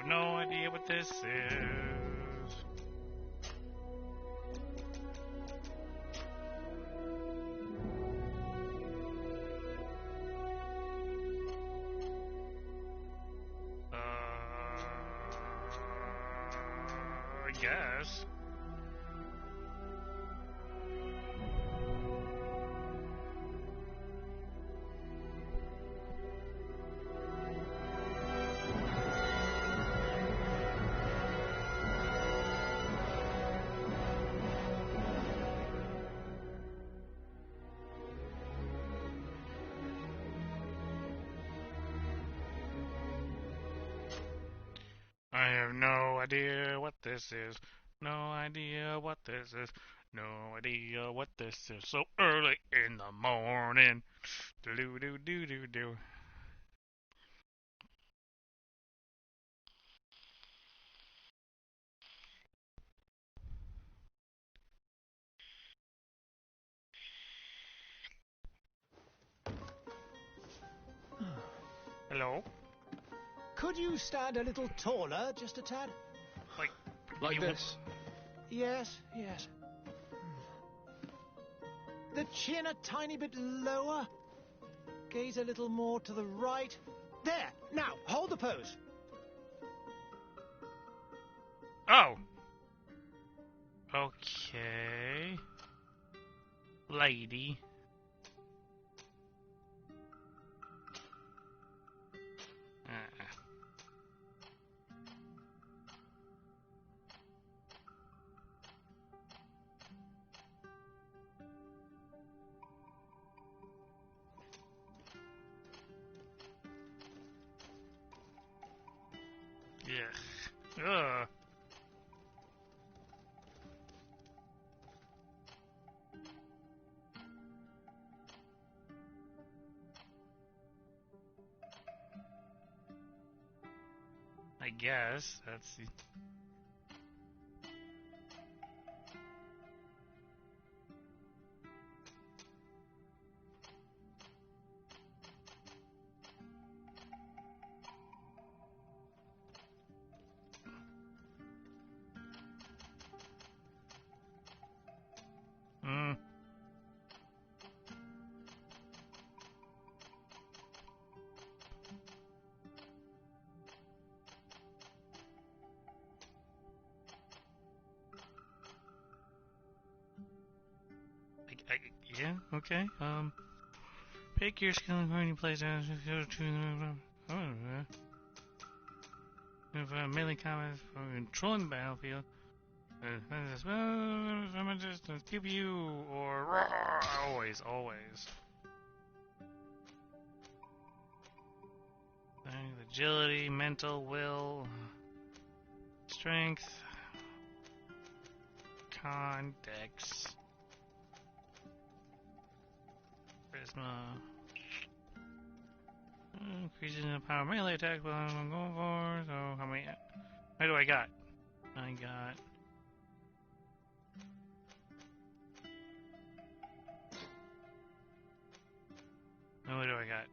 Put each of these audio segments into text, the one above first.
have no idea what this is. I guess. I have no idea what this is. No idea what this is. No idea what this is. So early in the morning. Do do do do do do. Hello? Could you stand a little taller, just a tad? Like you- this. Yes, yes. The chin a tiny bit lower. Gaze a little more to the right. There! Now, hold the pose. Oh. Okay. Lady. Yeah. Ugh. I guess that's the. Yeah, okay. Pick your skill and any place down. If melee combat for controlling the battlefield, from a distance, pew pew, or roar, always. Agility, mental, will, strength, con, dex. Charisma. Increases in the power of melee attack, but I'm going for. So, how many? What do I got? I got. What do I got?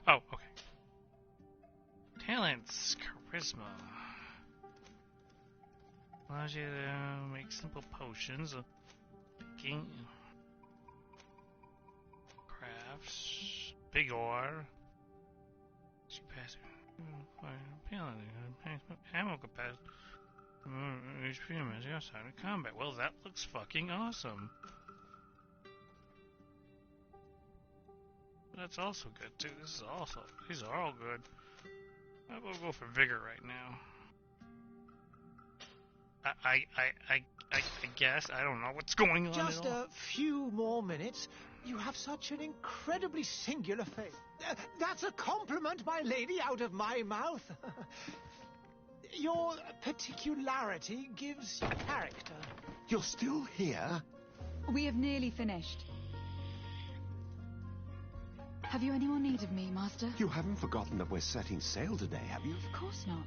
Oh, okay. Talents, charisma. Allows you to make simple potions. Gain crafts. Big ore. Ammo capacity. HP damage outside of combat. Well, that looks fucking awesome. That's also good too. This is also. These are all good. I will go for vigor right now. I guess. I don't know what's going on. Just a few more minutes. You have such an incredibly singular face. That's a compliment, my lady, out of my mouth. Your particularity gives character. You're still here? We have nearly finished. Have you any more need of me, Master? You haven't forgotten that we're setting sail today, have you? Of course not.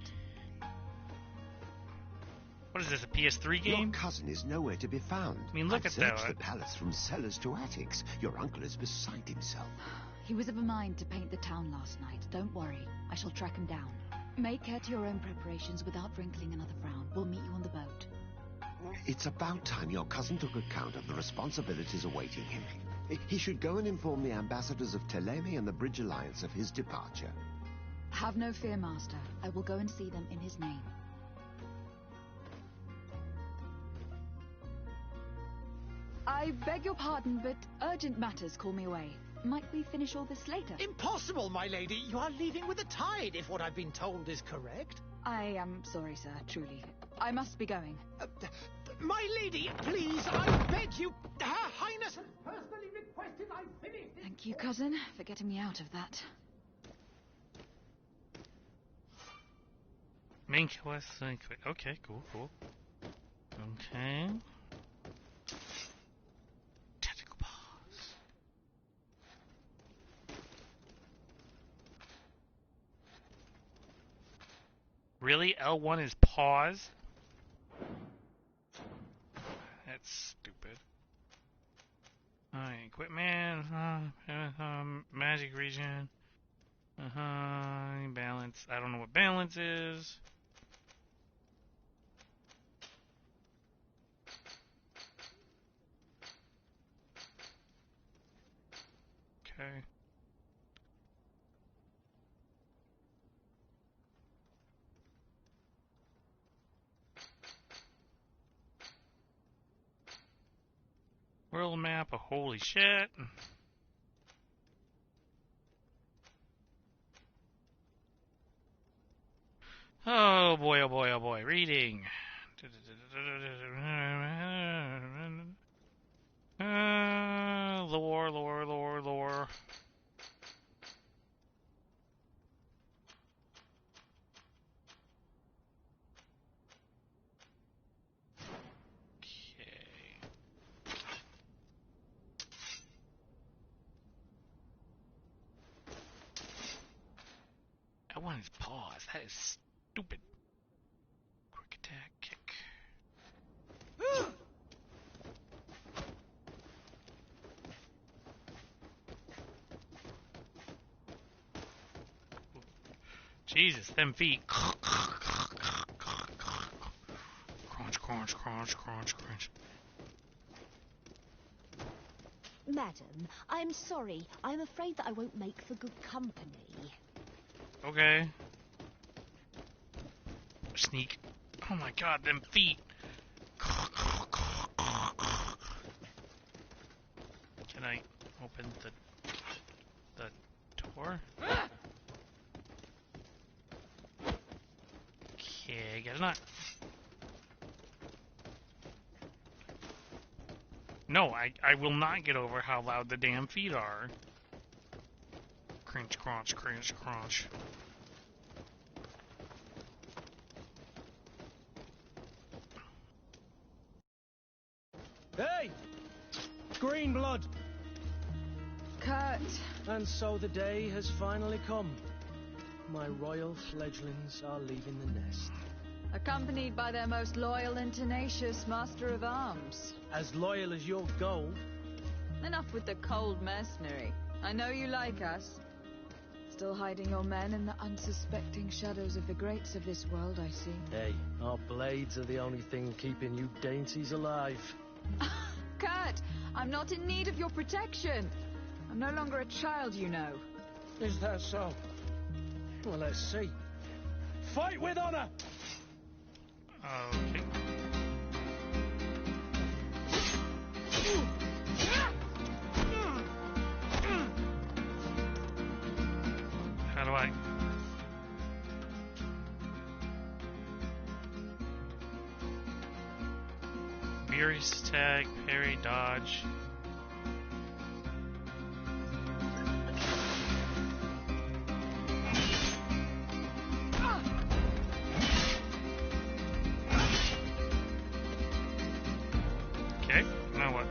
What is this, a PS3 game? Your cousin is nowhere to be found. I mean, look I've at that. searched the palace from cellars to attics. Your uncle is beside himself. He was of a mind to paint the town last night. Don't worry, I shall track him down. Make care to your own preparations without wrinkling another frown. We'll meet you on the boat. It's about time your cousin took account of the responsibilities awaiting him. He should go and inform the ambassadors of Teleme and the Bridge Alliance of his departure. Have no fear, Master. I will go and see them in his name. I beg your pardon, but urgent matters call me away. Might we finish all this later? Impossible, my lady. You are leaving with the tide, if what I've been told is correct. I am sorry, sir, truly. I must be going. My lady, please, I beg you. Her Highness has personally requested I finish this. Thank you, cousin, for getting me out of that. Main quest. Okay, cool. Okay. Tactical pause. Really? L1 is pause? That's stupid. Alright, equipment, magic region, balance. I don't know what balance is. Okay. World map, holy shit. Oh boy, oh boy, oh boy. Reading. Lore. Okay. That one is pause. That is stupid. Quick attack, kick. Jesus, them feet. Crunch. Madam, I'm sorry. I'm afraid that I won't make for good company. Okay. Sneak. Oh my god, them feet. Can I open the door? Okay, get a nut. No, I will not get over how loud the damn feet are. Crunch. Hey! Green blood! Kurt! And so the day has finally come. My royal fledglings are leaving the nest. Accompanied by their most loyal and tenacious master of arms. As loyal as your gold. Enough with the cold mercenary. I know you like us. Still hiding your men in the unsuspecting shadows of the greats of this world, I see. Hey, our blades are the only thing keeping you dainties alive. Kurt, I'm not in need of your protection. I'm no longer a child, you know. Is that so? Well, let's see. Fight with honor! Okay. How do I... Furious attack, parry, dodge. Okay, now what?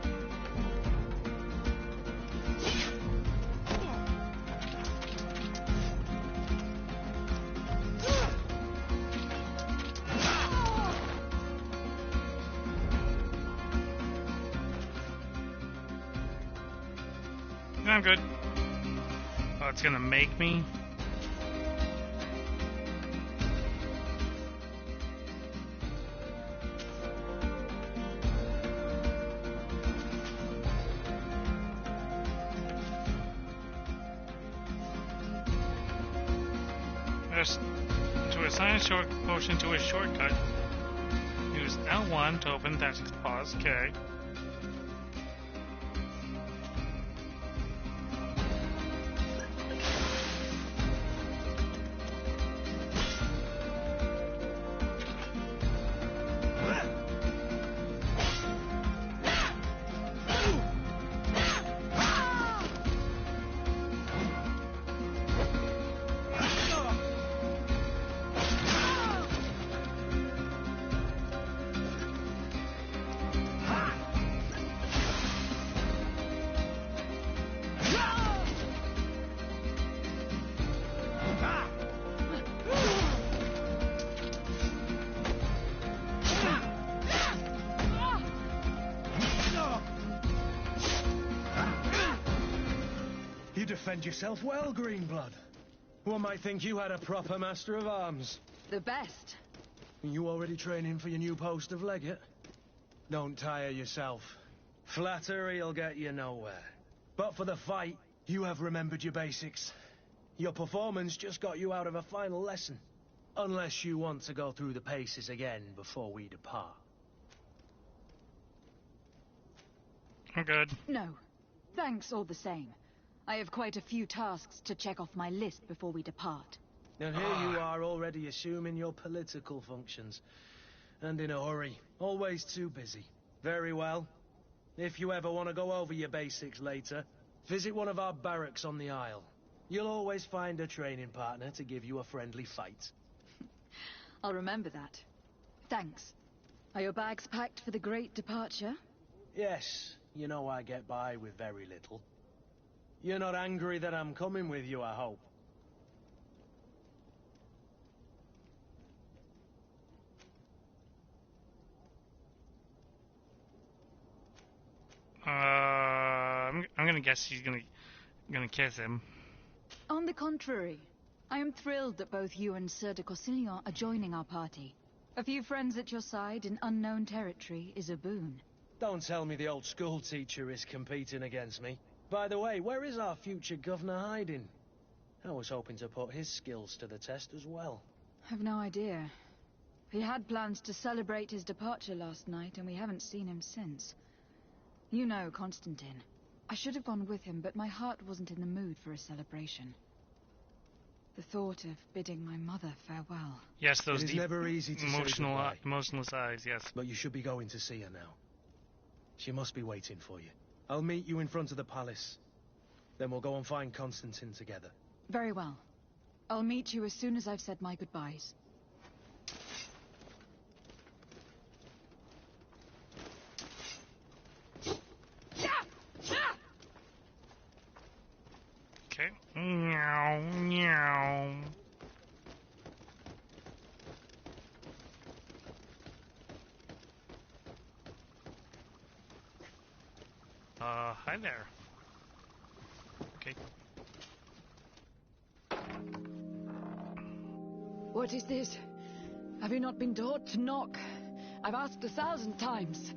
I'm good. Oh, it's gonna make me? To assign a short potion to a shortcut, use L1 to open that. Pause. Okay. You defend yourself well, Greenblood. One might think you had a proper master of arms. The best. You already training for your new post of legate? Don't tire yourself. Flattery'll get you nowhere. But for the fight, you have remembered your basics. Your performance just got you out of a final lesson. Unless you want to go through the paces again before we depart. I'm good. No. Thanks all the same. I have quite a few tasks to check off my list before we depart. And here you are already assuming your political functions. And in a hurry. Always too busy. Very well. If you ever want to go over your basics later, visit one of our barracks on the Isle. You'll always find a training partner to give you a friendly fight. I'll remember that. Thanks. Are your bags packed for the great departure? Yes, you know I get by with very little. You're not angry that I'm coming with you, I hope. I'm gonna guess she's gonna kiss him. On the contrary, I am thrilled that both you and Sir de Corsillon are joining our party. A few friends at your side in unknown territory is a boon. Don't tell me the old school teacher is competing against me. By the way, where is our future governor hiding? I was hoping to put his skills to the test as well. I've no idea. He had plans to celebrate his departure last night, and we haven't seen him since. You know Constantine. I should have gone with him, but my heart wasn't in the mood for a celebration. The thought of bidding my mother farewell. Yes, those It is deep, never easy to say goodbye. emotionless eyes. Yes. But you should be going to see her now. She must be waiting for you. I'll meet you in front of the palace. Then we'll go and find Constantine together. Very well. I'll meet you as soon as I've said my goodbyes. Okay. Meow, meow. Hi there. Okay. What is this? Have you not been taught to knock? I've asked 1,000 times.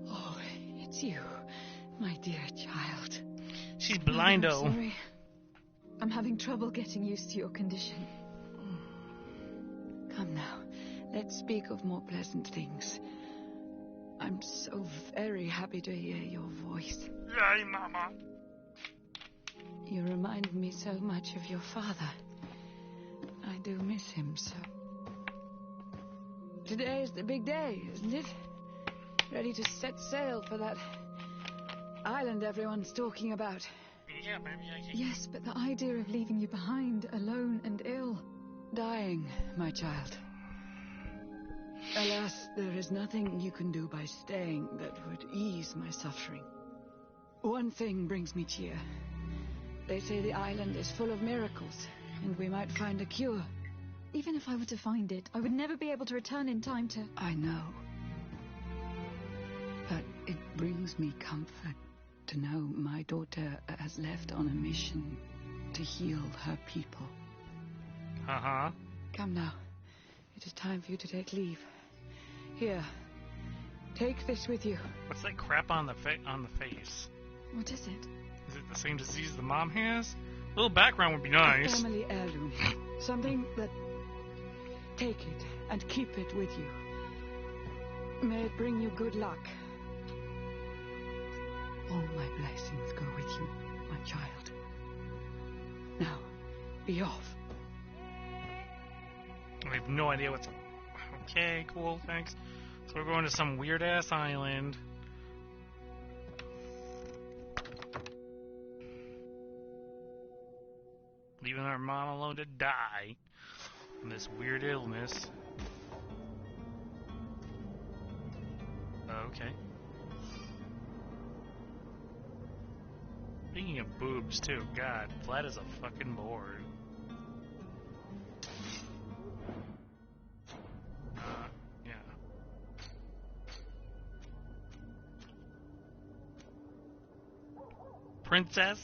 Oh, it's you, my dear child. She's blindo. I'm sorry. I'm having trouble getting used to your condition. Come now, let's speak of more pleasant things. I'm so very happy to hear your voice. Yay, Mama. You remind me so much of your father. I do miss him so. Today is the big day, isn't it? Ready to set sail for that island everyone's talking about. Yeah, baby. Yes, but the idea of leaving you behind, alone and ill. Dying, my child. Alas, there is nothing you can do by staying that would ease my suffering. One thing brings me cheer. They say the island is full of miracles, and we might find a cure. Even if I were to find it, I would never be able to return in time to... I know. But it brings me comfort to know my daughter has left on a mission to heal her people. Uh-huh. Come now. It is time for you to take leave. Here. Take this with you. What's that crap on the face? What is it? Is it the same disease the mom has? A little background would be nice. A family heirloom. Something that... Take it and keep it with you. May it bring you good luck. All my blessings go with you, my child. Now, be off. I have no idea what's... Okay, cool, thanks. So we're going to some weird-ass island. Leaving our mom alone to die from this weird illness. Okay. Speaking of boobs, too, God, flat as a fucking board. Yeah. Princess?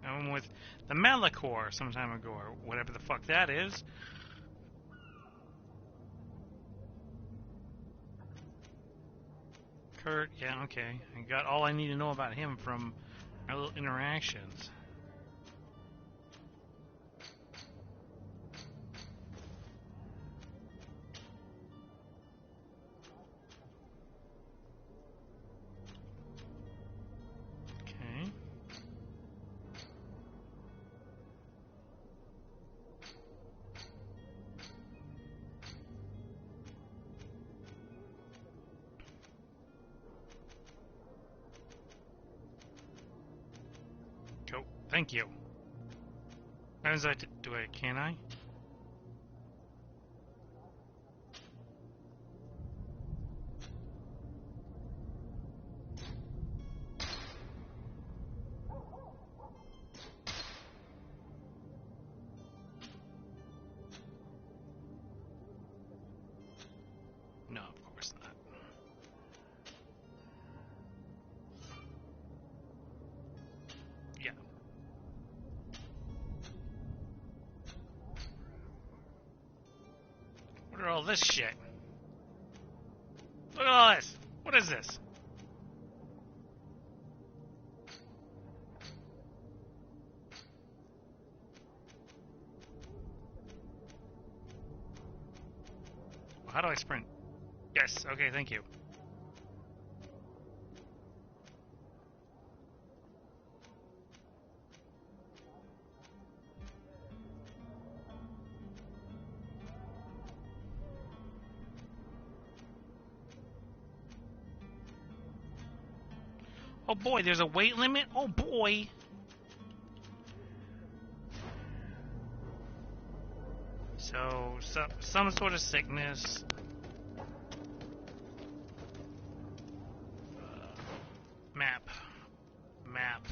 I went with the Malachor some time ago, or whatever the fuck that is. Kurt, yeah, okay. I got all I need to know about him from our little interactions. Okay. Cool. Thank you. As I do I? Can I? No, of course not. Yeah. What are all this shit? Look at all this. What is this? Well, how do I sprint? Yes, okay, thank you. Oh boy, there's a weight limit? Oh boy! So, some sort of sickness. Map. Map.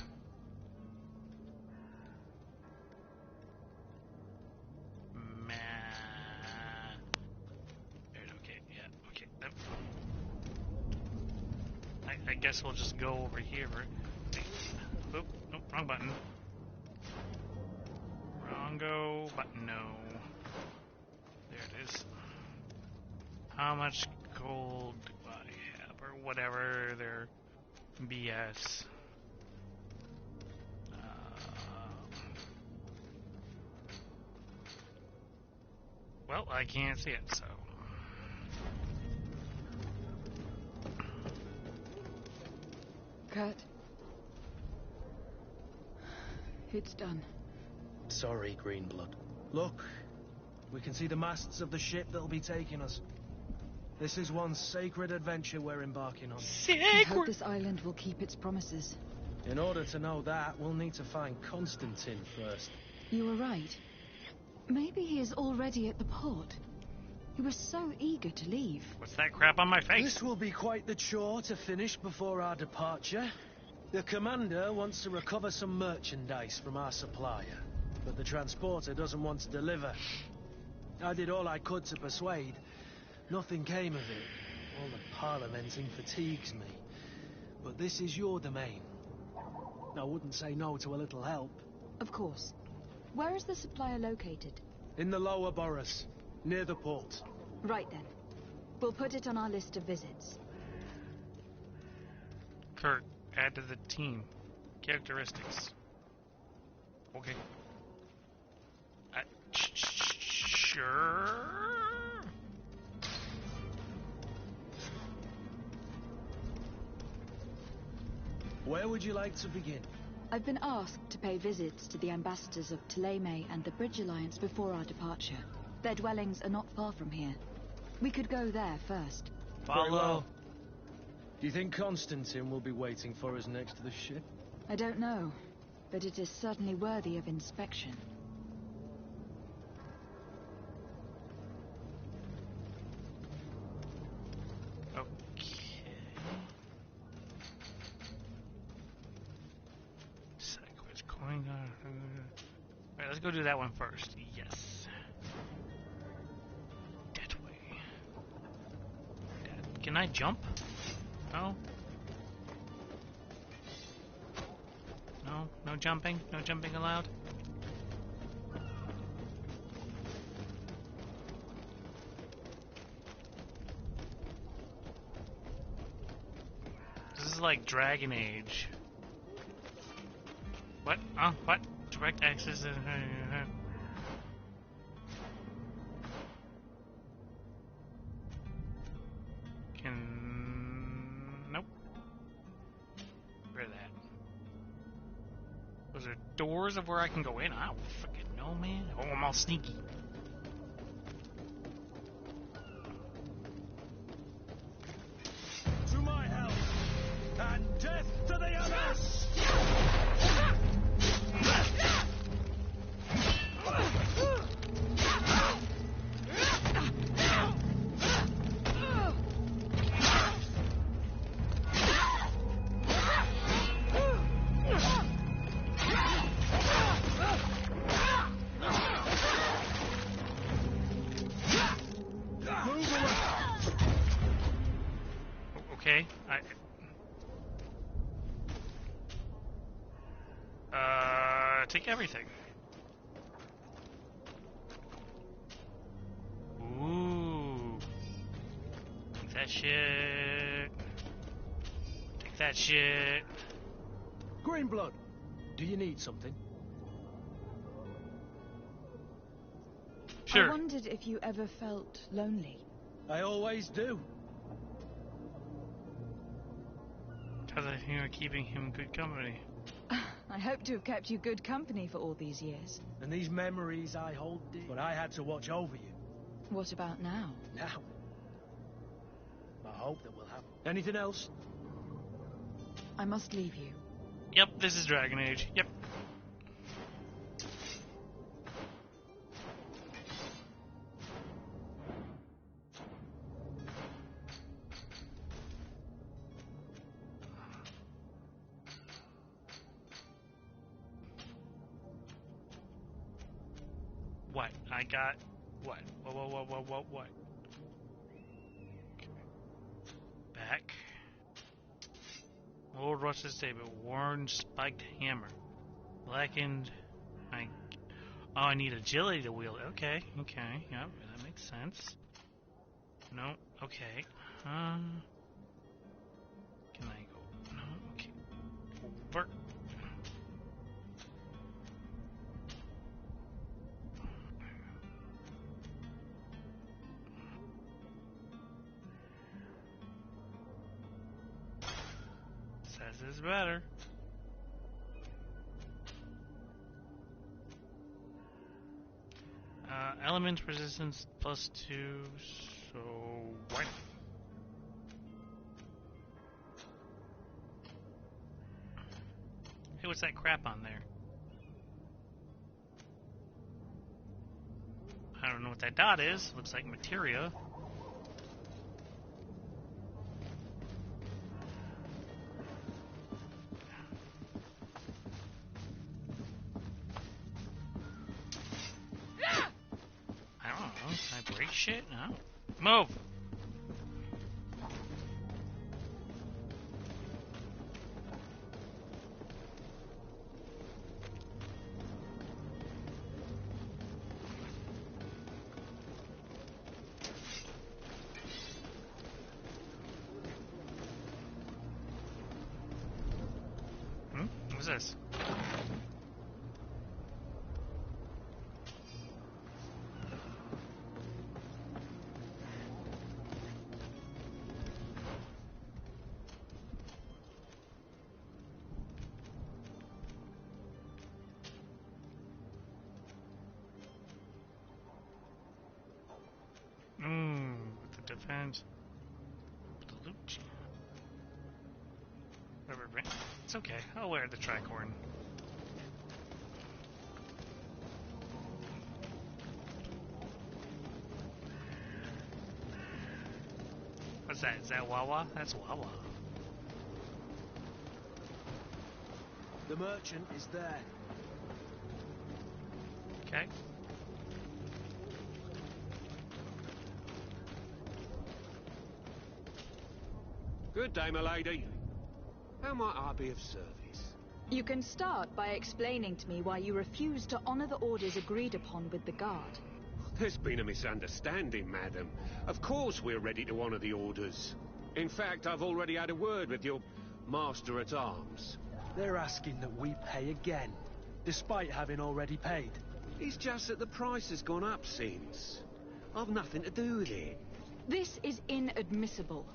Okay, yeah, okay. I guess we'll just go over here. Oop, nope, wrong button. Wrongo button, no. There it is. How much gold do I have? Or whatever, their BS. Well, I can't see it, so. Kurt. It's done. Sorry, Greenblood. Look, we can see the masts of the ship that'll be taking us. This is one sacred adventure we're embarking on. I hope this island will keep its promises. In order to know that, we'll need to find Constantine first. You were right. Maybe he is already at the port. He was so eager to leave. What's that crap on my face? This will be quite the chore to finish before our departure. The commander wants to recover some merchandise from our supplier, but the transporter doesn't want to deliver. I did all I could to persuade. Nothing came of it. All the parliamenting fatigues me. But this is your domain. I wouldn't say no to a little help. Of course. Where is the supplier located? In the lower boroughs, near the port. Right then. We'll put it on our list of visits. Kurt, add to the team. Characteristics. Okay. Sure. Where would you like to begin? I've been asked to pay visits to the ambassadors of Ptolemy and the Bridge Alliance before our departure. Their dwellings are not far from here. We could go there first. Very well. Do you think Constantine will be waiting for us next to the ship? I don't know, but it is certainly worthy of inspection. Okay. What's going on? Alright, let's go do that one first. Yes. That way. Can I jump? No? No? No jumping? No jumping allowed? This is like Dragon Age. What? What? Direct access. Nope. Where's that? Those are doors of where I can go in? I don't freaking know, man. Oh, I'm all sneaky. To my help, and death to the others! Okay, take everything. Ooh. Take that shit. Take that shit. Greenblood, do you need something? Sure. I wondered if you ever felt lonely. I always do. Because I think you're keeping him good company. I hope to have kept you good company for all these years. And these memories I hold dear. But I had to watch over you. What about now? Now. I hope that will happen. Anything else? I must leave you. Yep, this is Dragon Age. Yep. What? I got... What? What? Back. Old rusted saber. Worn spiked hammer. Blackened... Oh, I need agility to wield it. Okay. Yep, that makes sense. No, okay. Can I go? No, okay. Over. Says it's better. Element resistance +2, so what? Hey, what's that crap on there? I don't know what that dot is. Looks like materia. I don't know. Can I break shit? No. Move! What's this? With the defense. With the loot. Rubber band. It's okay. I'll wear the tricorn. What's that? Is that Wawa? That's Wawa. The merchant is there. Okay. Good day, my lady. How might I be of service? You can start by explaining to me why you refuse to honor the orders agreed upon with the guard. There's been a misunderstanding, madam. Of course we're ready to honor the orders. In fact, I've already had a word with your master-at-arms. They're asking that we pay again, despite having already paid. It's just that the price has gone up since. I've nothing to do with it. This is inadmissible.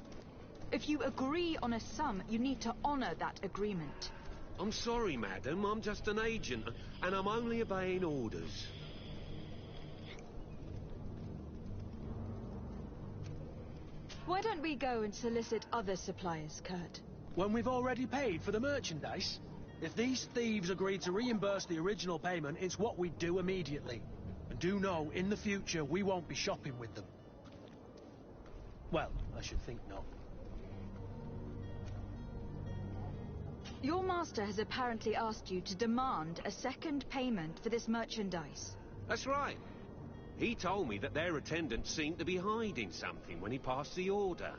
If you agree on a sum, you need to honor that agreement. I'm sorry, madam. I'm just an agent, and I'm only obeying orders. Why don't we go and solicit other suppliers, Kurt? When we've already paid for the merchandise? If these thieves agree to reimburse the original payment, it's what we do immediately. And do know, in the future, we won't be shopping with them. Well, I should think not. Your master has apparently asked you to demand a second payment for this merchandise. That's right. He told me that their attendant seemed to be hiding something when he passed the order.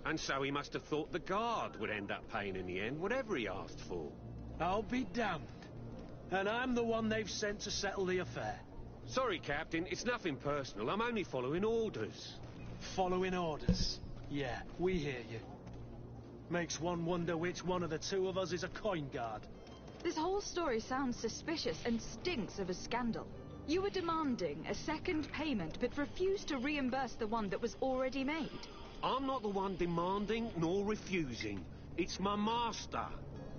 And so he must have thought the guard would end up paying in the end, whatever he asked for. I'll be damned. And I'm the one they've sent to settle the affair. Sorry, Captain, it's nothing personal. I'm only following orders. Following orders? Yeah, we hear you. Makes one wonder which one of the two of us is a coin guard. This whole story sounds suspicious and stinks of a scandal. You were demanding a second payment, but refused to reimburse the one that was already made. I'm not the one demanding nor refusing. It's my master.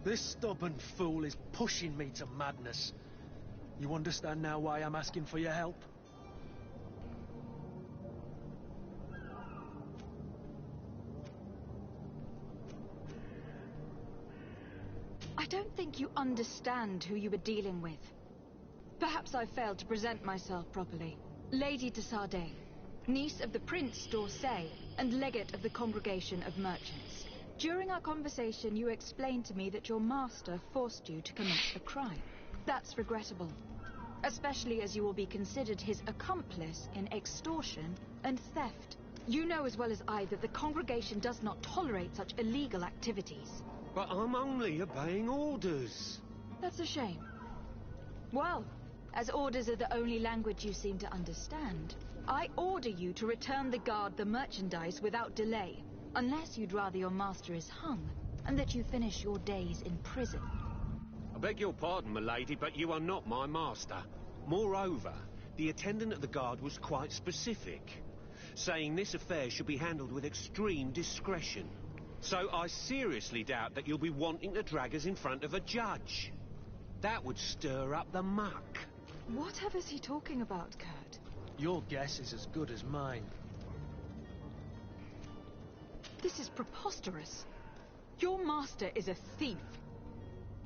This stubborn fool is pushing me to madness. You understand now why I'm asking for your help? I don't think you understand who you were dealing with. Perhaps I failed to present myself properly. Lady de Sardet, niece of the Prince d'Orsay and legate of the Congregation of Merchants. During our conversation, you explained to me that your master forced you to commit a crime. That's regrettable, especially as you will be considered his accomplice in extortion and theft. You know as well as I that the Congregation does not tolerate such illegal activities. But I'm only obeying orders. That's a shame. Well, as orders are the only language you seem to understand, I order you to return the guard the merchandise without delay, unless you'd rather your master is hung, and that you finish your days in prison. I beg your pardon, my lady, but you are not my master. Moreover, the attendant of the guard was quite specific, saying this affair should be handled with extreme discretion. So I seriously doubt that you'll be wanting to drag us in front of a judge. That would stir up the muck. Whatever is he talking about, Kurt? Your guess is as good as mine. This is preposterous. Your master is a thief.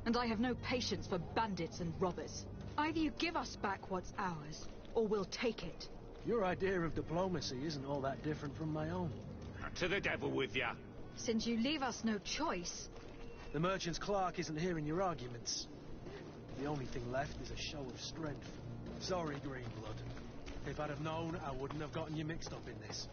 And I have no patience for bandits and robbers. Either you give us back what's ours, or we'll take it. Your idea of diplomacy isn't all that different from my own. To the devil with ya. Since you leave us no choice... The merchant's clerk isn't hearing your arguments. The only thing left is a show of strength. Sorry, Greenblood. If I'd have known, I wouldn't have gotten you mixed up in this.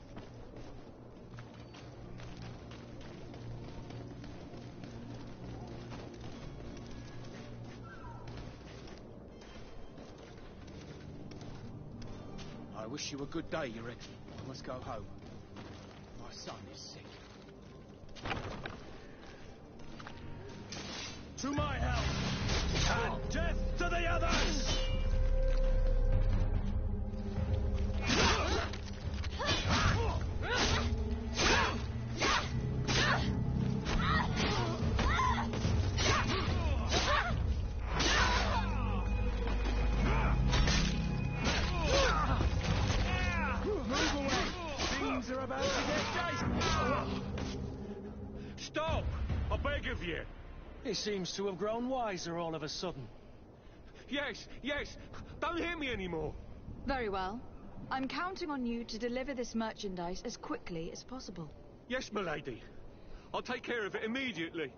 I wish you a good day, Yorick. I must go home. My son is sick. To my help! about to get chased. Stop! I beg of you. He seems to have grown wiser all of a sudden. Yes, yes. Don't hit me anymore. Very well. I'm counting on you to deliver this merchandise as quickly as possible. Yes, milady. I'll take care of it immediately.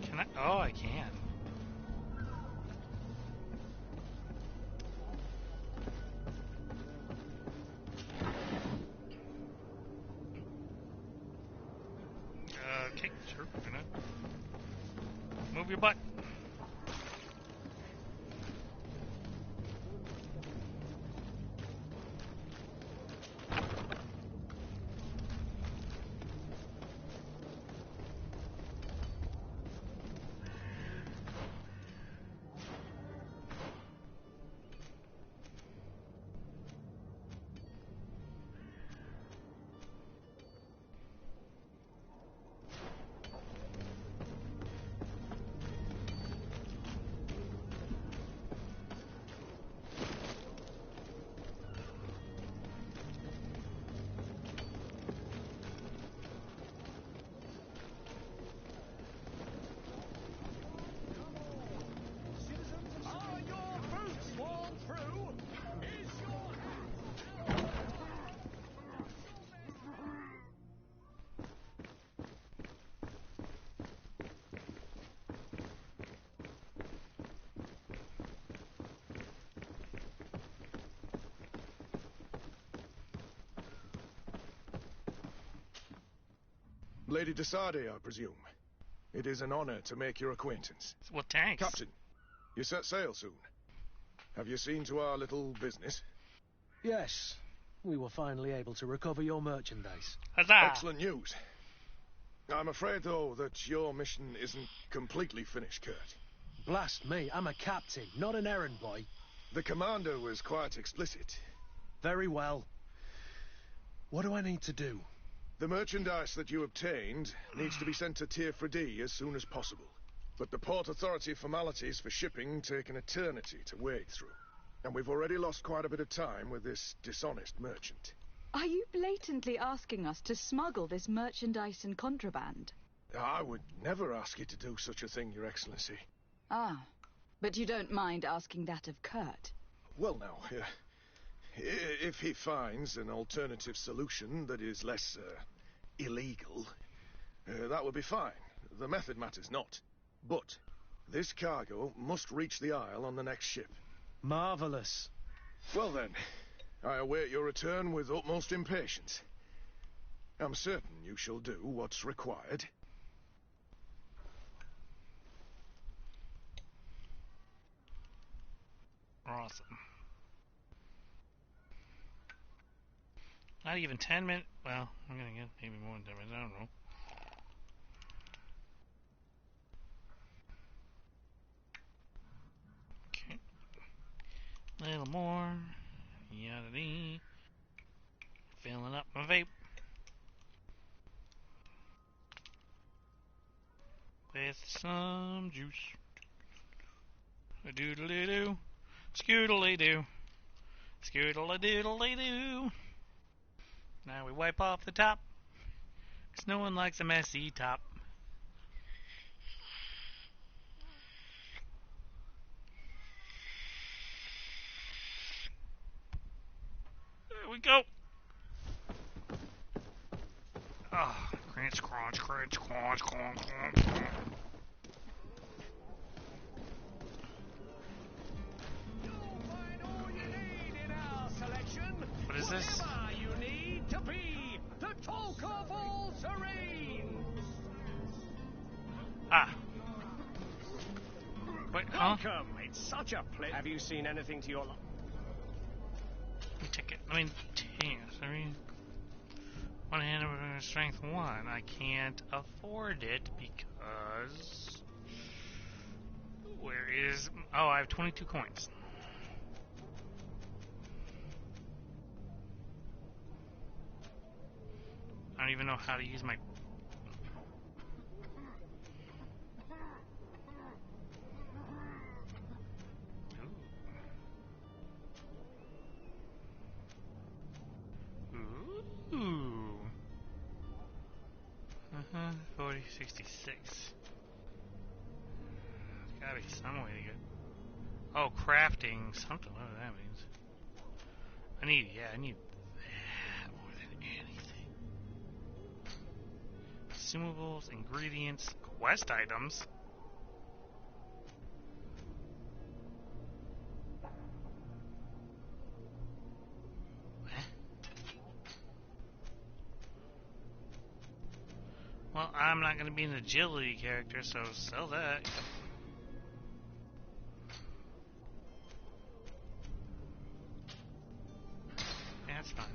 Can I? Oh, I can. Okay, sure. Gonna move your butt. Are your boots worn through? Is your Lady Desade, I presume. It is an honor to make your acquaintance. Well, thanks. Captain, you set sail soon. Have you seen to our little business? Yes, we were finally able to recover your merchandise. Huzzah! Excellent news. I'm afraid, though, that your mission isn't completely finished, Kurt. Blast me, I'm a captain, not an errand boy. The commander was quite explicit. Very well. What do I need to do? The merchandise that you obtained needs to be sent to Tier 4D as soon as possible. But the Port Authority formalities for shipping take an eternity to wade through. And we've already lost quite a bit of time with this dishonest merchant. Are you blatantly asking us to smuggle this merchandise and contraband? I would never ask you to do such a thing, Your Excellency. Ah, but you don't mind asking that of Kurt? Well, now, if he finds an alternative solution that is less illegal, that would be fine. The method matters not. But this cargo must reach the Isle on the next ship. Marvelous. Well then, I await your return with utmost impatience. I'm certain you shall do what's required. Awesome. Not even 10 minutes. Well, I'm gonna get maybe more than 10 minutes. I don't know. Okay. A little more. Yada dee. Filling up my vape. With some juice. A doodly doo. Scoodly doo. Scoodly doodly doo. Now we wipe off the top. 'Cause no one likes a messy top. There we go. Ah, crunch, crunch, crunch, crunch, crunch, crunch. You'll find all you need in our selection. What is this? Whatever you need to be the talk of all terrain. Ah. Wait, huh? Welcome. It's such a pleasure. Have you seen anything to your Let me take it. I mean, one hand over strength 1. I can't afford it because. Where is. Oh, I have 22 coins. don't even know how to use my... Ooh. 40, 66. There's gotta be some way to get... Oh, crafting something, whatever that means. I need that more than anything. Consumables, ingredients, quest items. Well, I'm not going to be an agility character, so sell that. That's fine.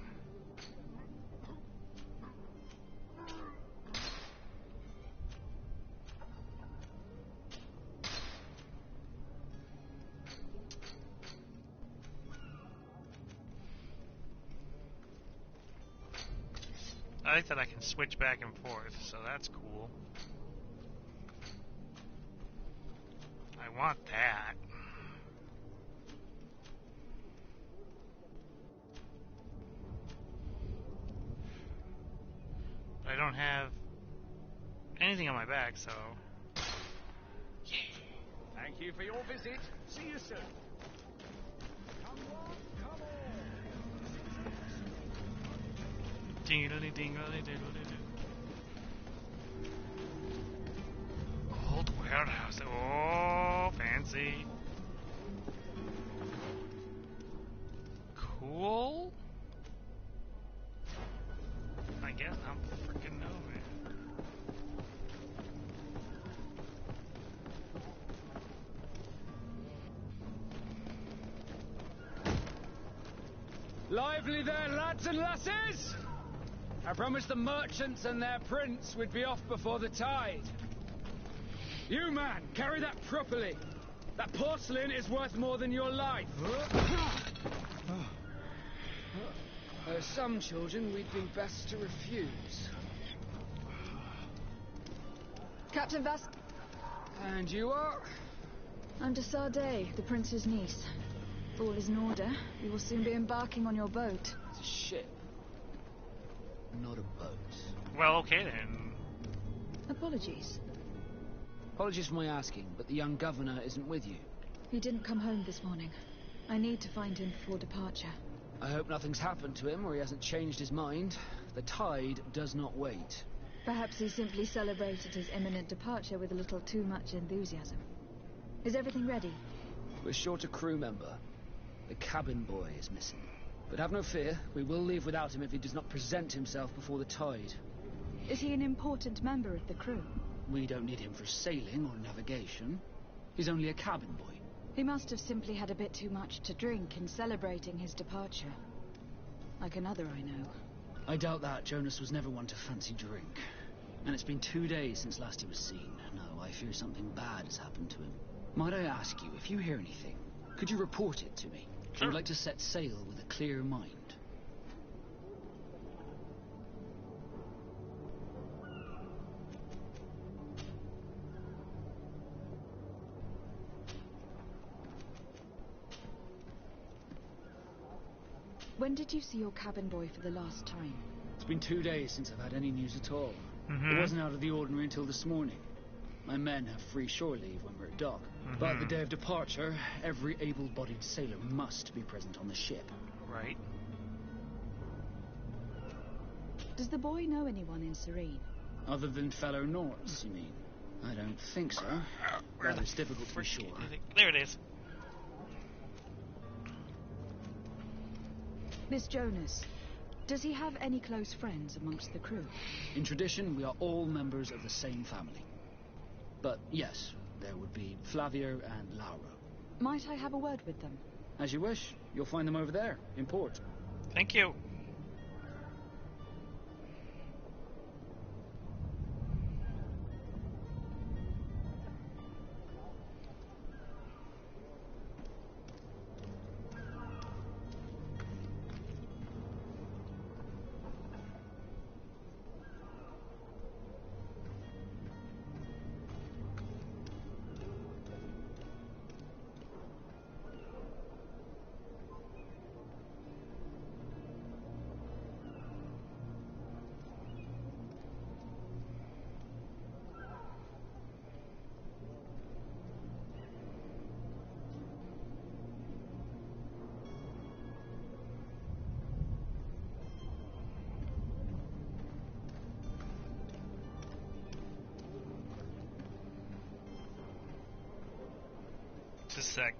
I like that I can switch back and forth, so that's cool. I want that. But I don't have anything on my back, so... Yeah. Thank you for your visit. See you soon. Come on, come on. Dingly dingly diddly doo. Old warehouse. Oh, fancy. Cool. I guess I'm freaking over it. Lively there, lads and lasses! I promised the merchants and their prince we'd be off before the tide. You, man, carry that properly. That porcelain is worth more than your life. There are some children we'd be best to refuse. Captain Vas... And you are? I'm de Sade, the prince's niece. If all is in order, you will soon be embarking on your boat. It's a ship, not a boat. Well, okay then. Apologies. Apologies for my asking, but the young governor isn't with you. He didn't come home this morning. I need to find him before departure. I hope nothing's happened to him or he hasn't changed his mind. The tide does not wait. Perhaps he simply celebrated his imminent departure with a little too much enthusiasm. Is everything ready? We're short a crew member. The cabin boy is missing. But have no fear, we will leave without him if he does not present himself before the tide. Is he an important member of the crew? We don't need him for sailing or navigation. He's only a cabin boy. He must have simply had a bit too much to drink in celebrating his departure. Like another I know. I doubt that. Jonas was never one to fancy drink. And it's been 2 days since last he was seen. No, I fear something bad has happened to him. Might I ask you, if you hear anything, could you report it to me? Sure. I would like to set sail with a clear mind. When did you see your cabin boy for the last time? It's been 2 days since I've had any news at all. Mm-hmm. It wasn't out of the ordinary until this morning. My men have free shore leave when we're at dock. But the day of departure, every able-bodied sailor must be present on the ship. Right. Does the boy know anyone in Serene? Other than fellow Norts, you mean? I don't think so. Where That the is difficult to be frick sure. is it? There it is. Miss Jonas, does he have any close friends amongst the crew? In tradition, we are all members of the same family. But yes, there would be Flavio and Laura. Might I have a word with them? As you wish. You'll find them over there, in port. Thank you. sec.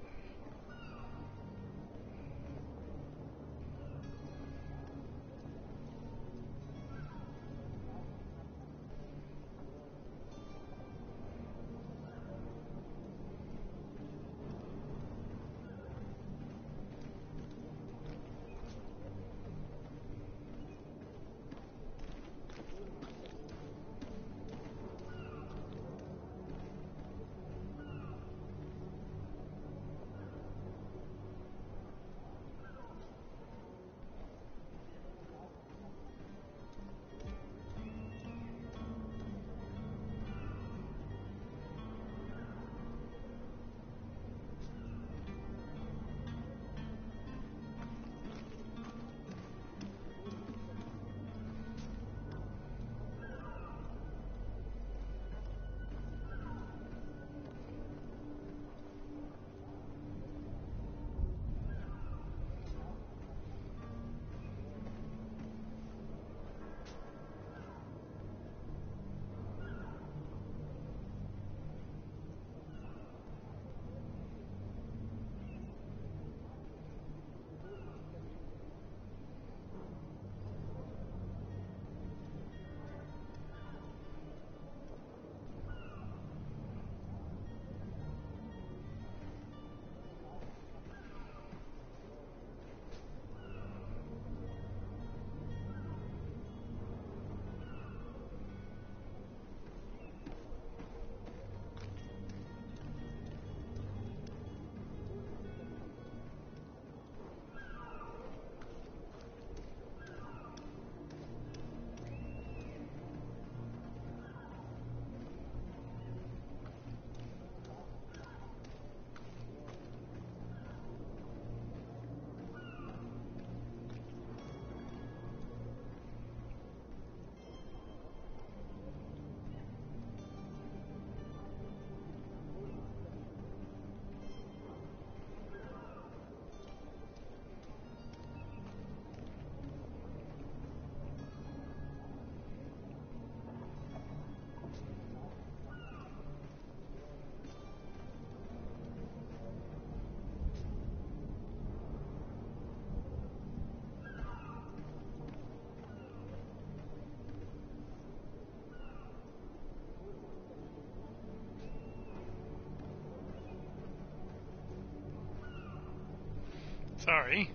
Sorry.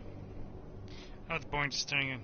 That was boring just staring in.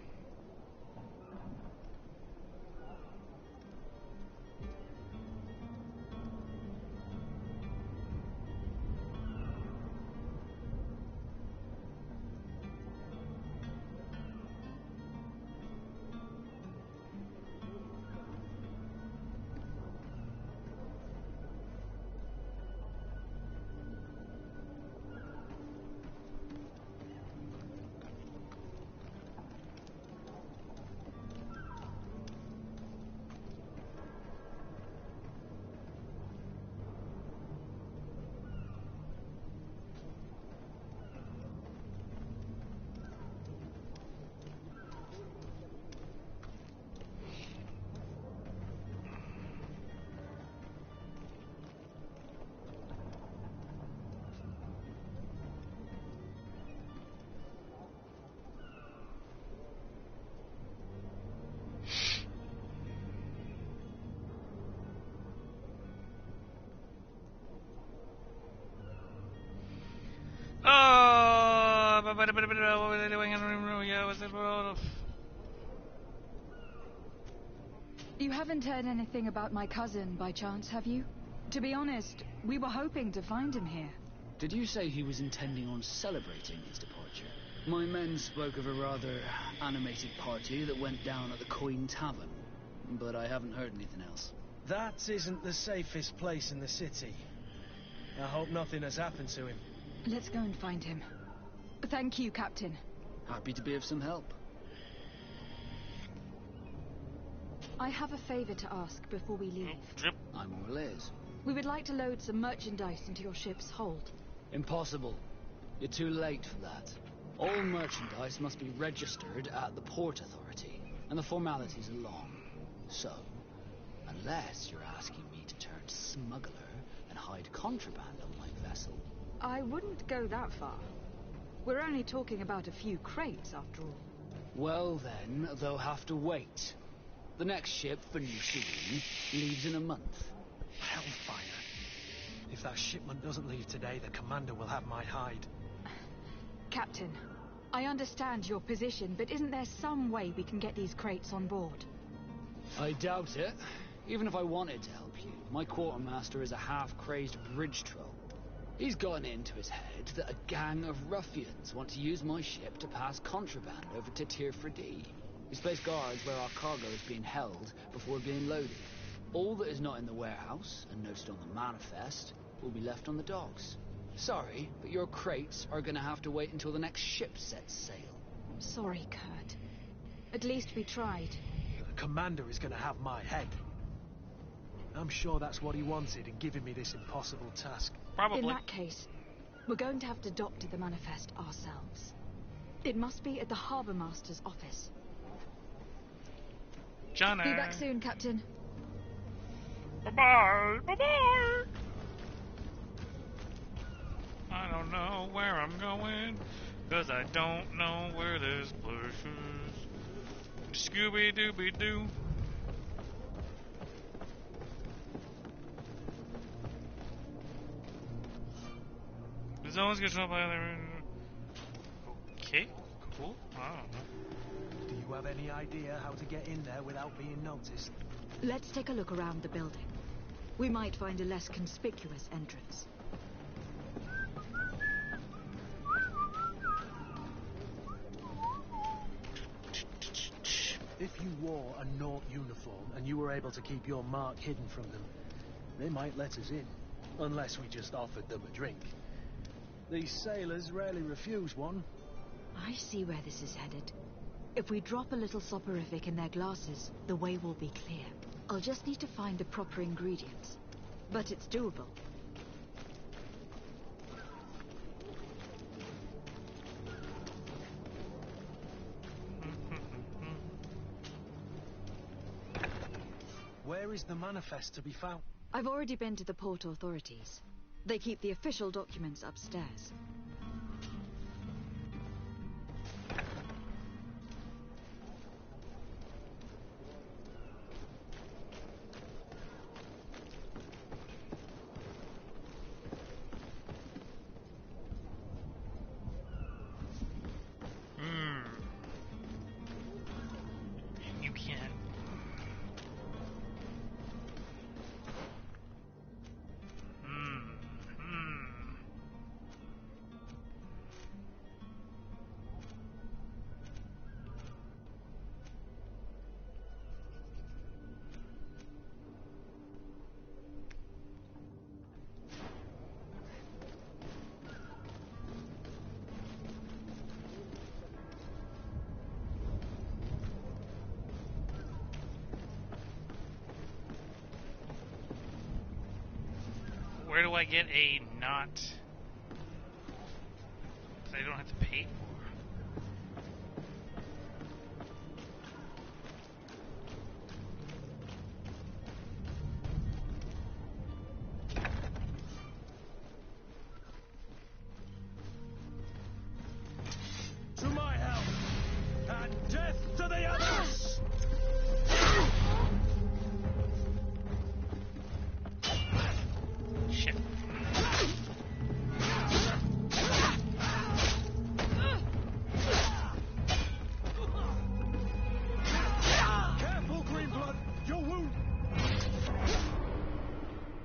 Oh, what were they doing? I don't even know. Yeah, was it? You haven't heard anything about my cousin, by chance, have you? To be honest, we were hoping to find him here. Did you say he was intending on celebrating his departure? My men spoke of a rather animated party that went down at the Queen Tavern, but I haven't heard anything else. That isn't the safest place in the city. I hope nothing has happened to him. Let's go and find him. Thank you, Captain. Happy to be of some help. I have a favor to ask before we leave. Drip. I'm all ears. We would like to load some merchandise into your ship's hold. Impossible. You're too late for that. All merchandise must be registered at the Port Authority, and the formalities are long. So, unless you're asking me to turn smuggler and hide contraband on my vessel, I wouldn't go that far. We're only talking about a few crates, after all. Well then, they'll have to wait. The next ship for New Serene leaves in a month. Hellfire. If that shipment doesn't leave today, the commander will have my hide. Captain, I understand your position, but isn't there some way we can get these crates on board? I doubt it. Even if I wanted to help you, my quartermaster is a half-crazed bridge troll. He's gotten into his head that a gang of ruffians want to use my ship to pass contraband over to Tier 3D. He's placed guards where our cargo is being held before being loaded. All that is not in the warehouse, and noted on the manifest, will be left on the docks. Sorry, but your crates are gonna have to wait until the next ship sets sail. Sorry, Kurt. At least we tried. The commander is going to have my head. I'm sure that's what he wanted in giving me this impossible task. Probably. In that case, we're going to have to doctor the manifest ourselves. It must be at the Harbour Master's office. Johnny. Be back soon, Captain. Bye-bye. Bye-bye. I don't know where I'm going, 'cause I don't know where this place is. Scooby-Dooby-Doo. The zone's controlled by other... Okay, cool. I don't know. Do you have any idea how to get in there without being noticed? Let's take a look around the building. We might find a less conspicuous entrance. If you wore a Naught uniform and you were able to keep your mark hidden from them, they might let us in, unless we just offered them a drink. These sailors rarely refuse one. I see where this is headed. If we drop a little soporific in their glasses, the way will be clear. I'll just need to find the proper ingredients. But it's doable. Where is the manifest to be found? I've already been to the port authorities. They keep the official documents upstairs. You can't. Where do I get a knot that I don't have to pay for? To my help! And death to the others! Shit. Careful, Greenblood! Your wound!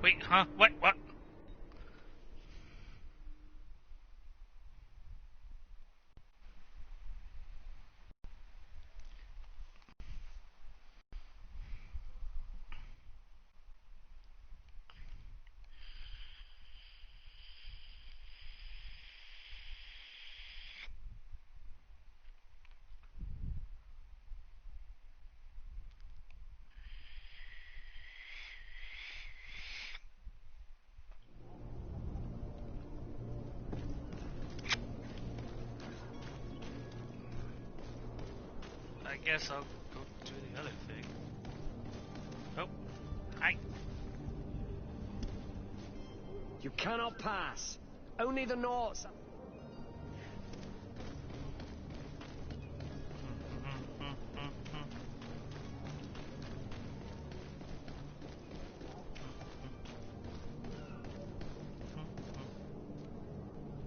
Wait, huh? What? What? I guess I'll go do the other thing. Oh, hi. You cannot pass. Only the Norse.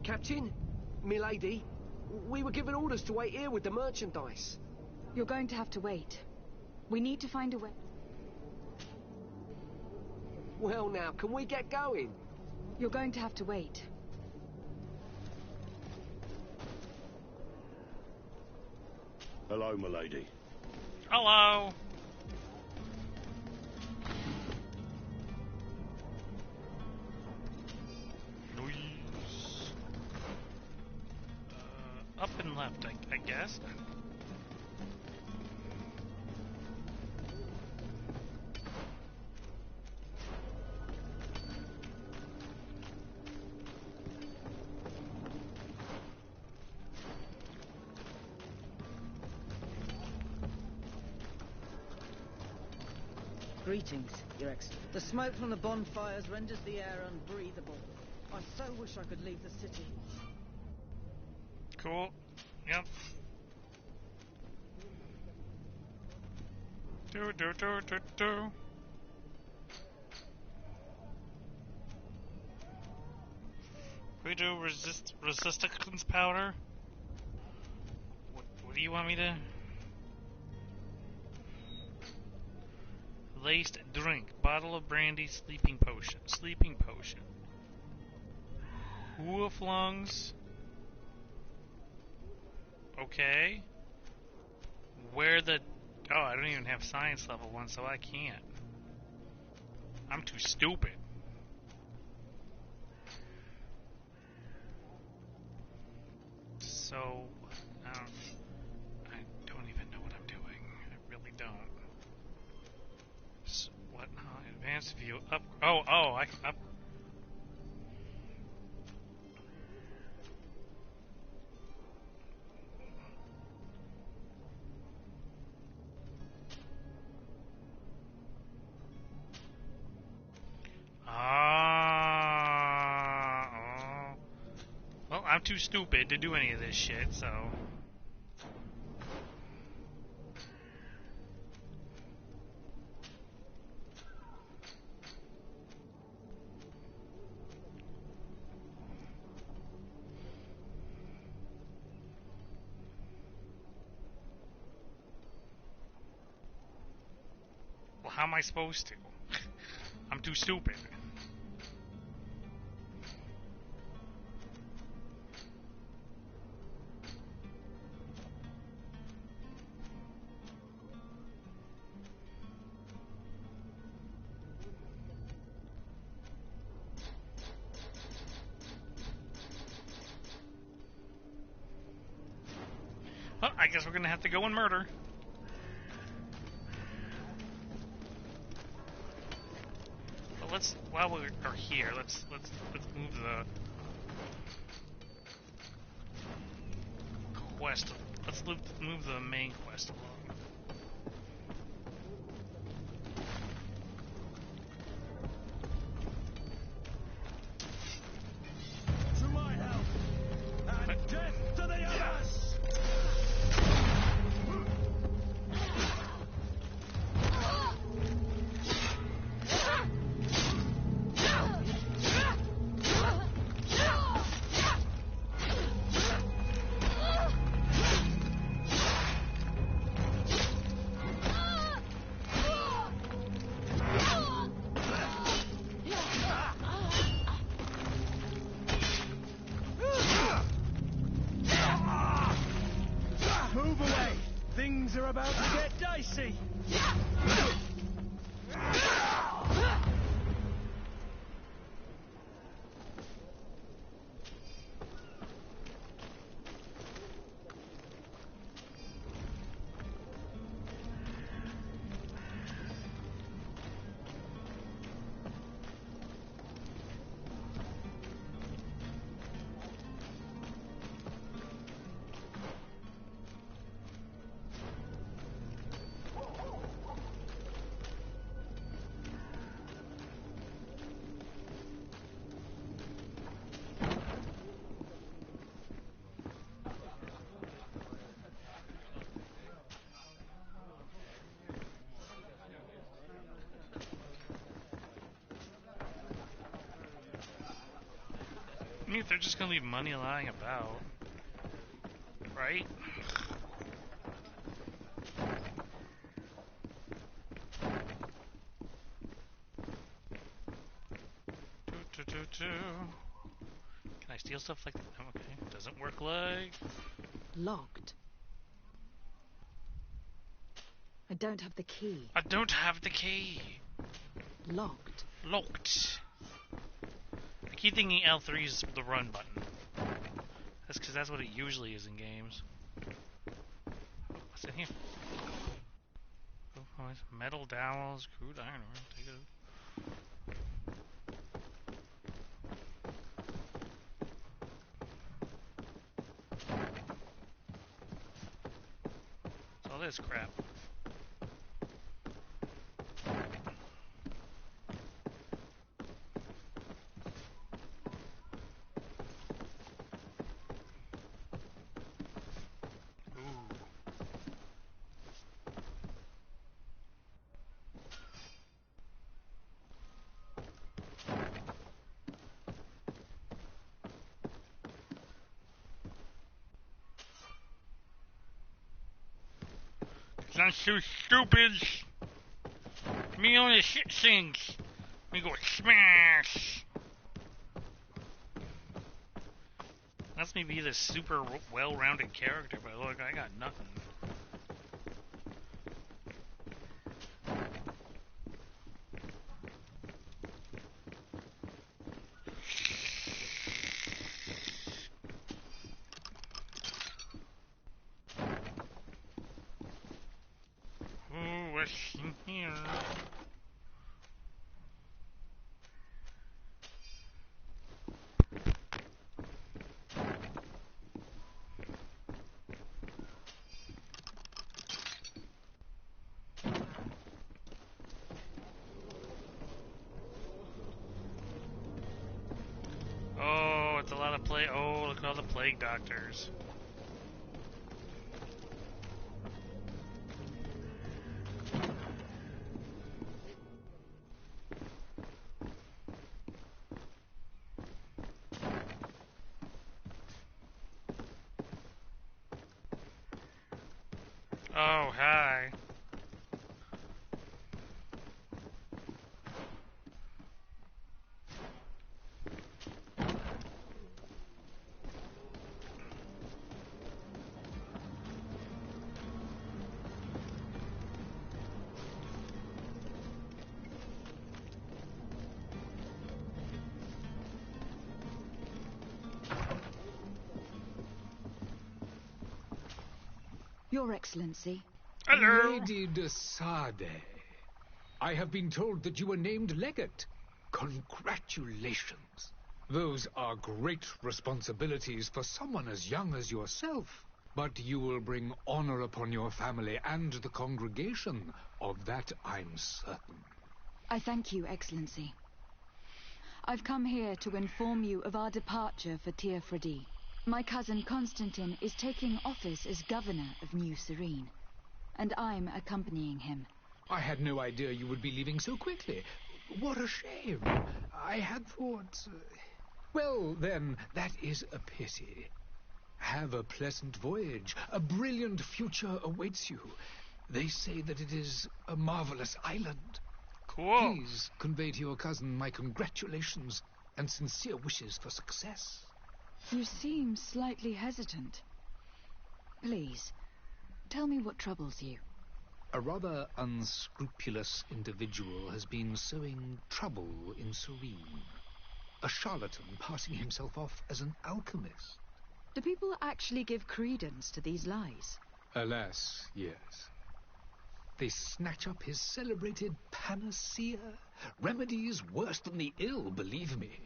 Captain, milady, we were given orders to wait here with the merchandise. You're going to have to wait. We need to find a way. Well now, can we get going? You're going to have to wait. Hello, milady. Hello. Noise. Up and left, I guess. Greetings, Your Excellency. The smoke from the bonfires renders the air unbreathable. I so wish I could leave the city. Cool. Yep. Do. We do resistance powder. What do you want me to? Laced drink, bottle of brandy, sleeping potion, hoof lungs. Okay. Where the? Oh, I don't even have science level 1, so I can't. I'm too stupid. So, I don't even know what I'm doing. I really don't. So, what? Advanced view. Up. Oh, I up. Oh. Well, I'm too stupid to do any of this shit, so. Well, how am I supposed to? I'm too stupid. Well, I guess we're gonna have to go and murder. But let's, while we are here, let's move the quest. Let's move the main quest along. To my help, and death to the others! Move away! Things are about to get dicey! I mean, if they're just gonna leave money lying about, right? Can I steal stuff like that? Oh, okay, doesn't work like. Locked. I don't have the key. I don't have the key. Locked. Locked. I keep thinking L3 is the run button. That's because that's what it usually is in games. What's in here? Oh, metal dowels, crude iron ore. Take it. What's all this crap? I'm so stupid. Me on the shit things. Me go smash. That's me be this super well-rounded character, but look, I got nothing. Ooh, what's in here? Oh, it's a lot of plague. Oh, look at all the plague doctors. Oh, hi. Your Excellency. Hello. Lady de Sade, I have been told that you were named legate. Congratulations. Those are great responsibilities for someone as young as yourself. But you will bring honor upon your family and the congregation. Of that I'm certain. I thank you, Excellency. I've come here to inform you of our departure for Tir Fredi. My cousin Constantine is taking office as governor of New Serene, and I'm accompanying him. I had no idea you would be leaving so quickly. What a shame. I had thought... Well, then, that is a pity. Have a pleasant voyage. A brilliant future awaits you. They say that it is a marvelous island. Cool. Please convey to your cousin my congratulations and sincere wishes for success. You seem slightly hesitant. Please, tell me what troubles you. A rather unscrupulous individual has been sowing trouble in Serene. A charlatan passing himself off as an alchemist. Do people actually give credence to these lies? Alas, yes. They snatch up his celebrated panacea. Remedies worse than the ill, believe me.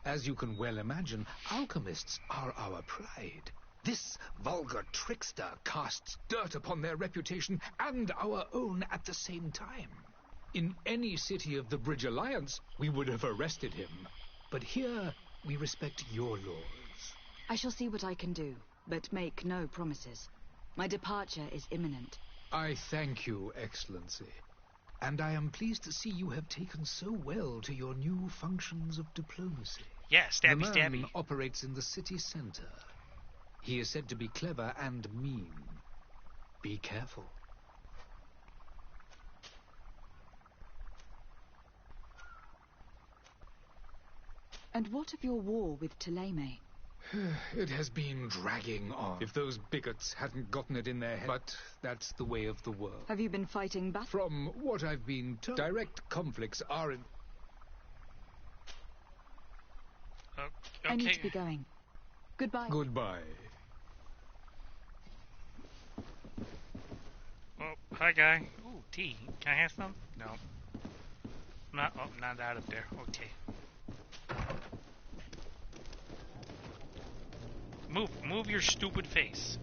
As you can well imagine, alchemists are our pride. This vulgar trickster casts dirt upon their reputation and our own at the same time. In any city of the Bridge Alliance, we would have arrested him. But here, we respect your laws. I shall see what I can do, but make no promises. My departure is imminent. I thank you, Excellency. And I am pleased to see you have taken so well to your new functions of diplomacy. Yeah, The stabby, man stabby. operates in the city center. He is said to be clever and mean. Be careful. And what of your war with Ptolemy? It has been dragging on. If those bigots hadn't gotten it in their head. But that's the way of the world. Have you been fighting back? From what I've been told, direct conflicts are in... Okay. I need to be going. Goodbye. Goodbye. Oh, hi, guy. Ooh, tea. Can I have some? No. Not out of there. Okay. Move your stupid face.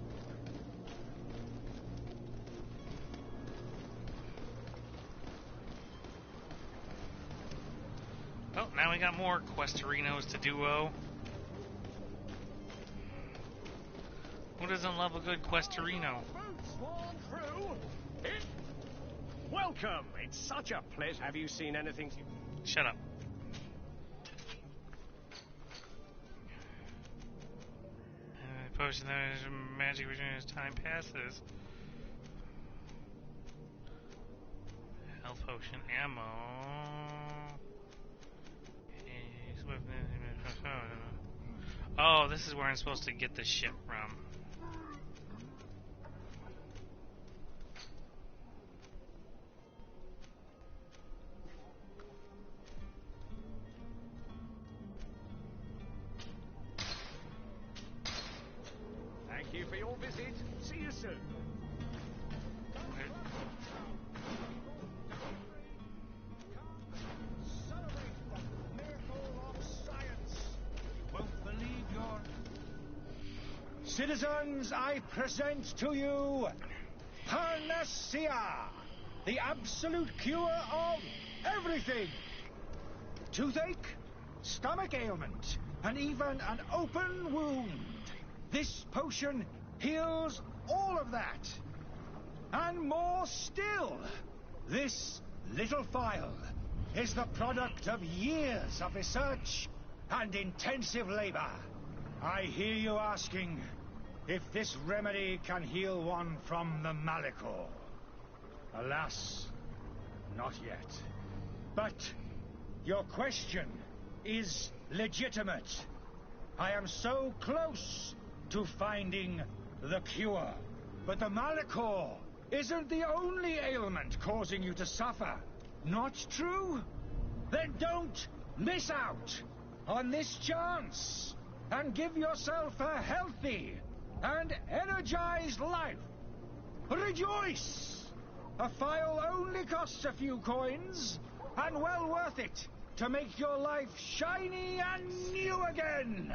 Oh, now we got more Questorinos to duo. Who doesn't love a good Questorino? Welcome! It's such a pleasure. Have you seen anything? Shut up. Potion that is magic return as time passes. Health potion ammo. Oh, this is where I'm supposed to get the shit from. Thank you for your visit. See you soon. Citizens, I present to you Panacea, the absolute cure of everything. Toothache, stomach ailment, and even an open wound. This potion heals all of that. And more still, this little phial is the product of years of research and intensive labor. I hear you asking if this remedy can heal one from the Malachor. Alas, not yet. But your question is legitimate. I am so close to finding the cure. But the Malachor isn't the only ailment causing you to suffer. Not true? Then don't miss out on this chance and give yourself a healthy and energized life. Rejoice! A phial only costs a few coins, and well worth it to make your life shiny and new again.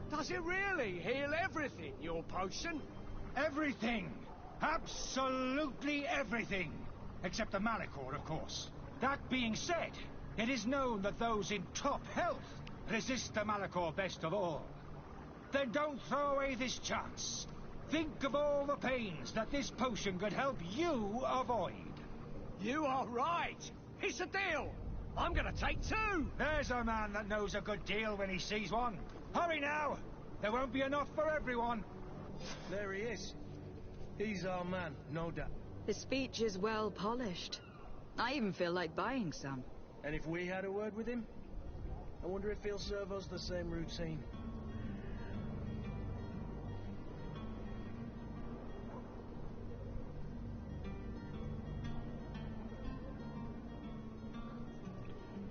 Does it really heal everything, your potion? Everything. Absolutely everything. Except the Malachor, of course. That being said, it is known that those in top health resist the Malachor best of all. Then don't throw away this chance. Think of all the pains that this potion could help you avoid. You are right. It's a deal. I'm gonna take two. There's a man that knows a good deal when he sees one. Hurry now. There won't be enough for everyone. There he is. He's our man, no doubt. The speech is well polished. I even feel like buying some. And if we had a word with him, I wonder if he'll serve us the same routine.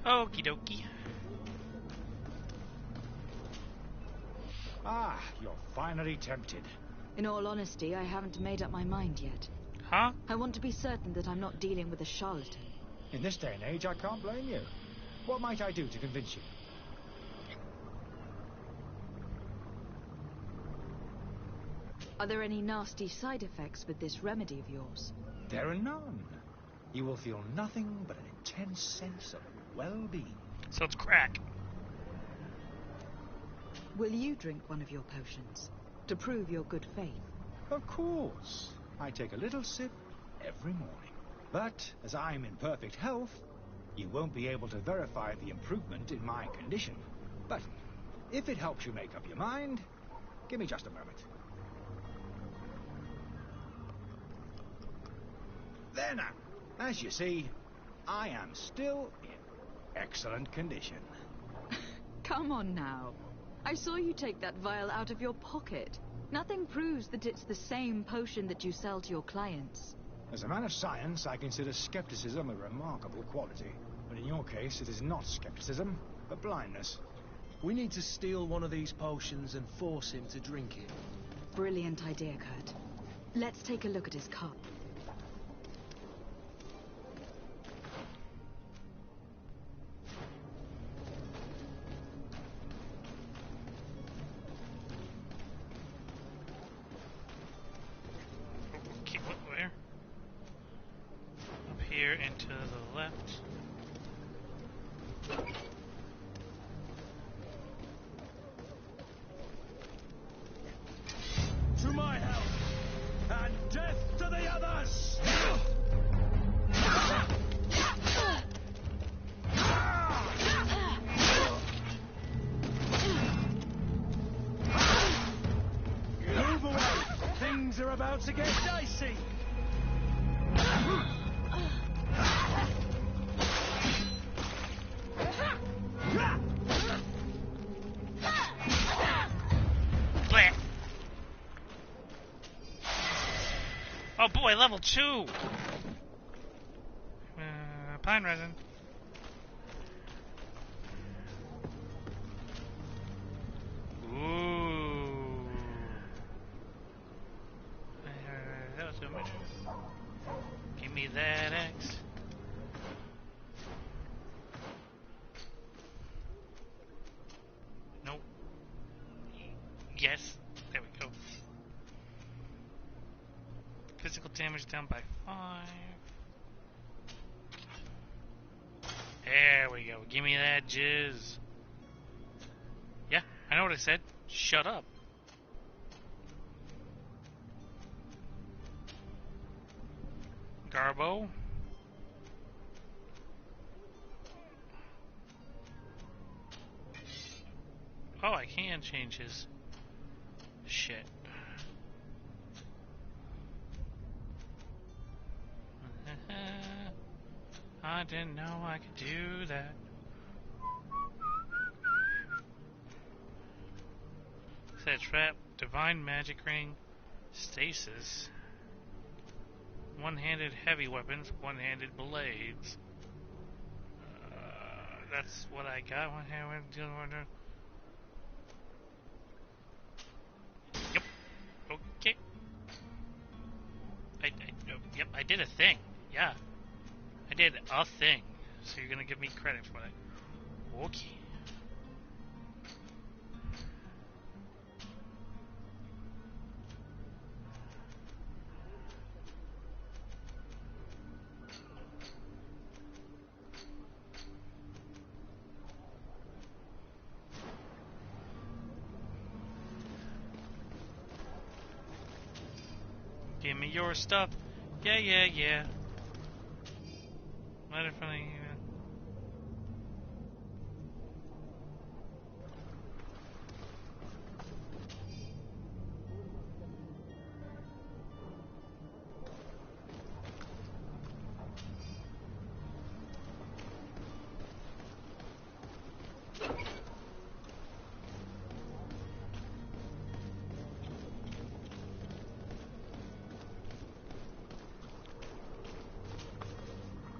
Okie dokie. Ah, you're finally tempted. In all honesty, I haven't made up my mind yet. Huh? I want to be certain that I'm not dealing with a charlatan. In this day and age, I can't blame you. What might I do to convince you? Are there any nasty side effects with this remedy of yours? There are none. You will feel nothing but an intense sense of well-being. So it's crack. Will you drink one of your potions to prove your good faith? Of course. I take a little sip every morning. But as I'm in perfect health, you won't be able to verify the improvement in my condition. But if it helps you make up your mind, give me just a moment. There now. As you see, I am still in excellent condition. Come on now. I saw you take that vial out of your pocket. Nothing proves that it's the same potion that you sell to your clients. As a man of science, I consider skepticism a remarkable quality. But in your case, it is not skepticism, but blindness. We need to steal one of these potions and force him to drink it. Brilliant idea, Kurt. Let's take a look at his cup. Okay, where? Up here and to the left. To my help, and death to the others! Move away! Things are about to get dicey! Blech. Oh boy, level 2! Pine resin. Ooh. That was good. Give me that X. Nope. Yes. There we go. Physical damage down by 5. There we go. Give me that jizz. Yeah, I know what I said. Shut up. Garbo. Oh, I can change his shit. I didn't know I could do that. Set trap, divine magic ring, stasis, one-handed heavy weapons, one-handed blades. That's what I got. One-handed. Yep. Okay. Yep. I did a thing. Yeah. I did a thing. So you're gonna give me credit for that. Okay. Give me your stuff. Yeah. Let it from you.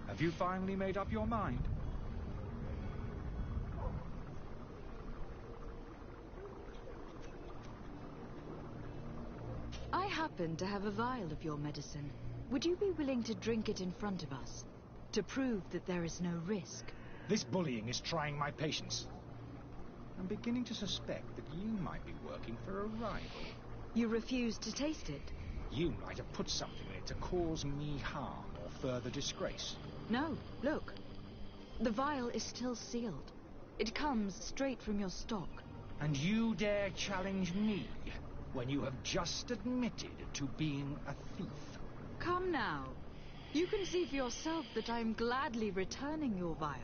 Have you finally made up your mind? I happen to have a vial of your medicine. Would you be willing to drink it in front of us? To prove that there is no risk? This bullying is trying my patience. I'm beginning to suspect that you might be working for a rival. You refuse to taste it? You might have put something in it to cause me harm or further disgrace. No, look. The vial is still sealed. It comes straight from your stock. And you dare challenge me when you have just admitted to being a thief? Come now. You can see for yourself that I'm gladly returning your vial,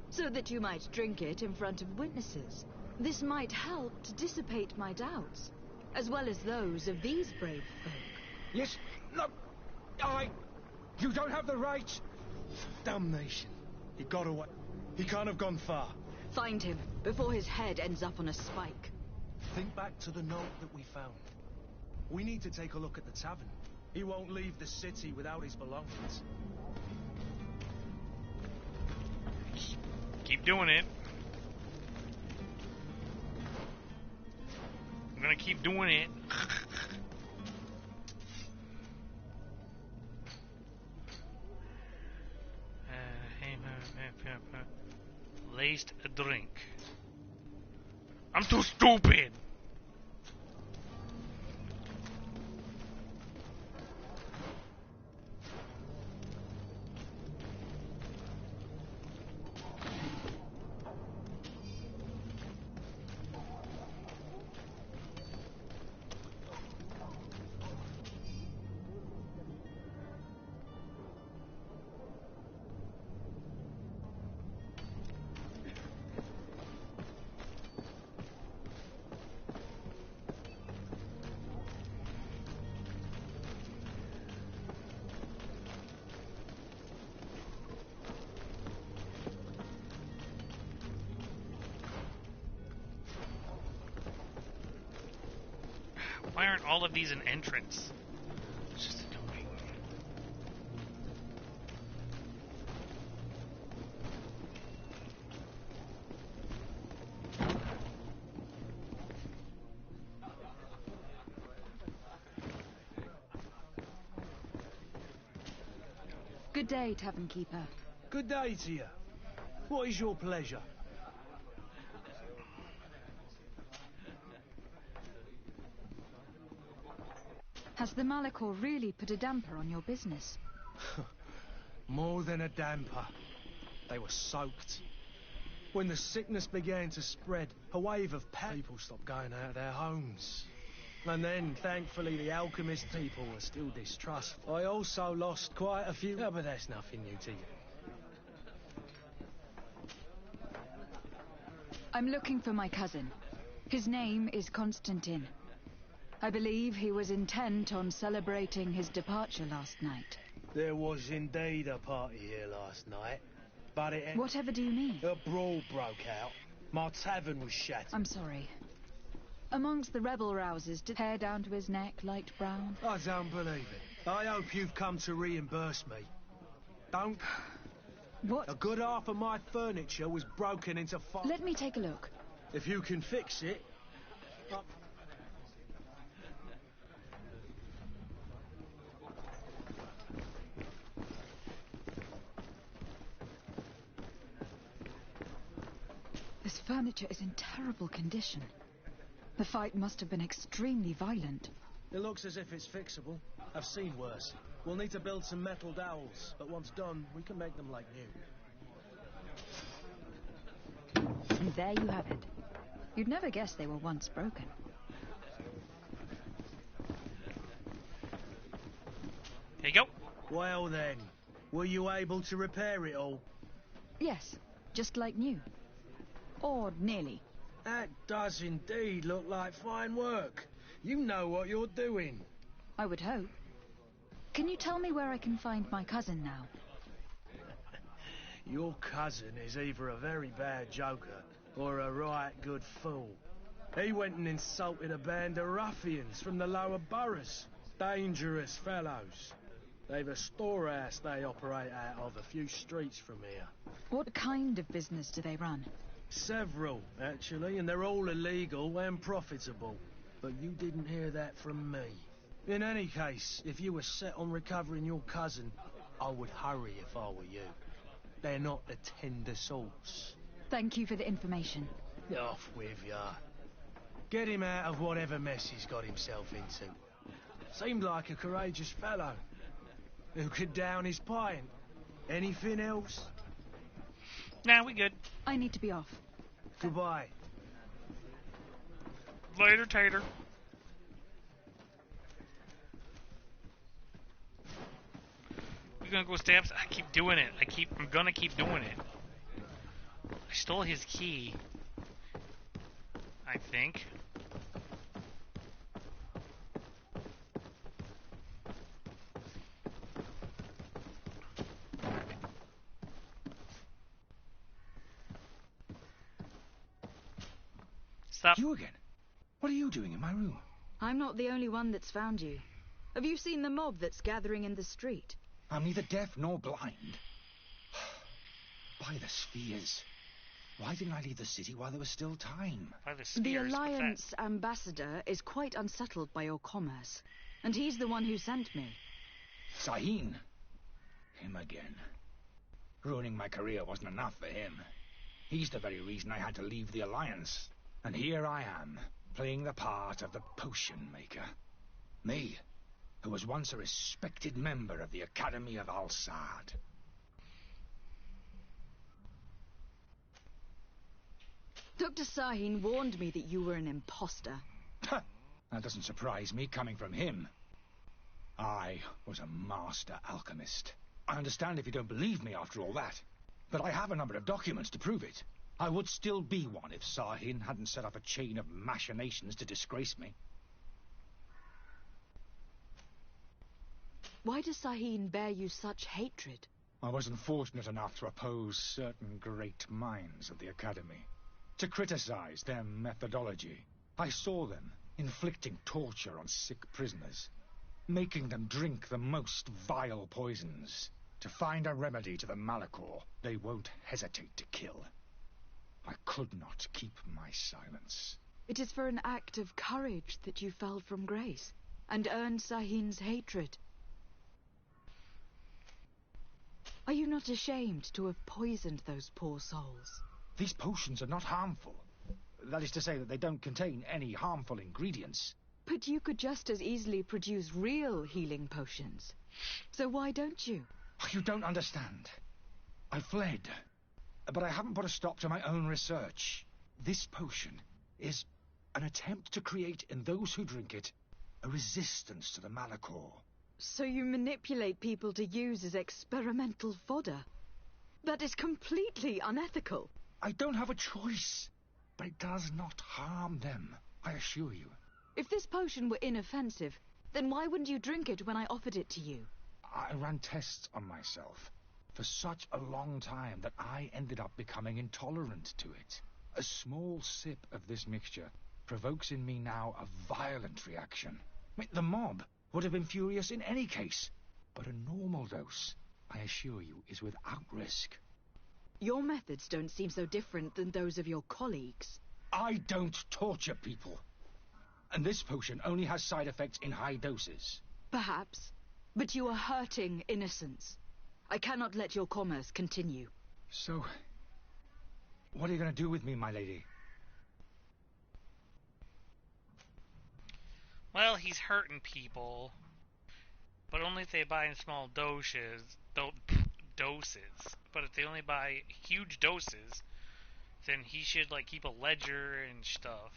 so that you might drink it in front of witnesses. This might help to dissipate my doubts, as well as those of these brave folk. Yes, no, you don't have the right. Damnation. He got away. He can't have gone far. Find him, before his head ends up on a spike. Think back to the note that we found. We need to take a look at the tavern. He won't leave the city without his belongings. Keep doing it. I'm gonna keep doing it. Laced a drink. I'm too stupid! Why aren't all of these an entrance? It's just annoying. Good day, Tavern Keeper. Good day to you. What is your pleasure? Has the Malachor really put a damper on your business? More than a damper. They were soaked. When the sickness began to spread, a wave of people stopped going out of their homes. And then, thankfully, the alchemist people were still distrustful. I also lost quite a few... but that's nothing new to you. I'm looking for my cousin. His name is Constantine. I believe he was intent on celebrating his departure last night. There was indeed a party here last night, but it... Whatever do you mean? A brawl broke out. My tavern was shattered. I'm sorry. Amongst the rebel rousers, did hair down to his neck, light brown? I don't believe it. I hope you've come to reimburse me. Don't... What? A good half of my furniture was broken into five... Let me take a look. If you can fix it... This furniture is in terrible condition. The fight must have been extremely violent. It looks as if it's fixable. I've seen worse. We'll need to build some metal dowels, but once done, we can make them like new. And there you have it. You'd never guess they were once broken. There you go. Well then, were you able to repair it all? Yes, just like new. Or nearly. That does indeed look like fine work. You know what you're doing. I would hope. Can you tell me where I can find my cousin now? Your cousin is either a very bad joker or a right good fool. He went and insulted a band of ruffians from the lower boroughs. Dangerous fellows. They've a storehouse they operate out of a few streets from here. What kind of business do they run? Several, actually, and they're all illegal and profitable. But you didn't hear that from me. In any case, if you were set on recovering your cousin, I would hurry if I were you. They're not the tender sorts. Thank you for the information. Off with ya. Get him out of whatever mess he's got himself into. Seemed like a courageous fellow. Who could down his pint. Anything else? Nah, we good. I need to be off. Goodbye. Later, Tater. We're gonna go steps. I keep doing it. I'm gonna keep doing it. I stole his key. I think. Stop. You again? What are you doing in my room? I'm not the only one that's found you. Have you seen the mob that's gathering in the street? I'm neither deaf nor blind. By the spheres. Why didn't I leave the city while there was still time? By the The spheres, what's that? Alliance ambassador is quite unsettled by your commerce, and he's the one who sent me. Sahin. Him again. Ruining my career wasn't enough for him. He's the very reason I had to leave the Alliance. And here I am, playing the part of the potion maker. Me, who was once a respected member of the Academy of Al-Sad. Dr. Sahin warned me that you were an imposter. That doesn't surprise me, coming from him. I was a master alchemist. I understand if you don't believe me after all that, but I have a number of documents to prove it. I would still be one if Sahin hadn't set up a chain of machinations to disgrace me. Why does Sahin bear you such hatred? I wasn't fortunate enough to oppose certain great minds of the Academy, to criticize their methodology. I saw them inflicting torture on sick prisoners, making them drink the most vile poisons. To find a remedy to the Malachor, they won't hesitate to kill. I could not keep my silence. It is for an act of courage that you fell from grace, and earned Sahin's hatred. Are you not ashamed to have poisoned those poor souls? These potions are not harmful. That is to say that they don't contain any harmful ingredients. But you could just as easily produce real healing potions. So why don't you? You don't understand. I fled, but I haven't put a stop to my own research. This potion is an attempt to create in those who drink it a resistance to the Malachor. So you manipulate people to use as experimental fodder? That is completely unethical. I don't have a choice, but it does not harm them, I assure you. If this potion were inoffensive, then why wouldn't you drink it when I offered it to you? I ran tests on myself for such a long time that I ended up becoming intolerant to it. A small sip of this mixture provokes in me now a violent reaction. The mob would have been furious in any case, but a normal dose, I assure you, is without risk. Your methods don't seem so different than those of your colleagues. I don't torture people. And this potion only has side effects in high doses. Perhaps, but you are hurting innocents. I cannot let your commerce continue. So, what are you going to do with me, my lady? Well, he's hurting people, but only if they buy in small doses. But if they only buy huge doses, then he should like keep a ledger and stuff,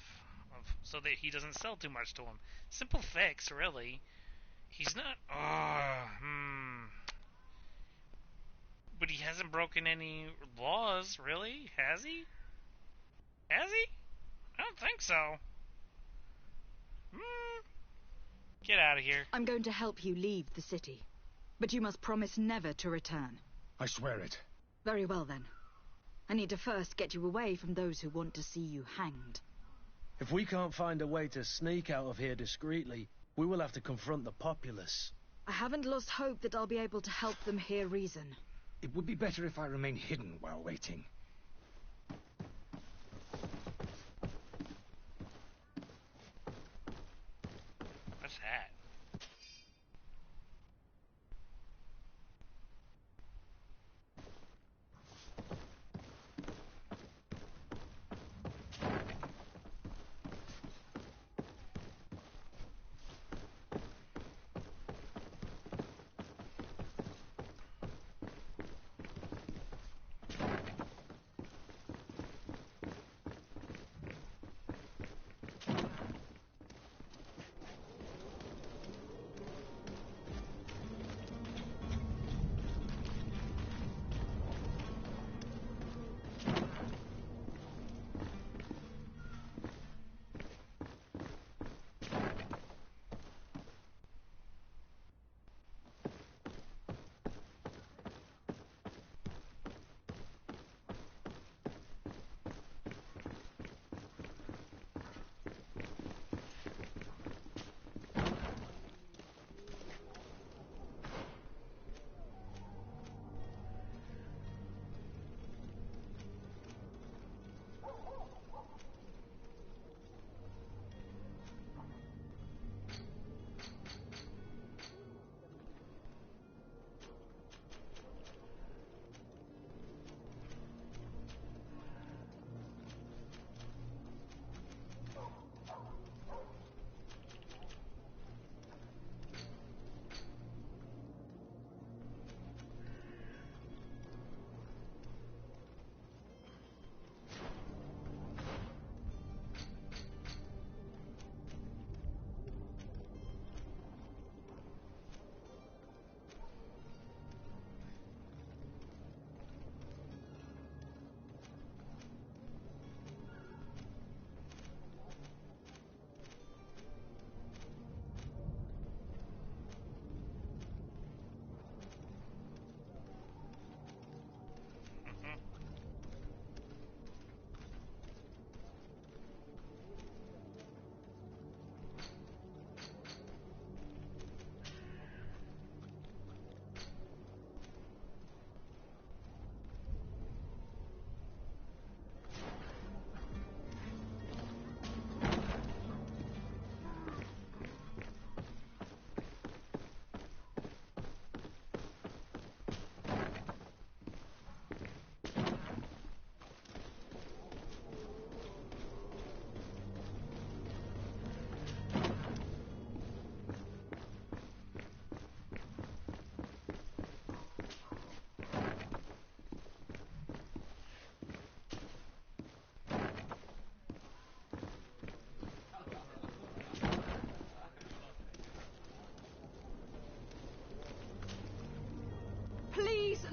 so that he doesn't sell too much to him. Simple fix, really. He's not. But he hasn't broken any laws, really, has he? Has he? I don't think so. Get out of here. I'm going to help you leave the city, but you must promise never to return. I swear it. Very well, then. I need to first get you away from those who want to see you hanged. If we can't find a way to sneak out of here discreetly, we will have to confront the populace. I haven't lost hope that I'll be able to help them hear reason. It would be better if I remain hidden while waiting. What's that?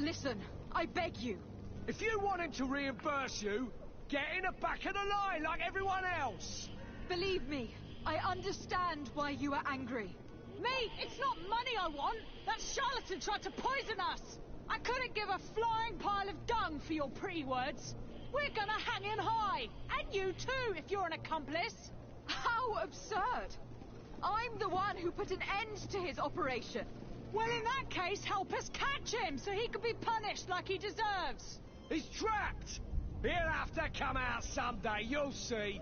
listen. I beg you. If you want him to reimburse you, get in the back of the line like everyone else. Believe me, I understand why you are angry. Me, it's not money I want. That charlatan tried to poison us. I couldn't give a flying pile of dung for your pretty words. We're gonna hang him high. And you too, if you're an accomplice. How absurd! I'm the one who put an end to his operation. Well, in that case, help us catch him so he can be punished like he deserves. He's trapped. He'll have to come out someday, you'll see.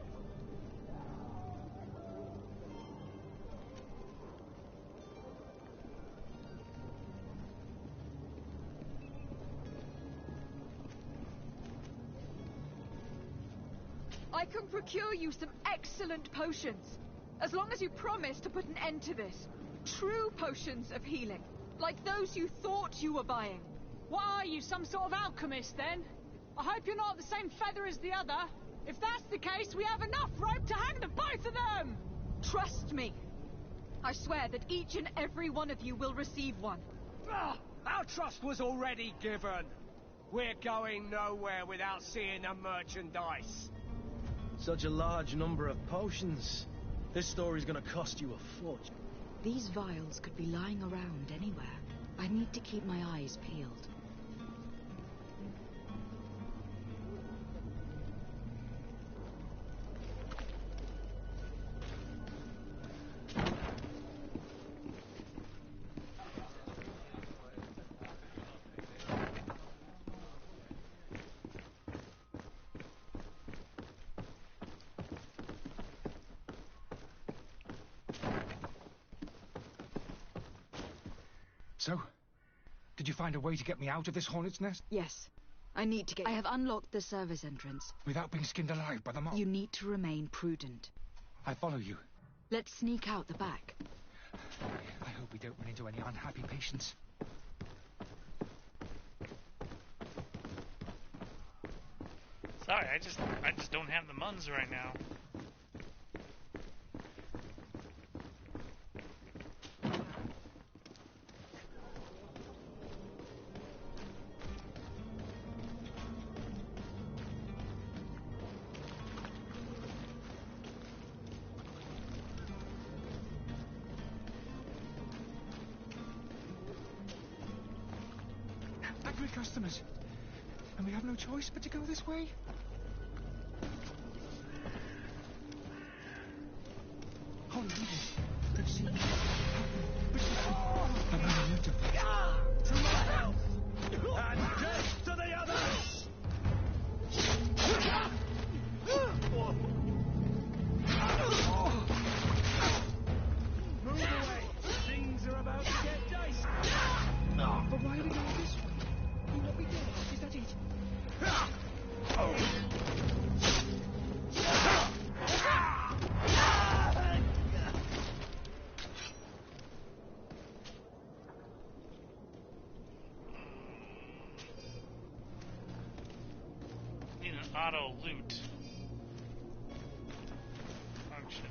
I can procure you some excellent potions, as long as you promise to put an end to this. True potions of healing, like those you thought you were buying. What are you, some sort of alchemist, then? I hope you're not the same feather as the other. If that's the case, we have enough rope to hang the both of them! Trust me. I swear that each and every one of you will receive one. Our trust was already given. We're going nowhere without seeing the merchandise. Such a large number of potions. This story's gonna cost you a fortune. These vials could be lying around anywhere. I need to keep my eyes peeled. So, did you find a way to get me out of this hornet's nest? Yes. I need to get... I have unlocked the service entrance. Without being skinned alive by the mob? You need to remain prudent. I follow you. Let's sneak out the back. I hope we don't run into any unhappy patients. Sorry, I just don't have the muns right now. Angry customers. And we have no choice but to go this way? Holy leaders, they've seen me. I'm running into them. To my help! And death to the others! Move away! Things are about to get dicey! But why are we going this way? You want me dead? Is that it? Need an auto loot function.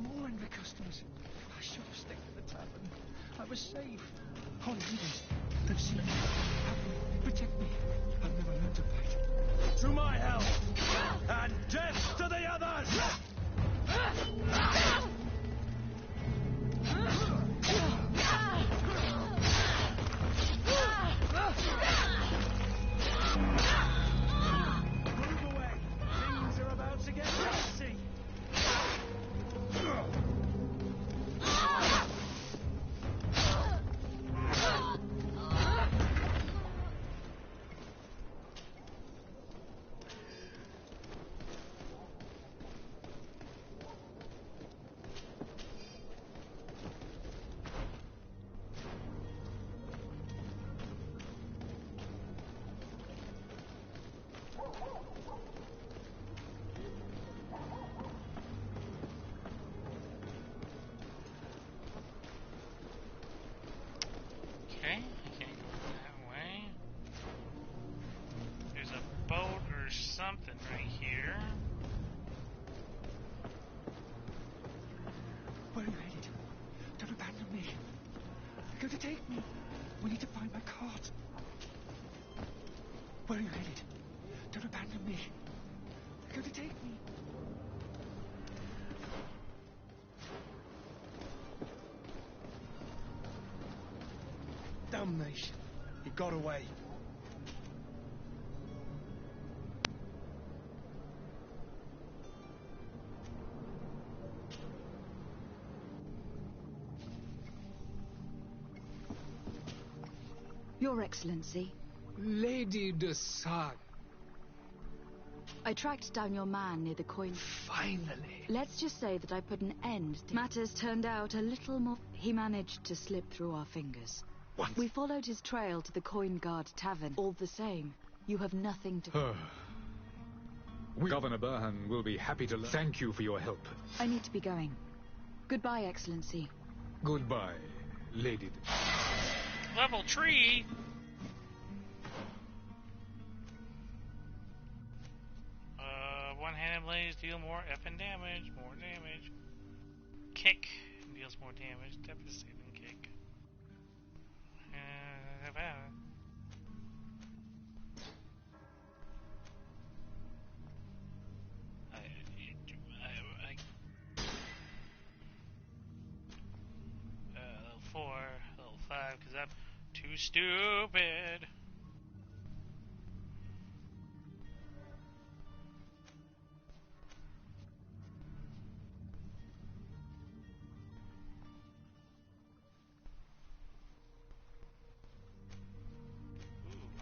More angry customers. I should have stayed at the tavern. I was safe. Holy leaders, they've seen me. Protect me. I've never learned to fight. To my help! And death to the others! Move away! Things are about to get dicey! going to take me? We need to find my cart. Where are you headed? Don't abandon me. They're going to take me. Damnation. He got away. Your Excellency, Lady de Sade. I tracked down your man near the coin. Finally. Let's just say that I put an end to... Matters turned out a little more... He managed to slip through our fingers. What? We followed his trail to the Coin Guard Tavern. All the same, you have nothing to... Governor Burhan will be happy to learn. Thank you for your help. I need to be going. Goodbye, Excellency. Goodbye, Lady de... Level tree? One-handed blades deal more effing damage. More damage. Kick deals more damage. Devastating kick. Level 4, level 5, because I'm too stupid.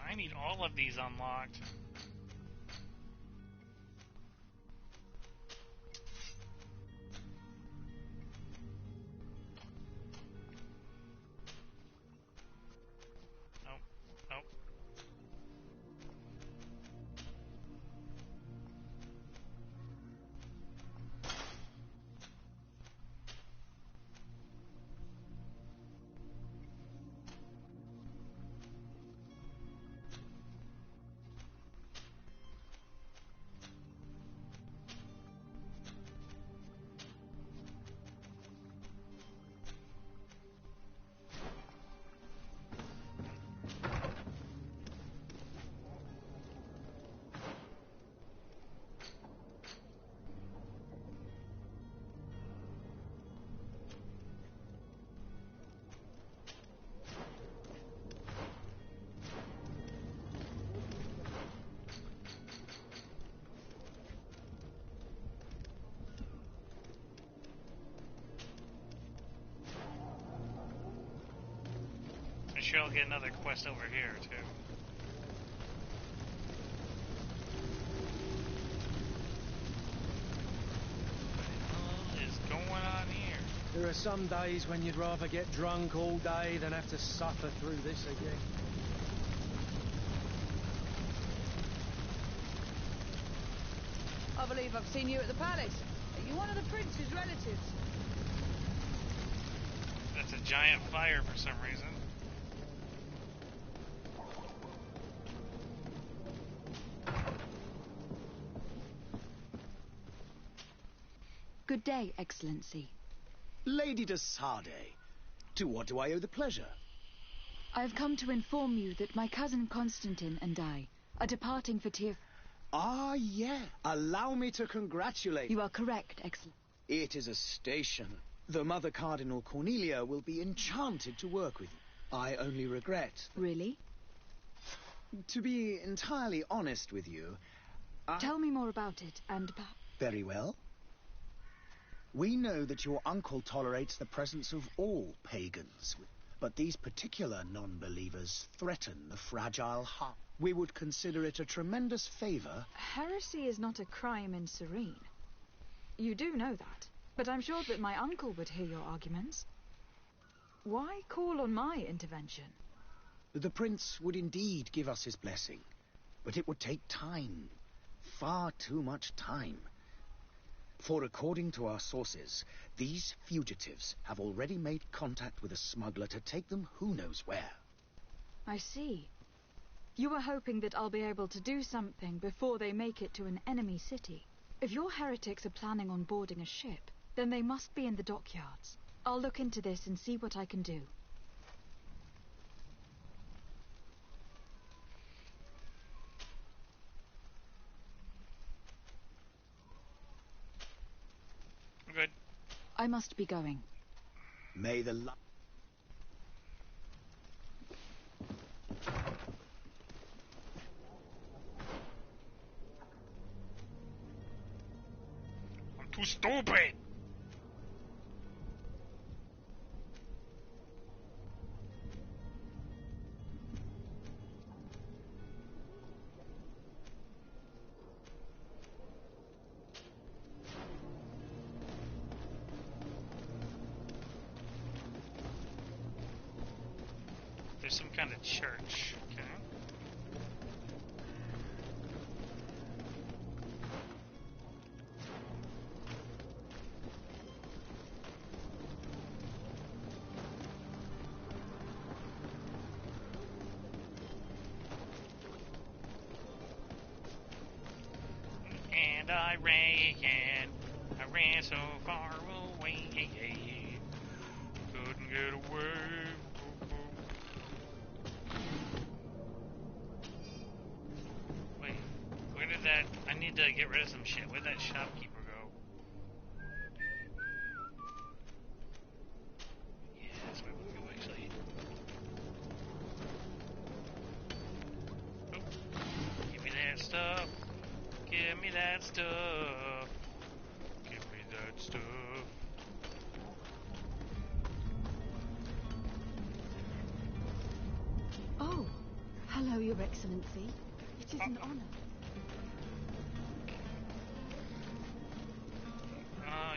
I need all of these unlocked. Nope. Nope. I'm sure I'll get another quest over here, too. What is going on here? There are some days when you'd rather get drunk all day than have to suffer through this again. I believe I've seen you at the palace. Are you one of the prince's relatives? That's a giant fire for some reason. Good day, Excellency. Lady de Sade, to what do I owe the pleasure? I have come to inform you that my cousin Constantine and I are departing for Tyr... Ah, yeah. Allow me to congratulate... You are correct, Excellency. It is a station. The Mother Cardinal Cornelia will be enchanted to work with you. I only regret... Really? To be entirely honest with you... Tell me more about it, and... Very well. We know that your uncle tolerates the presence of all pagans, but these particular non-believers threaten the fragile heart. We would consider it a tremendous favor. Heresy is not a crime in Serene. You do know that, but I'm sure that my uncle would hear your arguments. Why call on my intervention? The prince would indeed give us his blessing, but it would take time. Far too much time. For according to our sources, these fugitives have already made contact with a smuggler to take them who knows where. I see. You are hoping that I'll be able to do something before they make it to an enemy city. If your heretics are planning on boarding a ship, then they must be in the dockyards. I'll look into this and see what I can do. I must be going. May the light... I'm too stupid! There's some kind of church, okay? And I ran so far away, couldn't get away. Wait, where did that? I need to get rid of some shit. Where'd that shopkeeper go? Yeah, that's where we go actually. Oh, give me that stuff. Give me that stuff. Give me that stuff. Oh, hello, Your Excellency. It is an honor.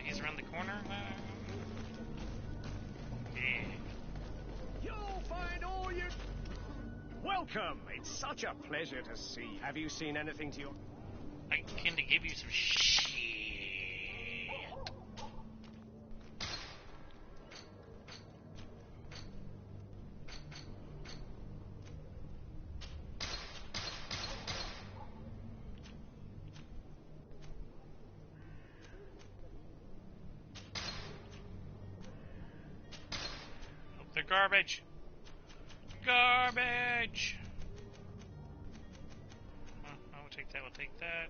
He's around the corner. Yeah. You'll find all you... Welcome! It's such a pleasure to see. Have you seen anything to your... I came to give you some shit. Oh, they're garbage. Garbage. We'll take that. We'll take that.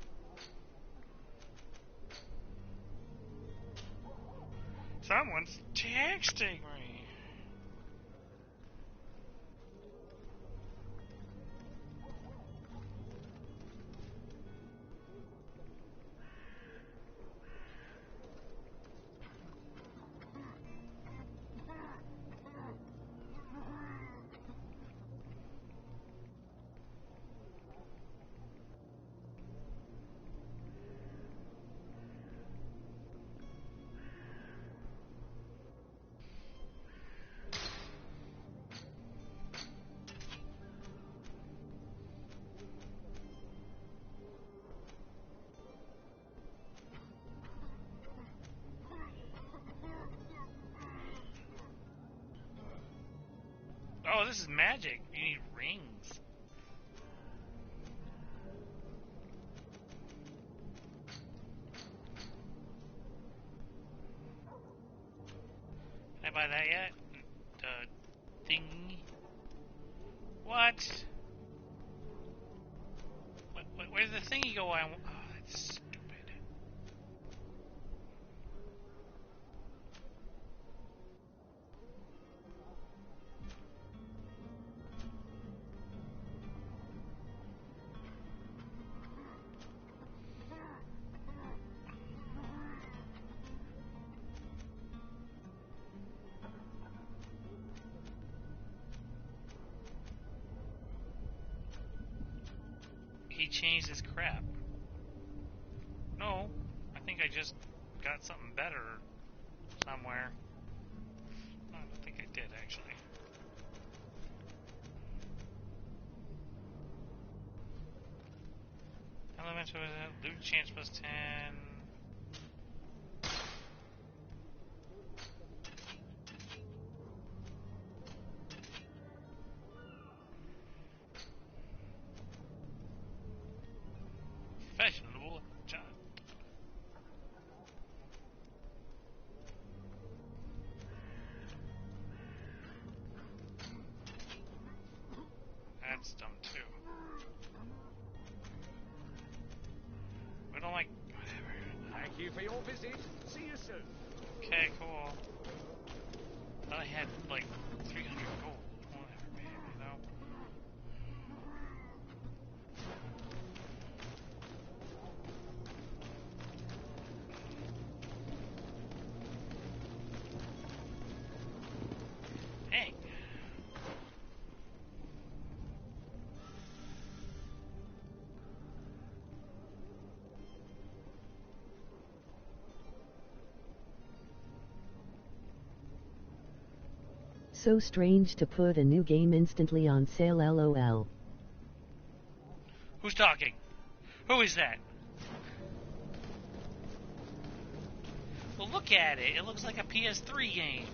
Someone's texting me. Oh, this is magic. You need rings. Can I buy that yet? Thing. What? Where's the thingy go? Oh, that's stupid. He changed his crap. No, I think I just got something better somewhere. I don't think I did, actually. Elemental loot chance plus 10. Fashionable job. That's dumb too. We don't like whatever. Thank you for your visit. See you soon. Okay, cool. Thought I had like 300 gold. Whatever, man, you know. Hey. So strange to put a new game instantly on sale, lol. Who's talking? Who is that? Well, look at it. It looks like a PS3 game.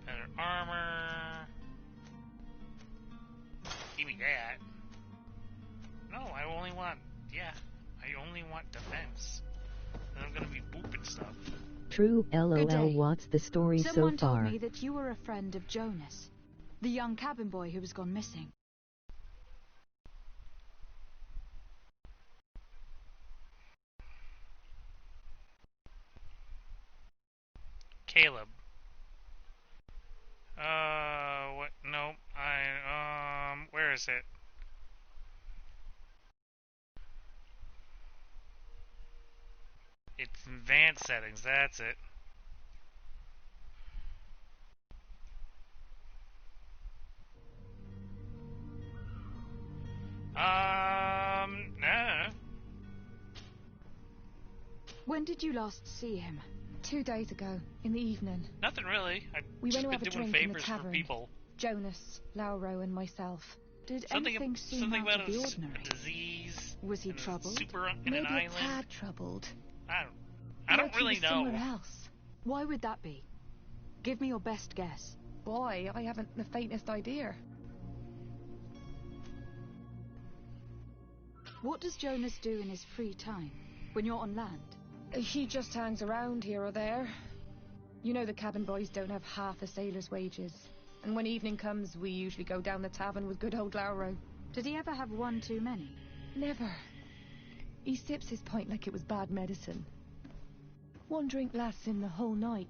Better armor. Give me that. No, I only want, I only want defense. And I'm gonna be booping stuff. True, Good lol. day. What's the story Someone so far? told me that you were a friend of Jonas, the young cabin boy who has gone missing. Caleb. What? No, where is it? It's advanced settings, that's it. Nah. When did you last see him? 2 days ago, in the evening. Nothing really. I've We just went to been have a doing drink in the favors for tavern. people. Jonas, Lauro, and myself. Did Something anything seem something out about of the a ordinary? disease. Was he and a troubled? Super in Maybe an a island. tad troubled. I don't Like really he was know. somewhere else. Why would that be? Give me your best guess. Why? I haven't the faintest idea. What does Jonas do in his free time, when you're on land? He just hangs around here or there. You know the cabin boys don't have half a sailor's wages. And when evening comes, we usually go down the tavern with good old Lauro. Did he ever have one too many? Never. He sips his pint like it was bad medicine. One drink lasts him the whole night.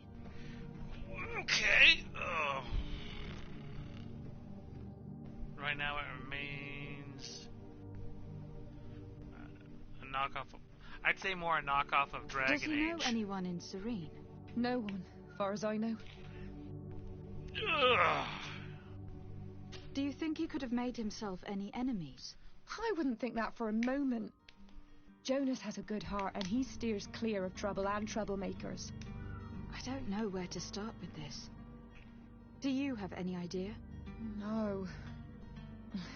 Okay. Right now it remains a knockoff. I'd say more a knockoff of Dragon Does he know Age. anyone in Serene? No one, far as I know. Ugh. Do you think he could have made himself any enemies? I wouldn't think that for a moment. Jonas has a good heart and he steers clear of trouble and troublemakers. I don't know where to start with this. Do you have any idea? No.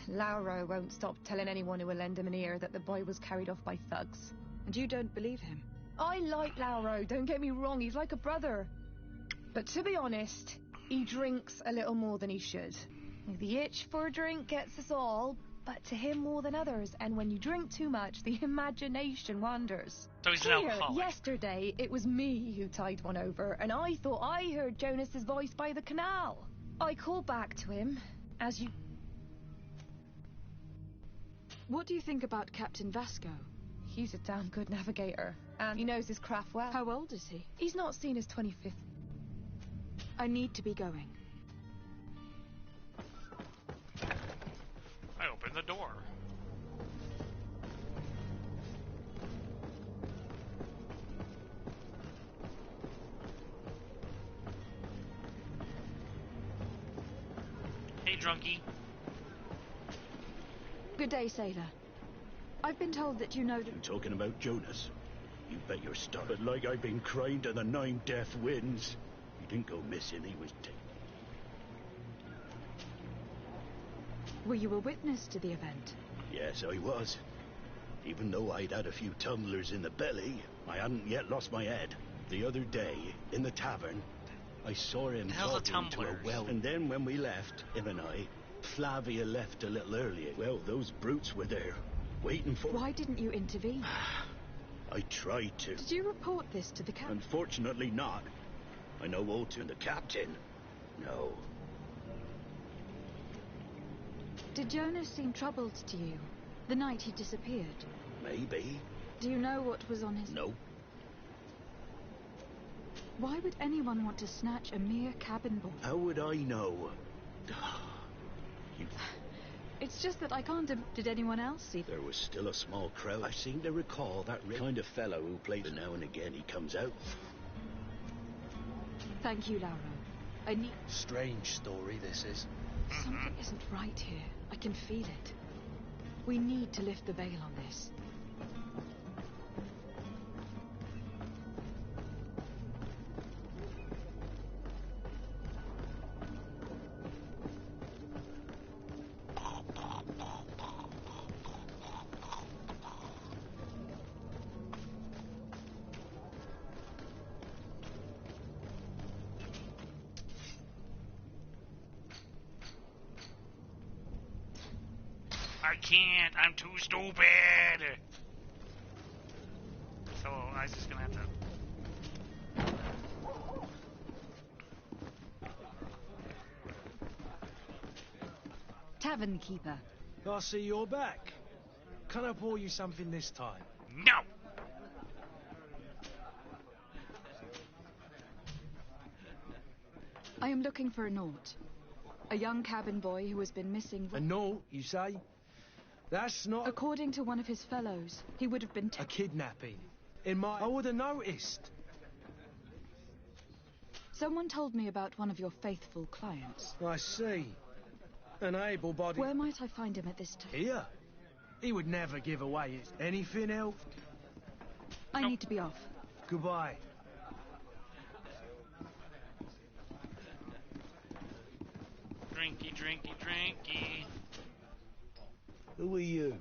Lauro won't stop telling anyone who will lend him an ear that the boy was carried off by thugs. And you don't believe him? I like Lauro, don't get me wrong, he's like a brother. But to be honest, he drinks a little more than he should. The itch for a drink gets us all, but to him more than others, and when you drink too much, the imagination wanders. So he's an alcoholic. Yesterday, it was me who tied one over, and I thought I heard Jonas's voice by the canal. I called back to him, as you... What do you think about Captain Vasco? He's a damn good navigator, and he knows his craft well. How old is he? He's not seen his 25th. I need to be going. I opened the door. Hey, drunkie. Good day, sailor. I've been told that you know that... You talking about Jonas? You bet your star. But like I've been crying to the 9 death winds. He didn't go missing, he was dead. Were you a witness to the event? Yes, I was. Even though I'd had a few tumblers in the belly, I hadn't yet lost my head. The other day, in the tavern, I saw him The hell's a talking to a tumblers? well. And then when we left, him and I, Flavia left a little earlier. Well, those brutes were there, waiting for... Why didn't you intervene? I tried to. Did you report this to the captain? Unfortunately not. I know Alton, the captain. No. Did Jonas seem troubled to you the night he disappeared? Maybe. Do you know what was on his... No. Why would anyone want to snatch a mere cabin boy? How would I know? You... It's just that I can't... Did anyone else see... There was still a small crowd. I seem to recall that kind of fellow who played now and again he comes out. Thank you, Lauro. I need... Strange story, this is. Something isn't right here. I can feel it. We need to lift the veil on this. I can't. I'm too stupid. So I was just gonna have to. Tavern keeper. I see you're back. Can I pour you something this time? No. I am looking for a Naut. A young cabin boy who has been missing... A Naut, you say? That's not... According to one of his fellows, he would have been... A kidnapping. I would have noticed. Someone told me about one of your faithful clients. I see. An able-bodied... Where might I find him at this time? Here? He would never give away anything else. I need to be off. Goodbye. Drinky, drinky, drinky. Who are you?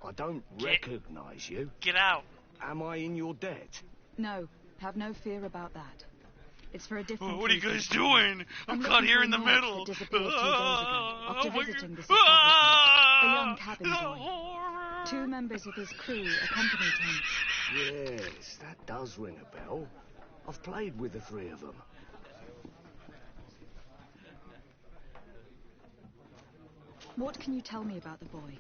I don't recognize you. Get out. Am I in your debt? No, have no fear about that. It's for a different What are you reason. guys doing? I'm caught here in the middle. Disappeared 2 days ago after visiting this establishment. A young cabin boy. 2 members of his crew accompanied him. Yes, that does ring a bell. I've played with the 3 of them. What can you tell me about the boy?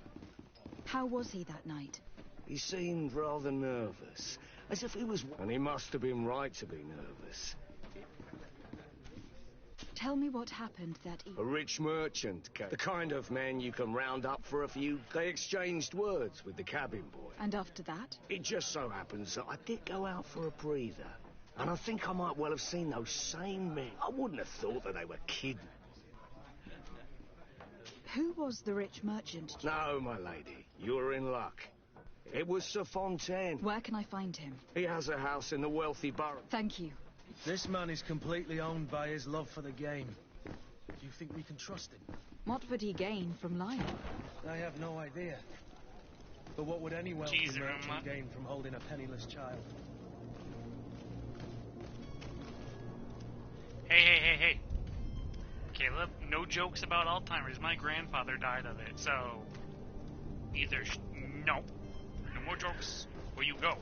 How was he that night? He seemed rather nervous, as if he was... And he must have been right to be nervous. Tell me what happened that evening. A rich merchant came. The kind of man you can round up for a few. They exchanged words with the cabin boy. And after that? It just so happens that I did go out for a breather. And I think I might well have seen those same men. I wouldn't have thought that they were kidding. Who was the rich merchant? No, my lady. You're in luck. It was Sir Fontaine. Where can I find him? He has a house in the wealthy borough. Thank you. This man is completely owned by his love for the game. Do you think we can trust him? What would he gain from lying? I have no idea. But what would any wealthy merchant gain from holding a penniless child? Hey. Caleb, no jokes about Alzheimer's. My grandfather died of it, so... Either... No. No more jokes, or you go.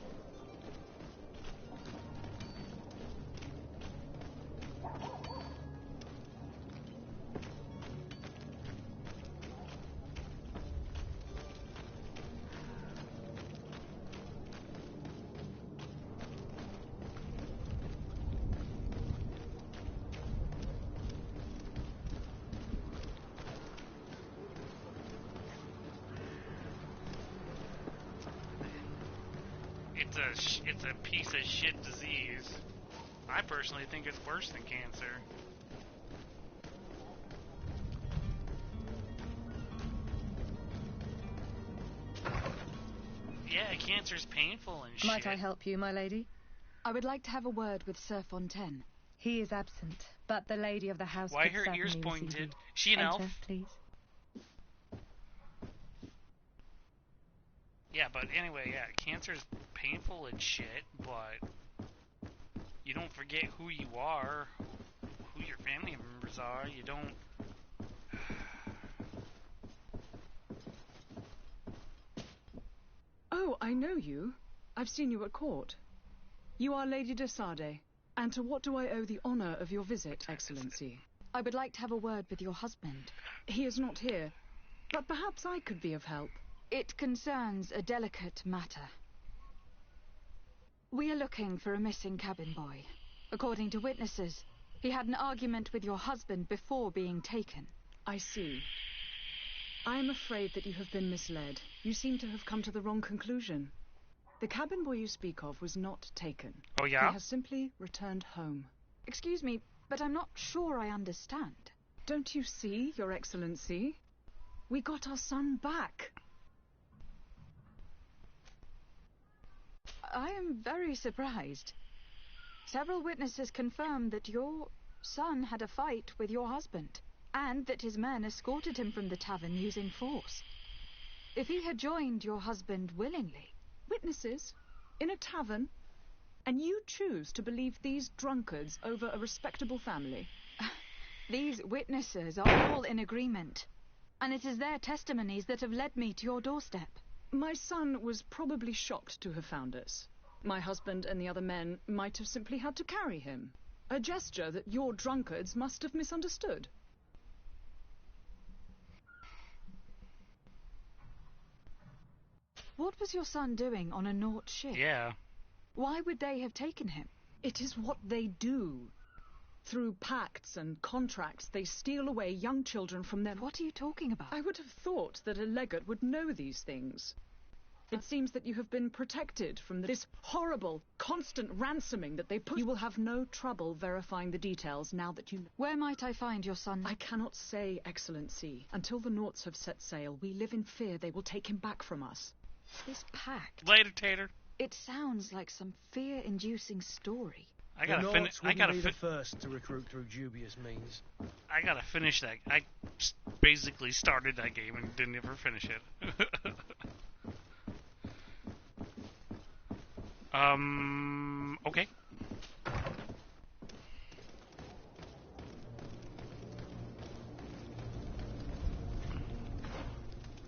It's a piece of shit disease. I personally think it's worse than cancer. Yeah, cancer's painful and shit. Might I help you, my lady? I would like to have a word with Sir Fontaine. He is absent, but the lady of the house Why could her ears certainly receive pointed? you. She an Enter, elf? please. Yeah, but anyway, yeah, cancer's painful and shit, but you don't forget who you are who your family members are. You don't... Oh, I know you. I've seen you at court. You are Lady de Sade. And to what do I owe the honor of your visit, Excellency? I would like to have a word with your husband. He is not here, but perhaps I could be of help. It concerns a delicate matter. We are looking for a missing cabin boy. According to witnesses, he had an argument with your husband before being taken. I see. I am afraid that you have been misled. You seem to have come to the wrong conclusion. The cabin boy you speak of was not taken. Oh, yeah? He has simply returned home. Excuse me, but I'm not sure I understand. Don't you see, Your Excellency? We got our son back. I am very surprised. Several witnesses confirmed that your son had a fight with your husband, and that his men escorted him from the tavern using force. If he had joined your husband willingly... Witnesses? In a tavern? And you choose to believe these drunkards over a respectable family? These witnesses are all in agreement, and it is their testimonies that have led me to your doorstep. My son was probably shocked to have found us. My husband and the other men might have simply had to carry him. A gesture that your drunkards must have misunderstood. What was your son doing on a Naut ship? Yeah. Why would they have taken him? It is what they do. Through pacts and contracts, they steal away young children from them. What are you talking about? I would have thought that a legate would know these things. It seems that you have been protected from this horrible, constant ransoming that they put. You will have no trouble verifying the details now that you know. Where might I find your son? I cannot say, Excellency. Until the Nauts have set sail, we live in fear they will take him back from us. This pact. Later, Tater. It sounds like some fear-inducing story. I gotta finish. I gotta be the first to recruit through dubious means. I gotta finish that. I basically started that game and didn't ever finish it. Okay.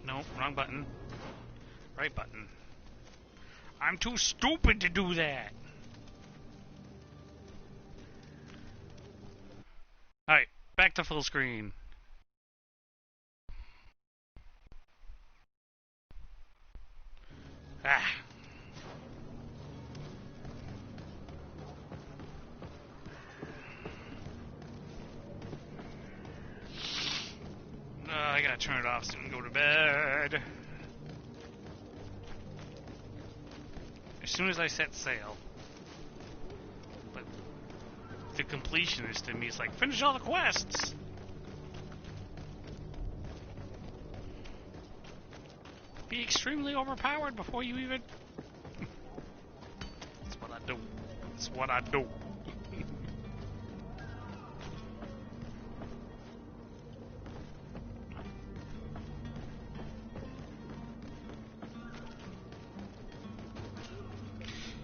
No, wrong button. Right button. I'm too stupid to do that. Alright, back to full screen. Ah. I gotta turn it off soon and go to bed. As soon as I set sail. But the completionist in me is like, finish all the quests! Be extremely overpowered before you even... That's what I do. That's what I do.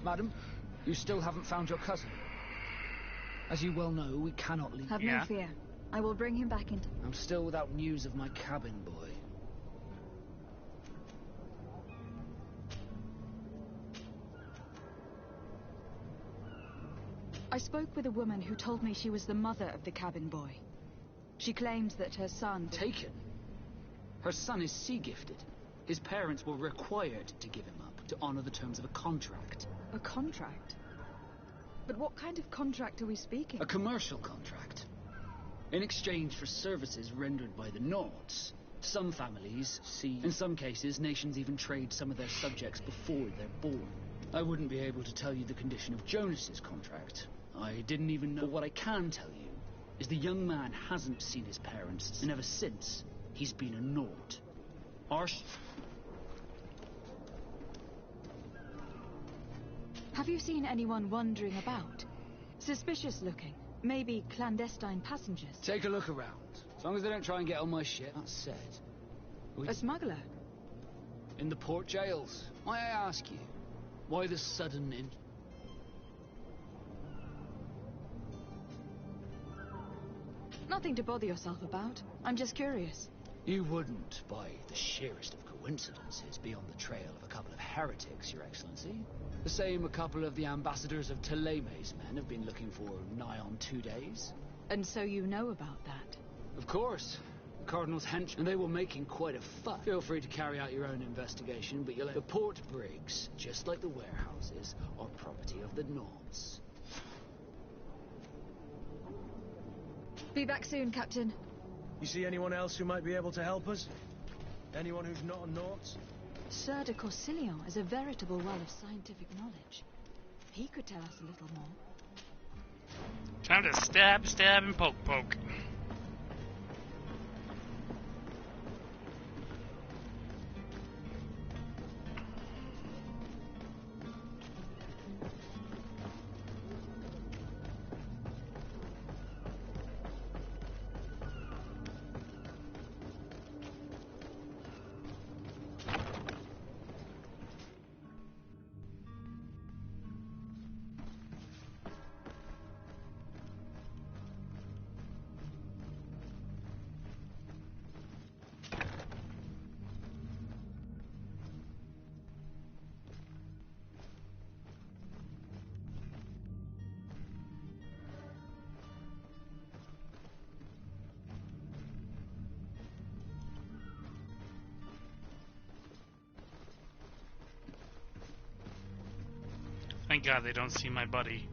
Madam, you still haven't found your cousin. As you well know, we cannot leave. Have no fear. I will bring him back into... I'm still without news of my cabin boy. I spoke with a woman who told me she was the mother of the cabin boy. She claims that her son... Taken? Her son is sea-gifted. His parents were required to give him up to honor the terms of a contract. A contract? But what kind of contract are we speaking? A commercial contract. In exchange for services rendered by the Nauts, some families see... In some cases, nations even trade some of their subjects before they're born. I wouldn't be able to tell you the condition of Jonas's contract. I didn't even know. But what I can tell you is the young man hasn't seen his parents, and ever since, he's been a Naut. Have you seen anyone wandering about? Suspicious looking. Maybe clandestine passengers. Take a look around. As long as they don't try and get on my ship, that's said. A smuggler? In the port jails. May I ask you, why the sudden Nothing to bother yourself about. I'm just curious. You wouldn't, by the sheerest of coincidences, be on the trail of a couple of heretics, Your Excellency? The same a couple of the ambassadors of Teleme's men have been looking for nigh on 2 days. And so you know about that? Of course. The Cardinal's henchmen, and they were making quite a fuss. Feel free to carry out your own investigation, but the port brigs, just like the warehouses, are property of the Nauts. Be back soon, Captain. You see anyone else who might be able to help us? Anyone who's not a Naut? Sir de Corsilion is a veritable well of scientific knowledge. He could tell us a little more. Time to stab, stab, and poke, poke. Thank God they don't see my buddy.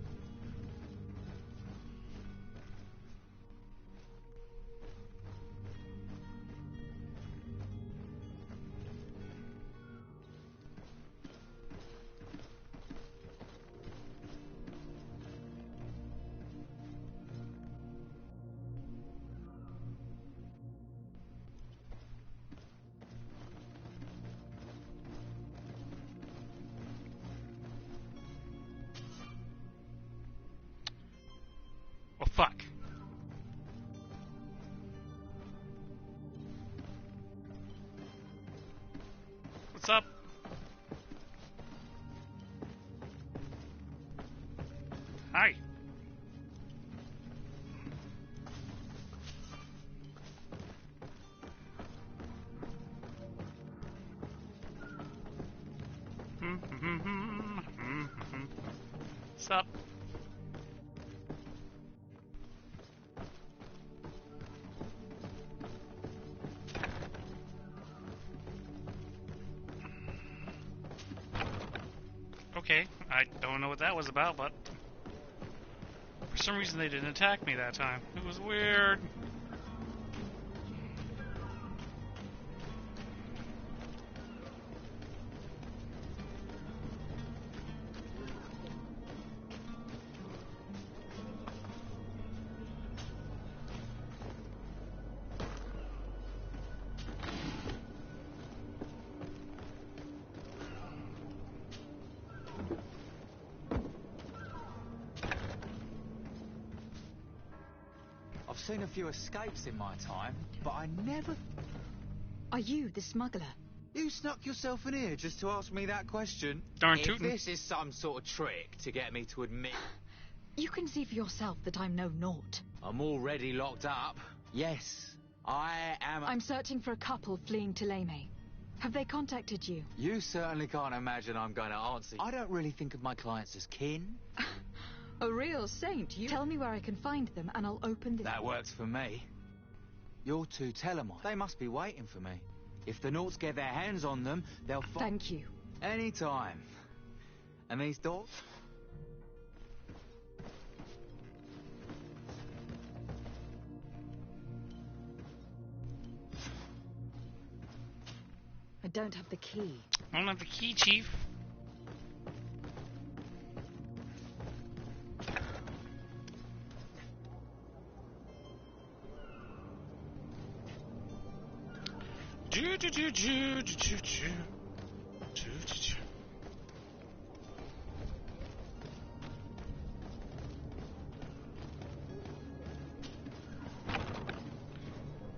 Oh, fuck. What's up? Hi. What's up? Okay, I don't know what that was about, but for some reason they didn't attack me that time. It was weird. I've seen a few escapes in my time, but I never... Are you the smuggler? You snuck yourself in here just to ask me that question? Darn if tootin'. this is some sort of trick to get me to admit... You can see for yourself that I'm no Naut. I'm already locked up. Yes, I am... I'm searching for a couple fleeing Teleme. Have they contacted you? You certainly can't imagine I'm going to answer. I don't really think of my clients as kin. A real saint. You tell me where I can find them and I'll open this... That works for me. You're two Telemites. They must be waiting for me. If the Nauts get their hands on them, they'll... Thank you. Anytime. And these doors? I don't have the key. I don't have the key, Chief.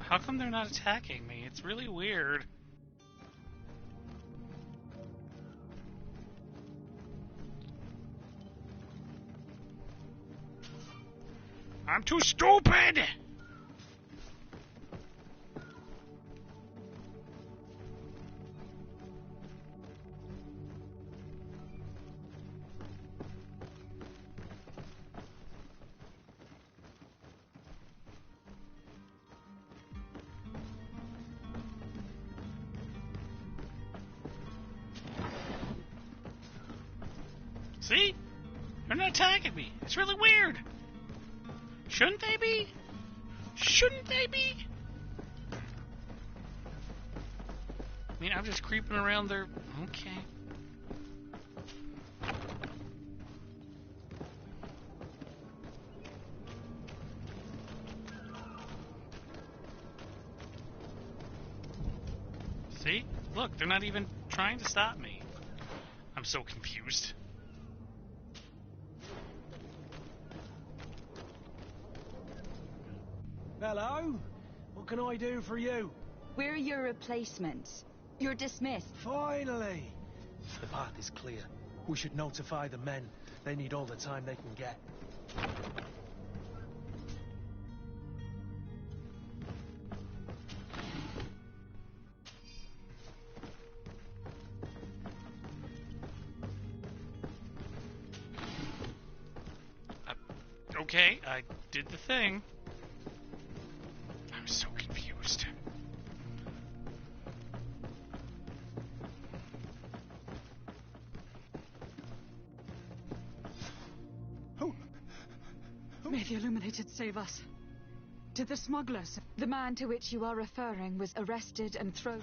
How come they're not attacking me? It's really weird. I'm too stupid! See? They're not attacking me. It's really weird. Shouldn't they be? Shouldn't they be? I mean, I'm just creeping around there. Okay. See? Look, they're not even trying to stop me. I'm so confused. Hello? What can I do for you? We're your replacements. You're dismissed. Finally! The path is clear. We should notify the men. They need all the time they can get. Okay, I did the thing. I'm so confused. May the Illuminated save us. Did the smugglers? The man to which you are referring was arrested and thrown...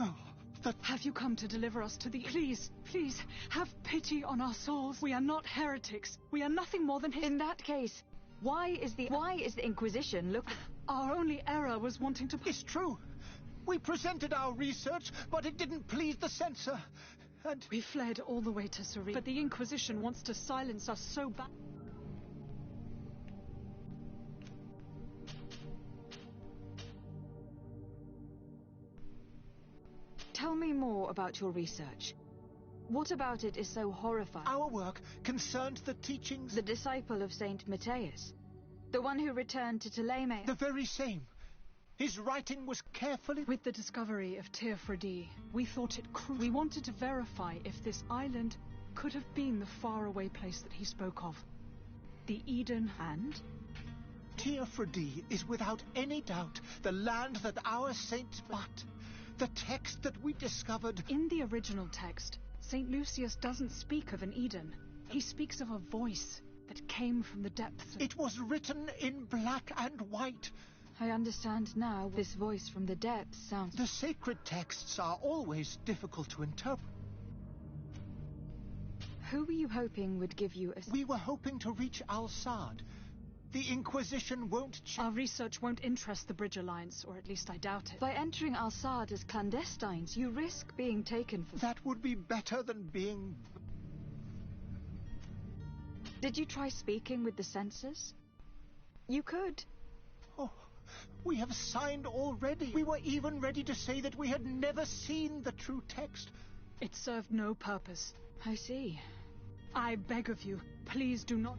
Have you come to deliver us to the... Please, please, have pity on our souls. We are not heretics. We are nothing more than his... In that case, why is the Inquisition look... Our only error was wanting to... It's true. We presented our research, but it didn't please the censor. And... We fled all the way to Serene. But the Inquisition wants to silence us so bad... Tell me more about your research. What about it is so horrifying? Our work concerned the teachings... The disciple of Saint Matthias. The one who returned to Ptolemy. The very same. His writing was carefully... With the discovery of Teofredi, we thought it crucial. We wanted to verify if this island could have been the faraway place that he spoke of. The Eden and... Teofredi is without any doubt the land that our saints... But the text that we discovered... In the original text, St. Lucius doesn't speak of an Eden. He speaks of a voice that came from the depths of... It was written in black and white. I understand now. This voice from the depths sounds... The sacred texts are always difficult to interpret. Who were you hoping would give you a... We were hoping to reach Al-Sad. The Inquisition won't... Our research won't interest the Bridge Alliance, or at least I doubt it. By entering Al-Sad as clandestines, you risk being taken for... That would be better than being... Did you try speaking with the censors? You could. Oh, we have signed already. We were even ready to say that we had never seen the true text. It served no purpose. I see. I beg of you, please do not...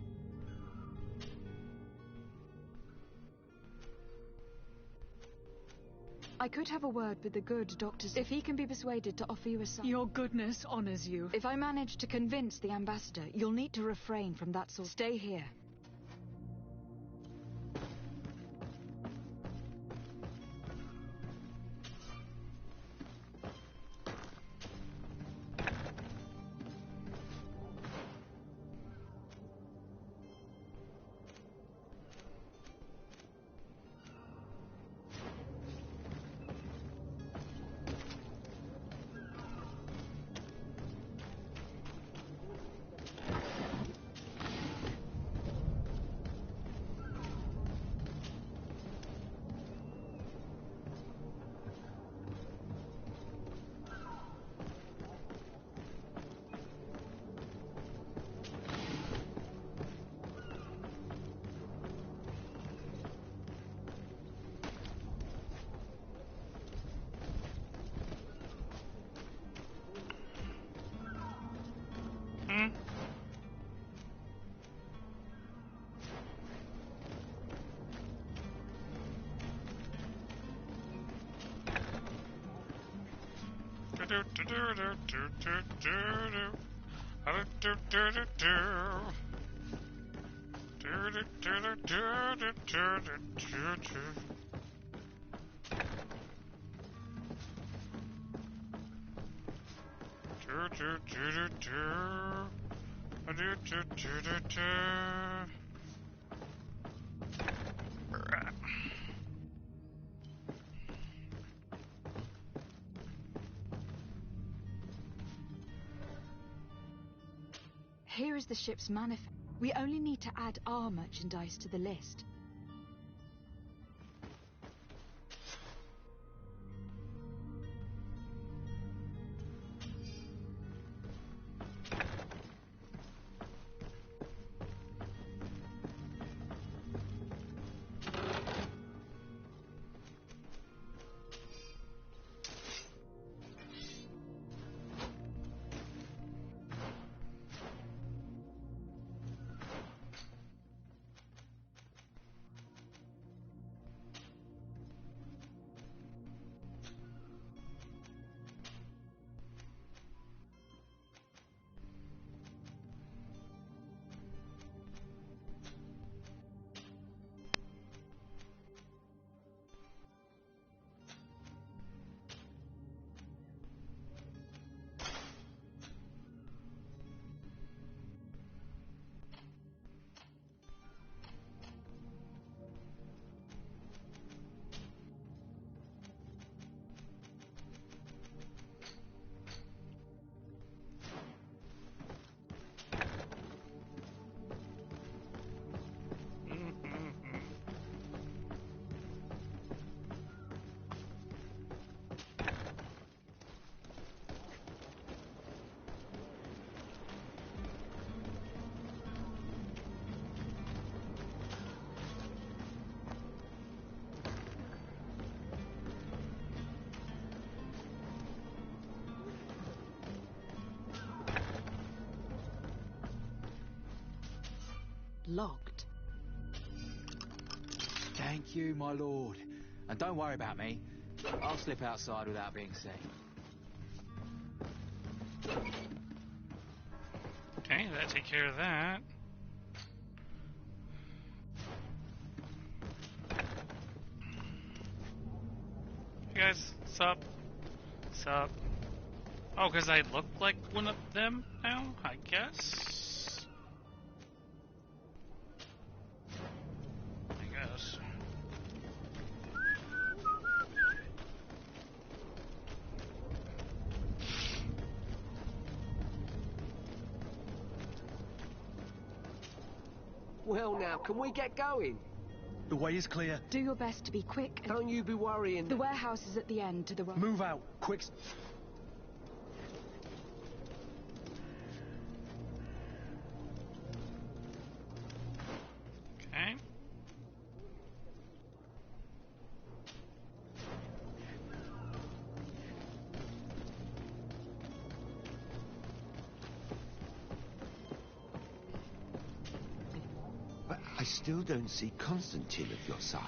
I could have a word with the good doctor if he can be persuaded to offer you a sign. Your goodness honors you. If I manage to convince the ambassador, you'll need to refrain from that sort. Stay here. Here is the ship's manifest. We only need to add our merchandise to the list. Locked. Thank you, my lord. And don't worry about me. I'll slip outside without being seen. Okay, that take care of that. Hey guys, sup? Sup? Oh, because I look like one of them now, I guess? I guess. Well now, can we get going? The way is clear. Do your best to be quick. Don't you be worrying. The warehouse is at the end to the right. Move out, quick. Okay. But I still don't see Constantine at your side.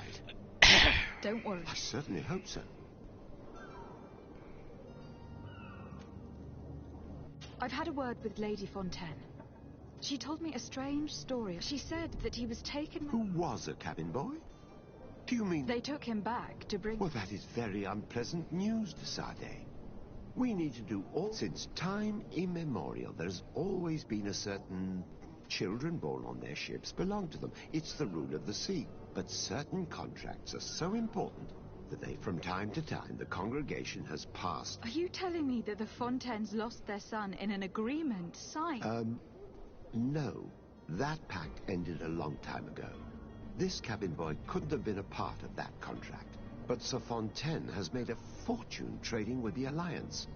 Don't worry. I certainly hope so. I've had a word with Lady Fontaine. She told me a strange story. She said that he was taken... Who was a cabin boy? Do you mean... They took him back to bring... Well, that is very unpleasant news, de Sade. We need to do all... Since time immemorial, there's always been a certain... Children born on their ships belong to them. It's the rule of the sea. But certain contracts are so important that they, from time to time, the congregation has passed... Are you telling me that the Fontaines lost their son in an agreement signed? No. That pact ended a long time ago. This cabin boy couldn't have been a part of that contract. But Sir Fontaine has made a fortune trading with the Alliance,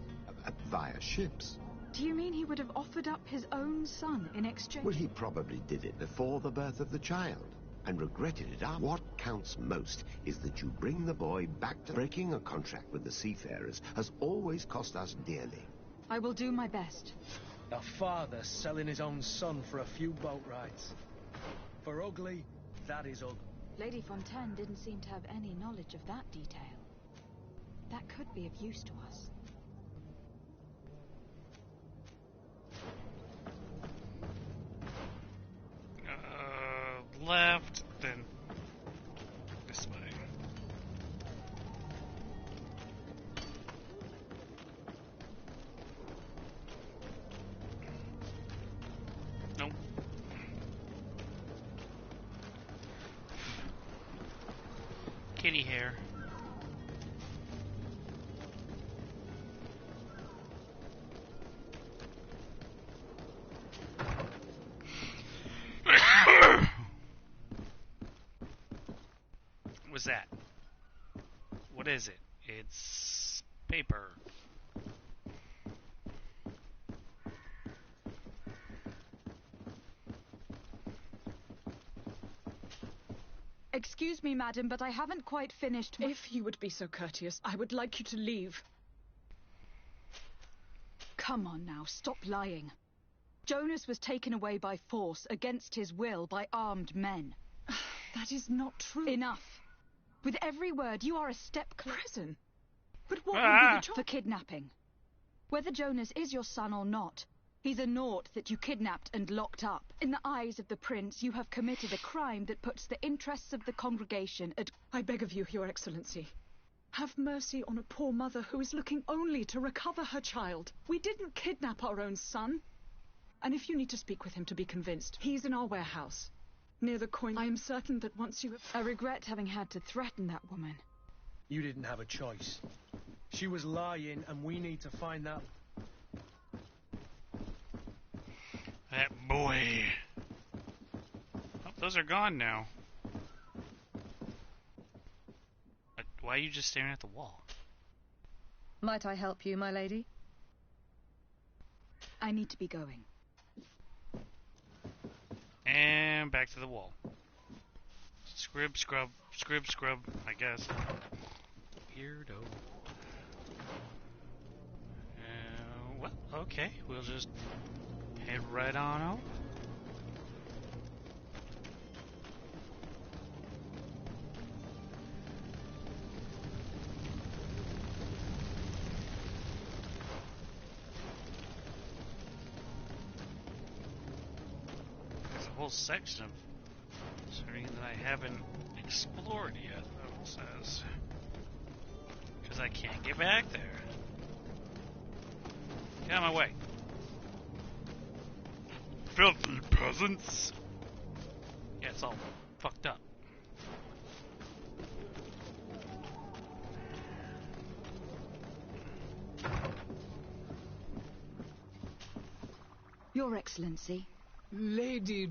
via ships. Do you mean he would have offered up his own son in exchange? Well, he probably did it before the birth of the child, and regretted it after. What counts most is that you bring the boy back to... Breaking a contract with the seafarers has always cost us dearly. I will do my best. A father selling his own son for a few boat rides. For ugly, that is ugly. Lady Fontaine didn't seem to have any knowledge of that detail. That could be of use to us. Left, then this way. kitty hair. What's that? What is it? It's paper. Excuse me, madam, but I haven't quite finished. If you would be so courteous, I would like you to leave. Come on now, stop lying. Jonas was taken away by force, against his will, by armed men. That is not true. Enough. With every word, you are a step closer. Prison? But what will be the charge? For kidnapping. Whether Jonas is your son or not, he's a naught that you kidnapped and locked up. In the eyes of the prince, you have committed a crime that puts the interests of the congregation at... I beg of you, your excellency. Have mercy on a poor mother who is looking only to recover her child. We didn't kidnap our own son. And if you need to speak with him to be convinced, he's in our warehouse. Near the coin. I am certain that once you have... I regret having had to threaten that woman. You didn't have a choice. She was lying, and we need to find that... That boy. Oh, those are gone now. Why are you just staring at the wall? Might I help you, my lady? I need to be going. And back to the wall. Scrib, scrub, I guess. Weirdo. Well, okay. We'll just head right on out. There's a whole section of Serene that I haven't explored yet, though, it says. Because I can't get back there. Get out of my way. Filthy peasants! Yeah, it's all fucked up. Your Excellency. Lady...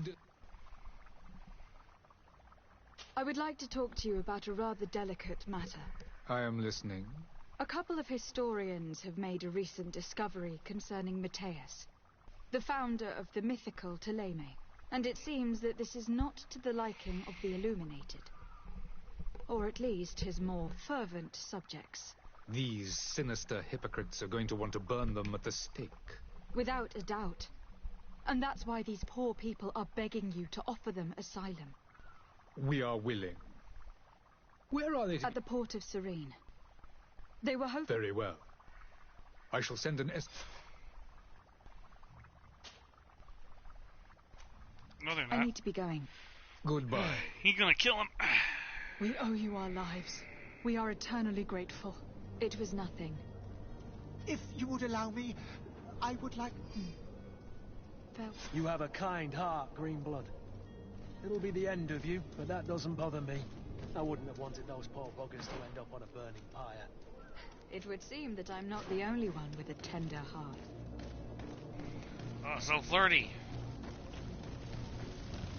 I would like to talk to you about a rather delicate matter. I am listening. A couple of historians have made a recent discovery concerning Matthias, the founder of the mythical Ptolemy, and it seems that this is not to the liking of the Illuminated, or at least his more fervent subjects. These sinister hypocrites are going to want to burn them at the stake. Without a doubt. And that's why these poor people are begging you to offer them asylum. We are willing. Where are they? At the port of Serene. They were hoping... Very well. I shall send an No, they're not. I need to be going. Goodbye. He's gonna kill him. We owe you our lives. We are eternally grateful. It was nothing. If you would allow me, I would like... You have a kind heart, Greenblood. It'll be the end of you, but that doesn't bother me. I wouldn't have wanted those poor buggers to end up on a burning pyre. It would seem that I'm not the only one with a tender heart. Oh, so flirty.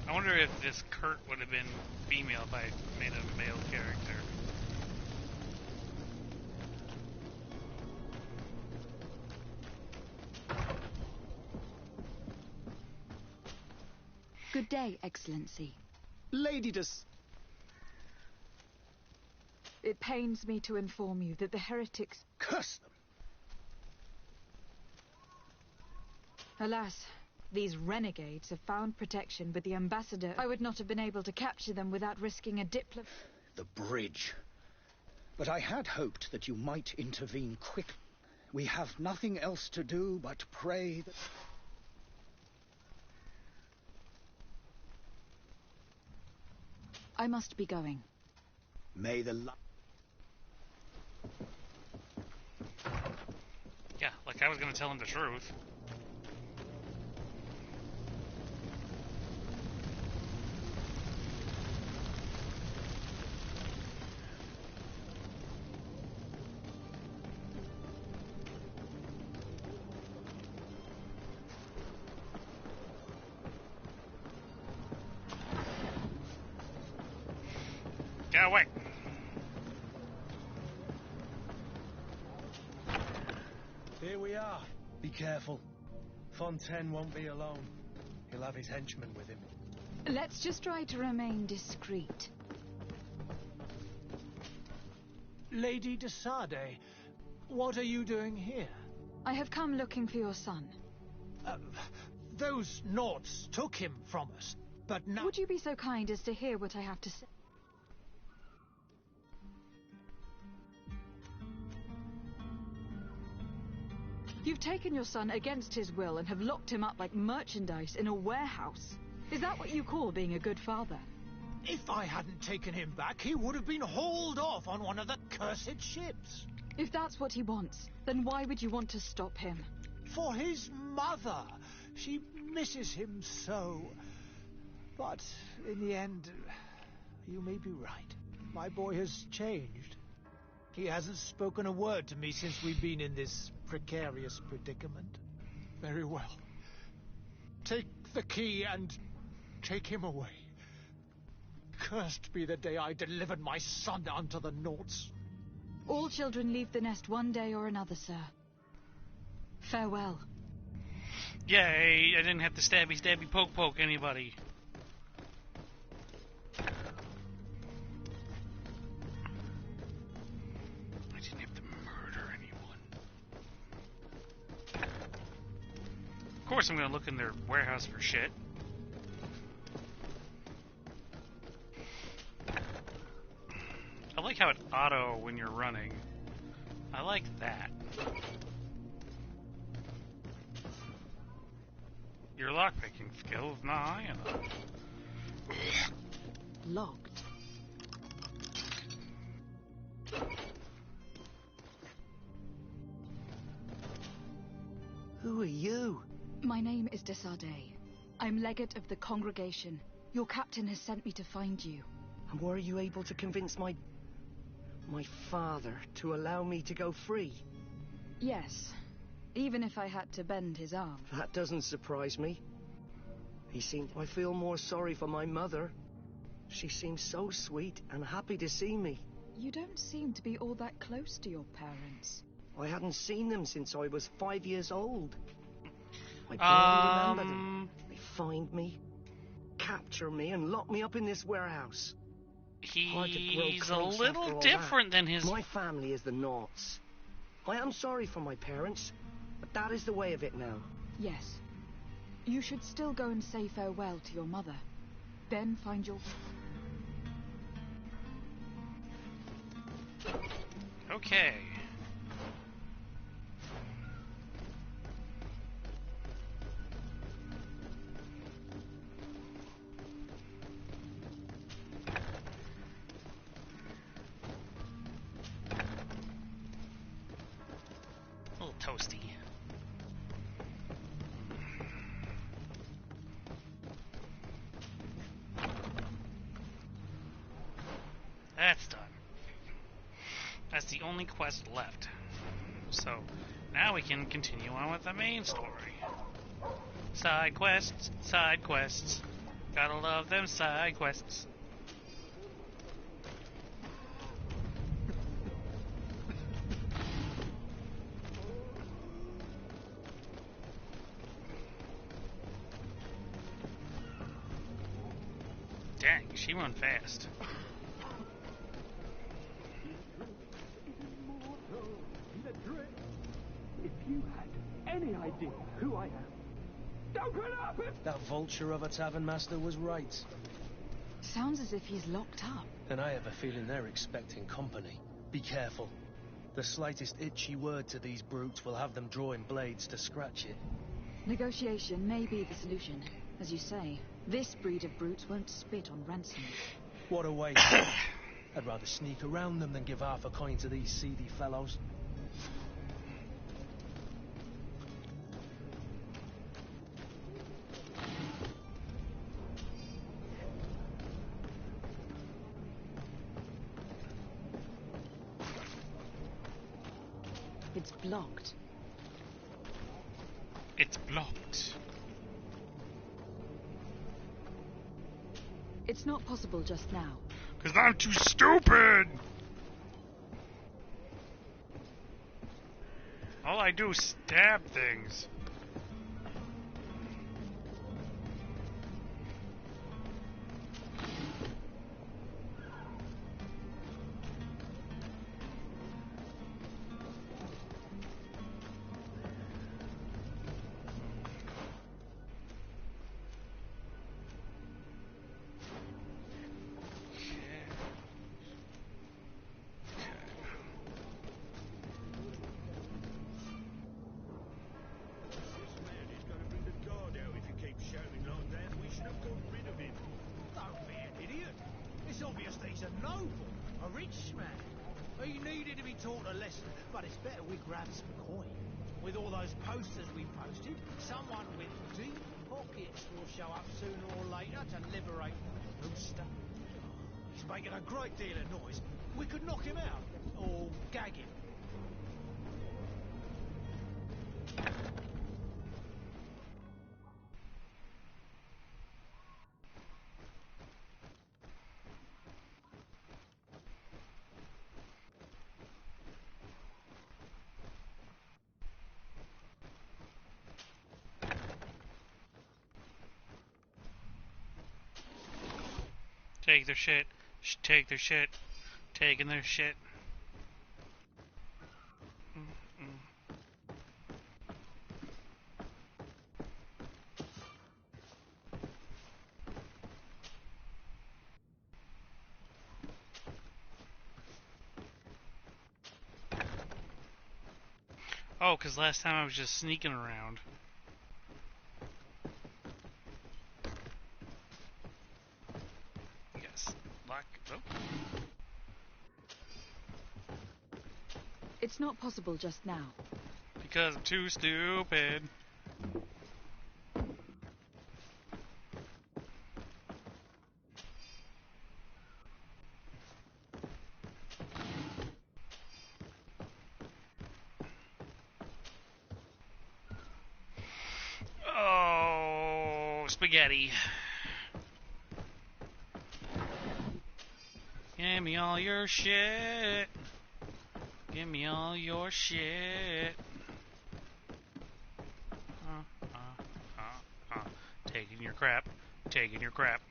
I wonder if this Kurt would have been female if I made a male character. Good day, Excellency. Lady Des... It pains me to inform you that the heretics... Curse them! Alas, these renegades have found protection with the ambassador. I would not have been able to capture them without risking a diplomat. The bridge. But I had hoped that you might intervene quickly. We have nothing else to do but pray that... I must be going. May the... Yeah, like I was gonna tell him the truth. Get away! Here we are. Be careful. Fontaine won't be alone. He'll have his henchmen with him. Let's just try to remain discreet. Lady de Sade, what are you doing here? I have come looking for your son. Those Nauts took him from us, but now... Would you be so kind as to hear what I have to say? You've taken your son against his will and have locked him up like merchandise in a warehouse. Is that what you call being a good father? If I hadn't taken him back, he would have been hauled off on one of the cursed ships. If that's what he wants, then why would you want to stop him? For his mother. She misses him so. But in the end, you may be right. My boy has changed. He hasn't spoken a word to me since we've been in this precarious predicament. Very well. Take the key and take him away. Cursed be the day I delivered my son unto the Nauts. All children leave the nest one day or another, sir. Farewell. Yay, I didn't have to stabby stabby poke poke anybody. I didn't have to murder anyone. Of course I'm gonna look in their warehouse for shit. I like how it auto when you're running. I like that. Your lockpicking skills not high enough. Locked. Who are you? My name is de Sade. I'm legate of the congregation. Your captain has sent me to find you. And were you able to convince my father to allow me to go free? Yes. Even if I had to bend his arm. That doesn't surprise me. I feel more sorry for my mother. She seems so sweet and happy to see me. You don't seem to be all that close to your parents. I hadn't seen them since I was 5 years old. I barely remember them. They find me, capture me, and lock me up in this warehouse. He's a little different than his... My family is the Nauts. I am sorry for my parents, but that is the way of it now. Yes. You should still go and say farewell to your mother. Then find your... Okay. A little toasty. That's done. That's the only quest left. So, now we can continue on with the main story. Side quests, side quests. Gotta love them side quests. Dang, she run fast. If you had any idea who I am, don't put up it! That vulture of a tavern master was right. Sounds as if he's locked up. And I have a feeling they're expecting company. Be careful. The slightest itchy word to these brutes will have them drawing blades to scratch it. Negotiation may be the solution. As you say, this breed of brutes won't spit on ransom. What a waste. I'd rather sneak around them than give half a coin to these seedy fellows. It's blocked. It's blocked. It's not possible just now. 'Cause I'm too stupid! All I do is stab things. He needed to be taught a lesson, but it's better we grab some coin. With all those posters we posted, someone with deep pockets will show up sooner or later to liberate the rooster. He's making a great deal of noise. We could knock him out, or gag him. Take their shit. Take their shit. Taking their shit. Oh, 'cause last time I was just sneaking around. Yes. Lock. Oh. It's not possible just now. Because I'm too stupid. Oh, spaghetti. Give me all your shit. Give me all your shit. Taking your crap. Taking your crap.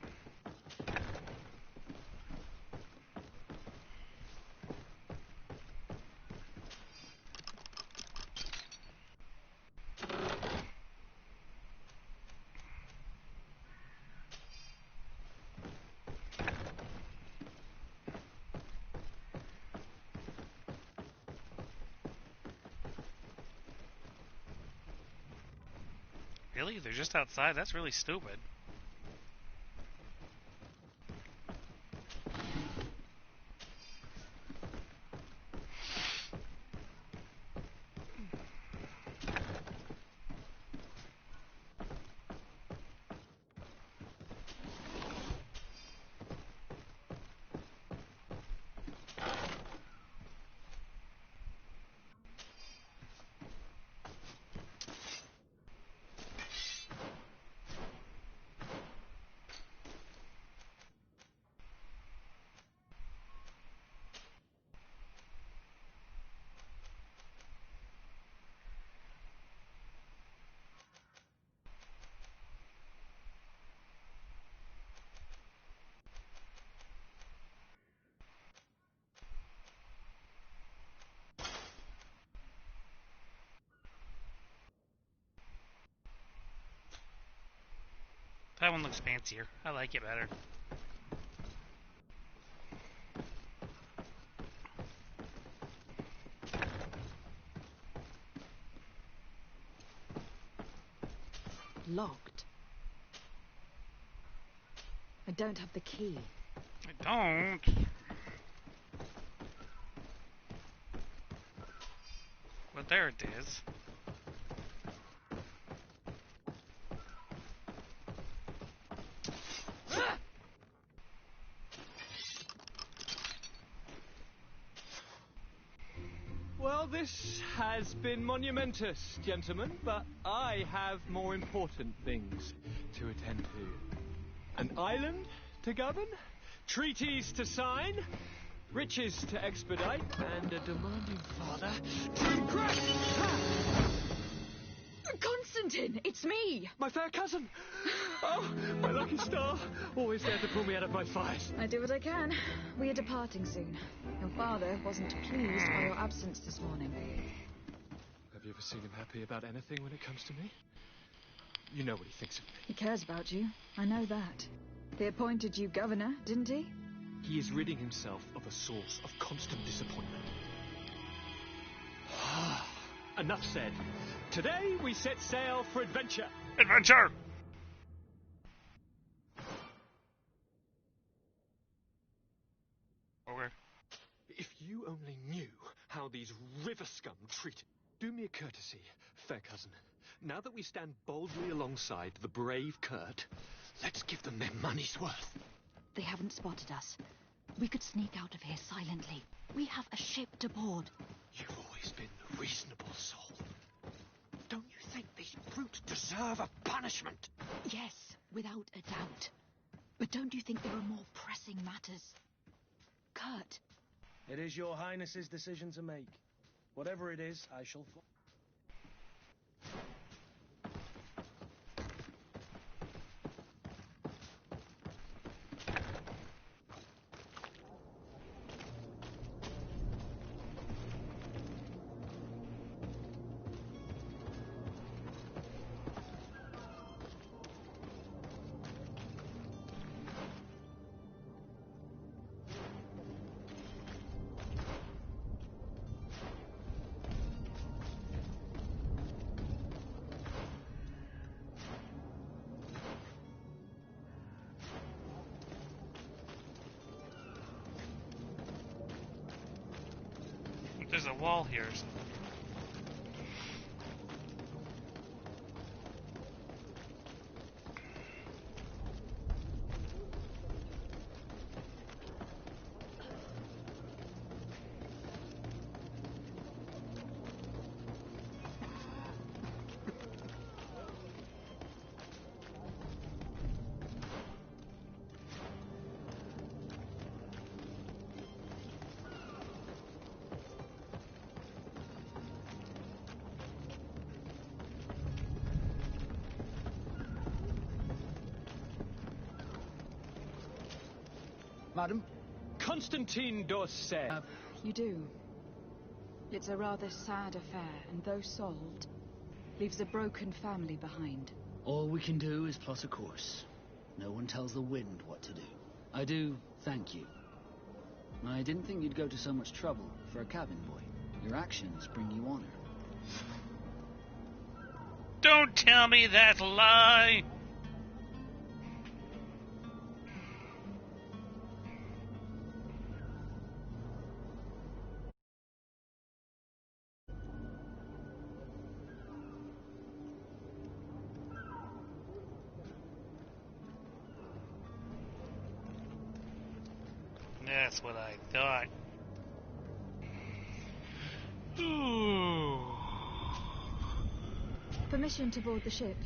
Really? They're just outside? That's really stupid. That one looks fancier. I like it better. Locked. I don't have the key. I don't. Well, there it is. Well, this has been monumentous, gentlemen, but I have more important things to attend to. An island to govern, treaties to sign, riches to expedite, and a demanding father to impress. Constantine, it's me! My fair cousin! Oh, my lucky star, always there to pull me out of my fight. I do what I can. We are departing soon. Your father wasn't pleased by your absence this morning. Have you ever seen him happy about anything when it comes to me? You know what he thinks of me. He cares about you. I know that. He appointed you governor, didn't he? He is ridding himself of a source of constant disappointment. Enough said. Today we set sail for adventure. Adventure! Okay. If you only knew how these river scum treated. Do me a courtesy, fair cousin. Now that we stand boldly alongside the brave Kurt, let's give them their money's worth. They haven't spotted us. We could sneak out of here silently. We have a ship to board. You've always been a reasonable soul. Don't you think these brutes deserve a punishment? Yes, without a doubt. But don't you think there are more pressing matters? Kurt. It is your highness's decision to make. Whatever it is, I shall follow. There's a wall here or something. Madam? Constantine d'Orsay. You do. It's a rather sad affair, and though solved, leaves a broken family behind. All we can do is plot a course. No one tells the wind what to do. I do thank you. I didn't think you'd go to so much trouble for a cabin boy. Your actions bring you honor. Don't tell me that lie! That's what I thought. Ooh. Permission to board the ship.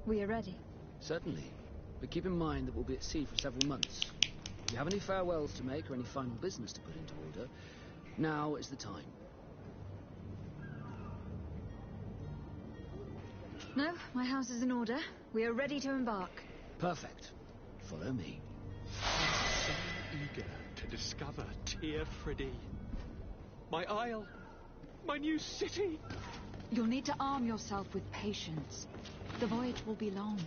We are ready. Certainly. But keep in mind that we'll be at sea for several months. If you have any farewells to make or any final business to put into order, now is the time. No, my house is in order. We are ready to embark. Perfect. Follow me. I'm so eager to discover Tyr Freddy. My isle. My new city. You'll need to arm yourself with patience. The voyage will be long.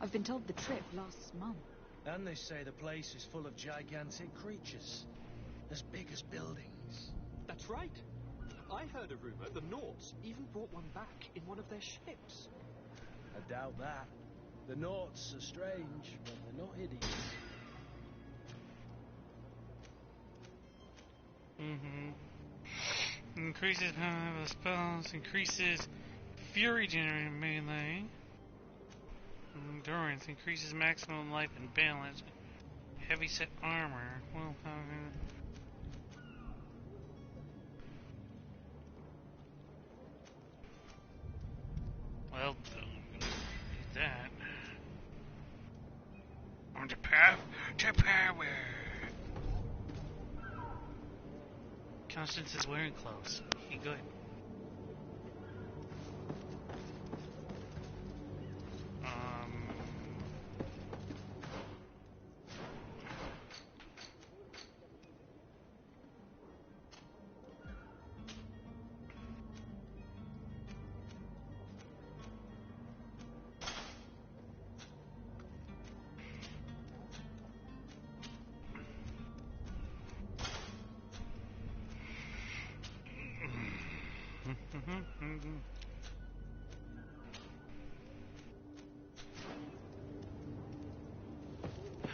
I've been told the trip lasts months. And they say the place is full of gigantic creatures. As big as buildings. That's right. I heard a rumor the Nauts even brought one back in one of their ships. I doubt that. The Nauts are strange, but they're not hideous. Increases power of spells, increases fury generating melee. Endurance increases maximum life and balance. Heavy set armor. Well, need that. On the path to power. Constance is wearing clothes. He good.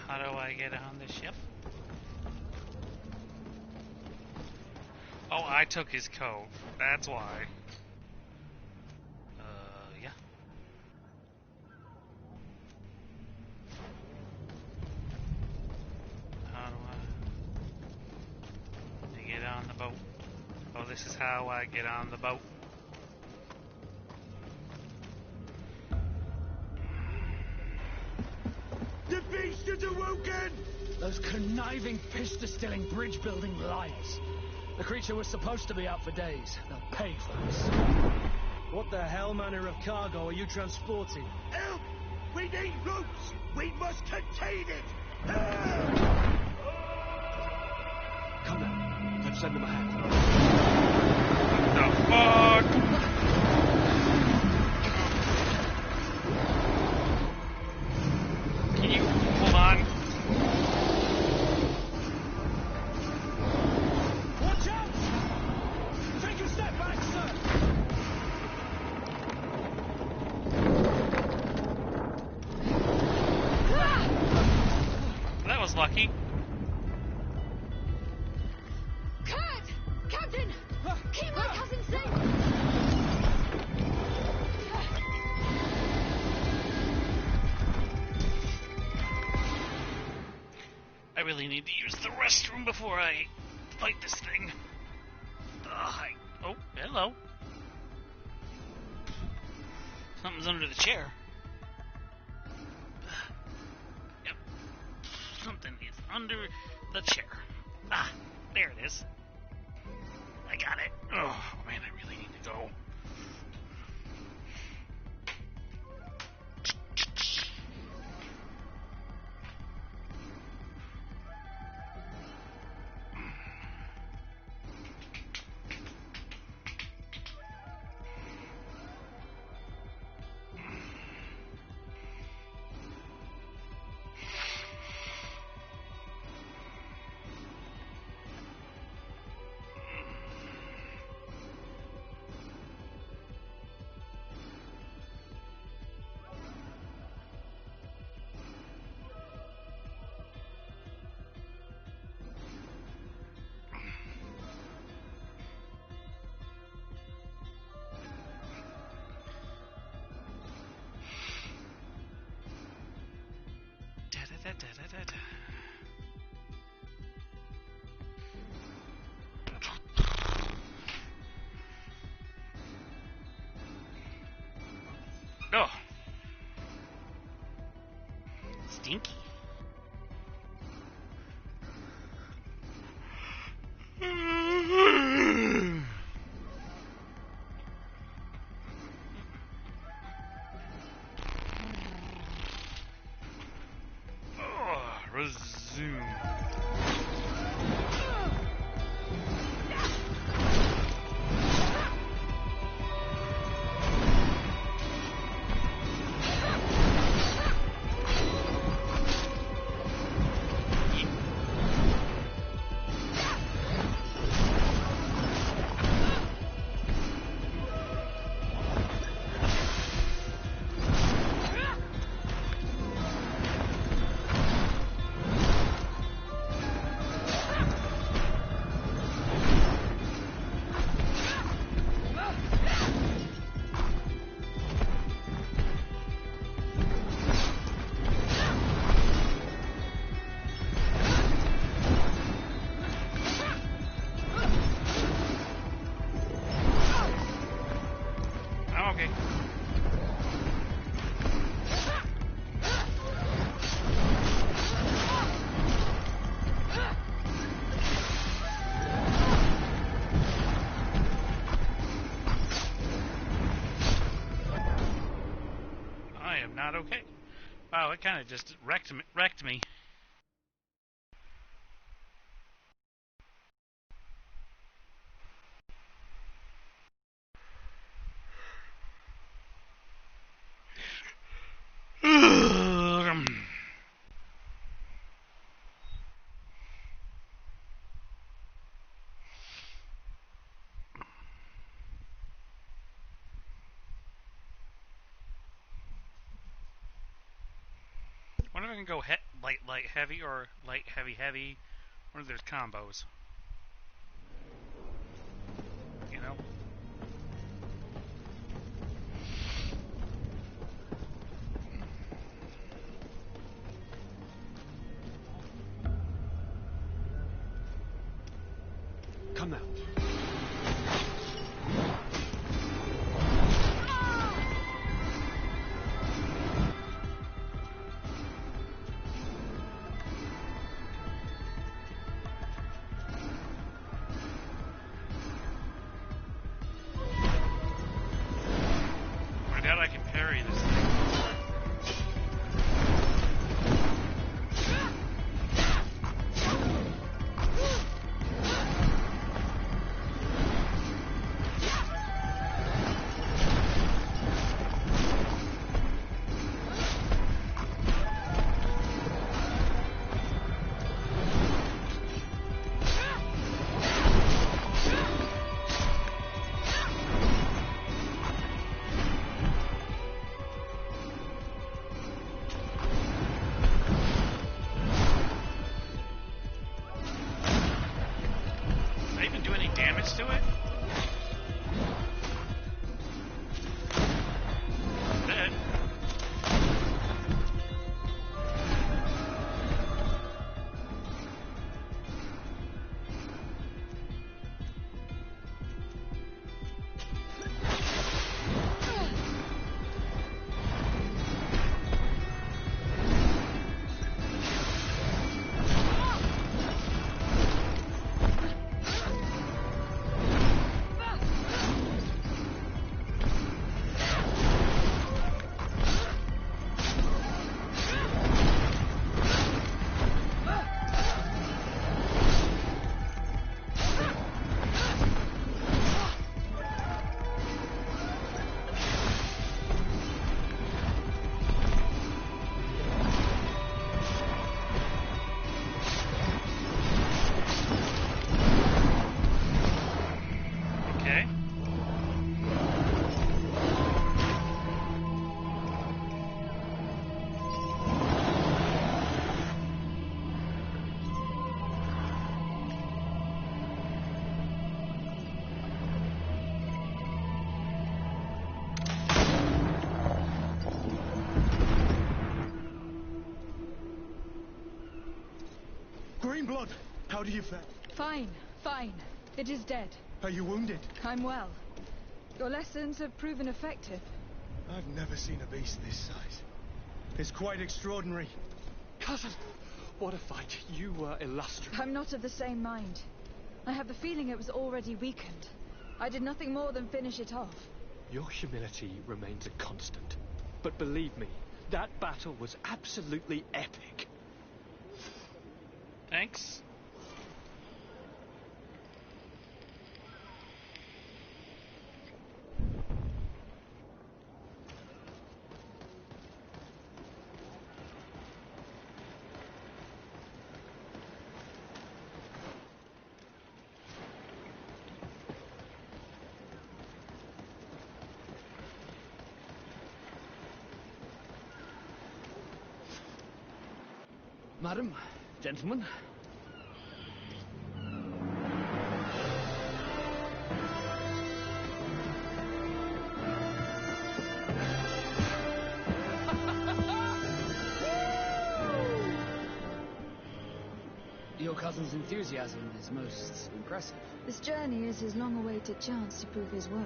How do I get on the ship? Oh, I took his coat. That's why. Yeah. How do I get on the boat? Oh, this is how I get on the boat. The beast is awoken! Those conniving, pista-stilling, bridge-building liars. The creature was supposed to be out for days. They'll pay for this. What the hell manner of cargo are you transporting? Help! We need ropes! We must contain it! Help! Come now. Let's send them a hand. What the fuck? Can you hold on? Watch out! Take a step back, sir! That was lucky. Kurt! Captain! Keep my cousin safe! I really need to use the restroom before I fight this thing. Oh, hello. Something's under the chair. Yep. Something is under the chair. Ah, there it is. I got it. Oh, man, I really need to go. Oh. Stinky. Oh, resume. Okay. not okay. Wow, it kind of just wrecked me. I wonder if I can go light heavy or light heavy. One of those combos. You know? Come out. I doubt I can parry this thing. Did I even do any damage to it? Dead. Okay. Greenblood, how do you fare? Fine, fine. It is dead. Are you wounded? I'm well. Your lessons have proven effective. I've never seen a beast this size. It's quite extraordinary. Cousin, what a fight. You were illustrious. I'm not of the same mind. I have the feeling it was already weakened. I did nothing more than finish it off. Your humility remains a constant. But believe me, that battle was absolutely epic. Thanks. Madam, gentlemen. Your cousin's enthusiasm is most impressive. This journey is his long-awaited chance to prove his worth.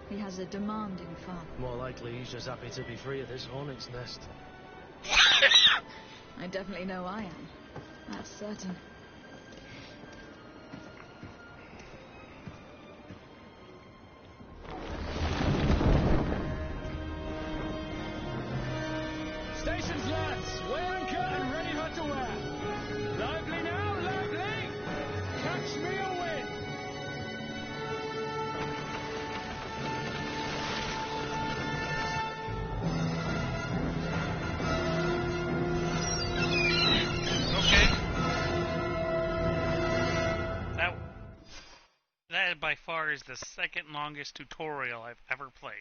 He has a demanding farm. More likely he's just happy to be free of this hornet's nest. I definitely know I am. That's certain. is the second longest tutorial I've ever played.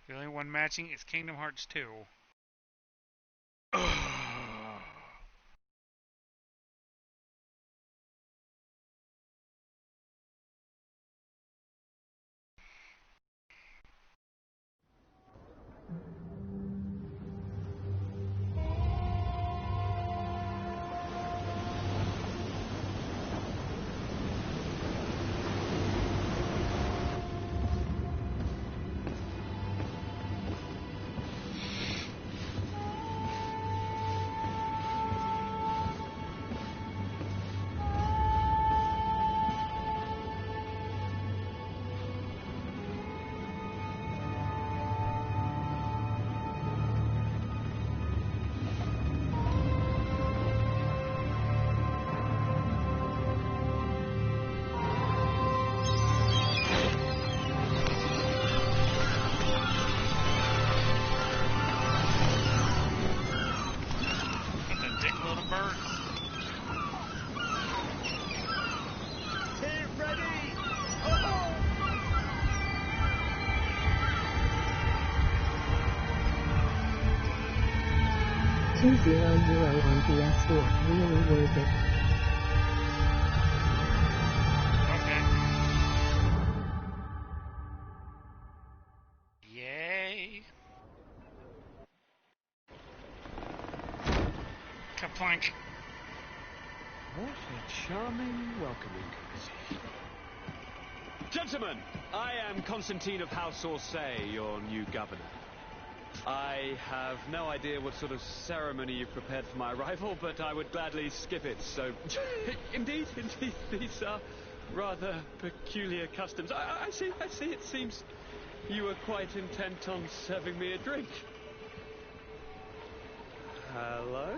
The only one matching is Kingdom Hearts 2. €200 on PS4. Really worth it. Okay. Yay. Kaplank. What a charming welcoming courtesy. Gentlemen, I am Constantine of House Orsay, your new governor. I have no idea what sort of ceremony you've prepared for my arrival, but I would gladly skip it, so... Indeed, these are rather peculiar customs. I see, it seems you were quite intent on serving me a drink. Hello?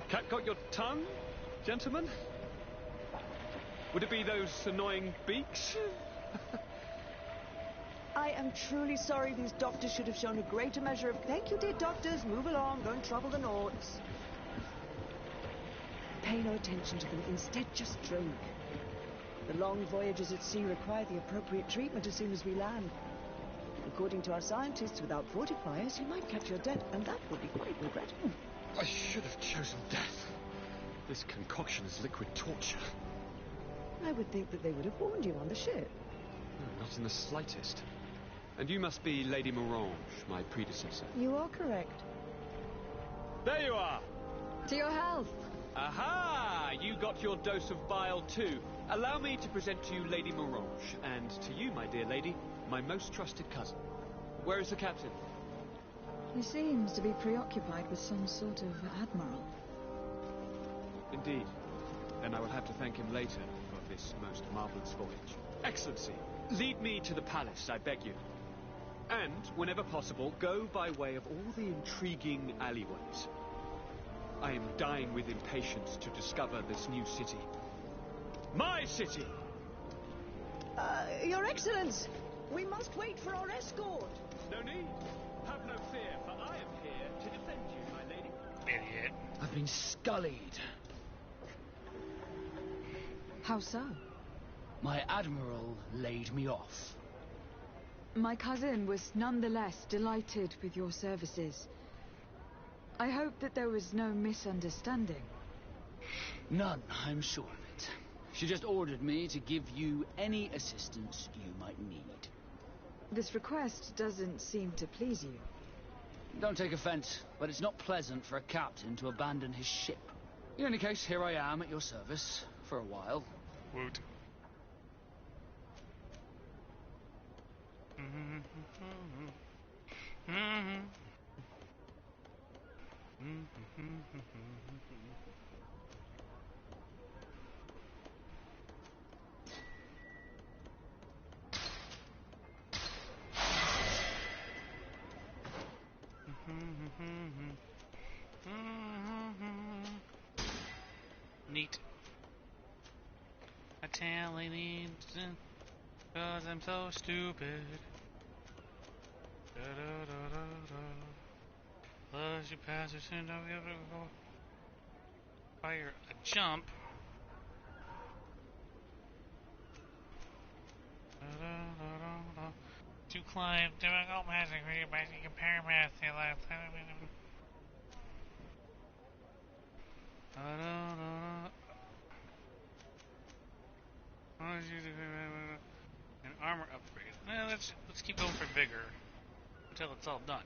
Cat got your tongue, gentlemen? Would it be those annoying beaks? I am truly sorry these doctors should have shown a greater measure of... Thank you, dear doctors. Move along. Don't trouble the Nords. Pay no attention to them. Instead, just drink. The long voyages at sea require the appropriate treatment as soon as we land. According to our scientists, without fortifiers, you might catch your death, and that would be quite regrettable. I should have chosen death. This concoction is liquid torture. I would think that they would have warned you on the ship. No, not in the slightest. And you must be Lady Morange, my predecessor. You are correct. There you are! To your health! Aha! You got your dose of bile too. Allow me to present to you Lady Morange, and to you, my dear lady, my most trusted cousin. Where is the captain? He seems to be preoccupied with some sort of admiral. Indeed. Then I will have to thank him later for this most marvellous voyage. Excellency, lead me to the palace, I beg you. And, whenever possible, go by way of all the intriguing alleyways. I am dying with impatience to discover this new city. My city! Your Excellence! We must wait for our escort! No need. Have no fear, for I am here to defend you, my lady. Idiot. I've been scullied. How so? My admiral laid me off. My cousin was nonetheless delighted with your services. I hope that there was no misunderstanding. None, I'm sure of it. She just ordered me to give you any assistance you might need. This request doesn't seem to please you. Don't take offense, but it's not pleasant for a captain to abandon his ship. In any case, here I am at your service for a while. Woot. Neat. Italian. 'Cause I'm so stupid. Da da da da da. Plus you pass your sin, don't be able to go fire a jump. Da da da da da. To climb difficult passing for you by compare math to last time. Da da da da. An armor upgrade. Well, let's keep going for vigor until it's all done.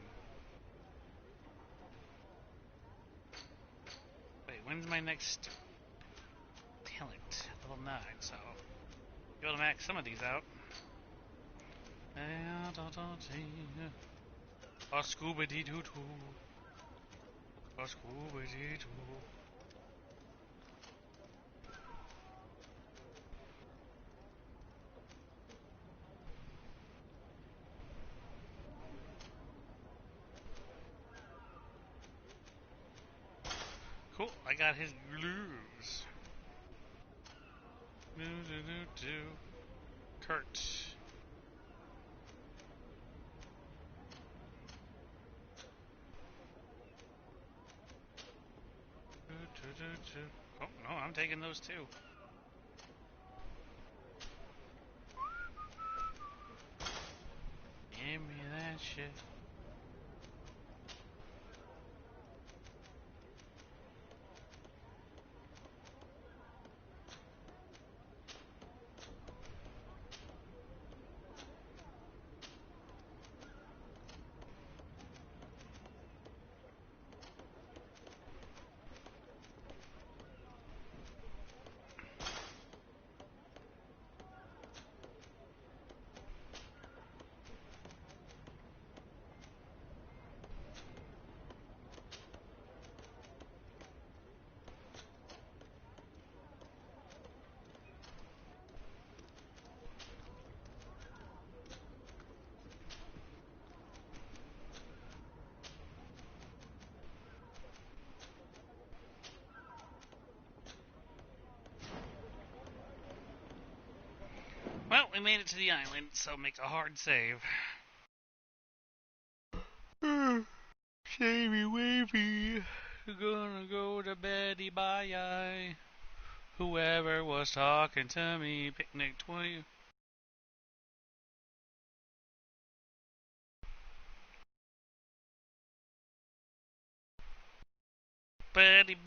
Wait, when's my next talent? Level 9, so be able to max some of these out. A scuba dee doo doo. A scuba dee doo. Cool, I got his glues. Do do do do. Kurt. Do, do, do, do. Oh no, I'm taking those too. Give me that shit. Well, we made it to the island, so make a hard save. Shavey wavy, gonna go to beddy bye. Whoever was talking to me, picnic 20. Beddy bye.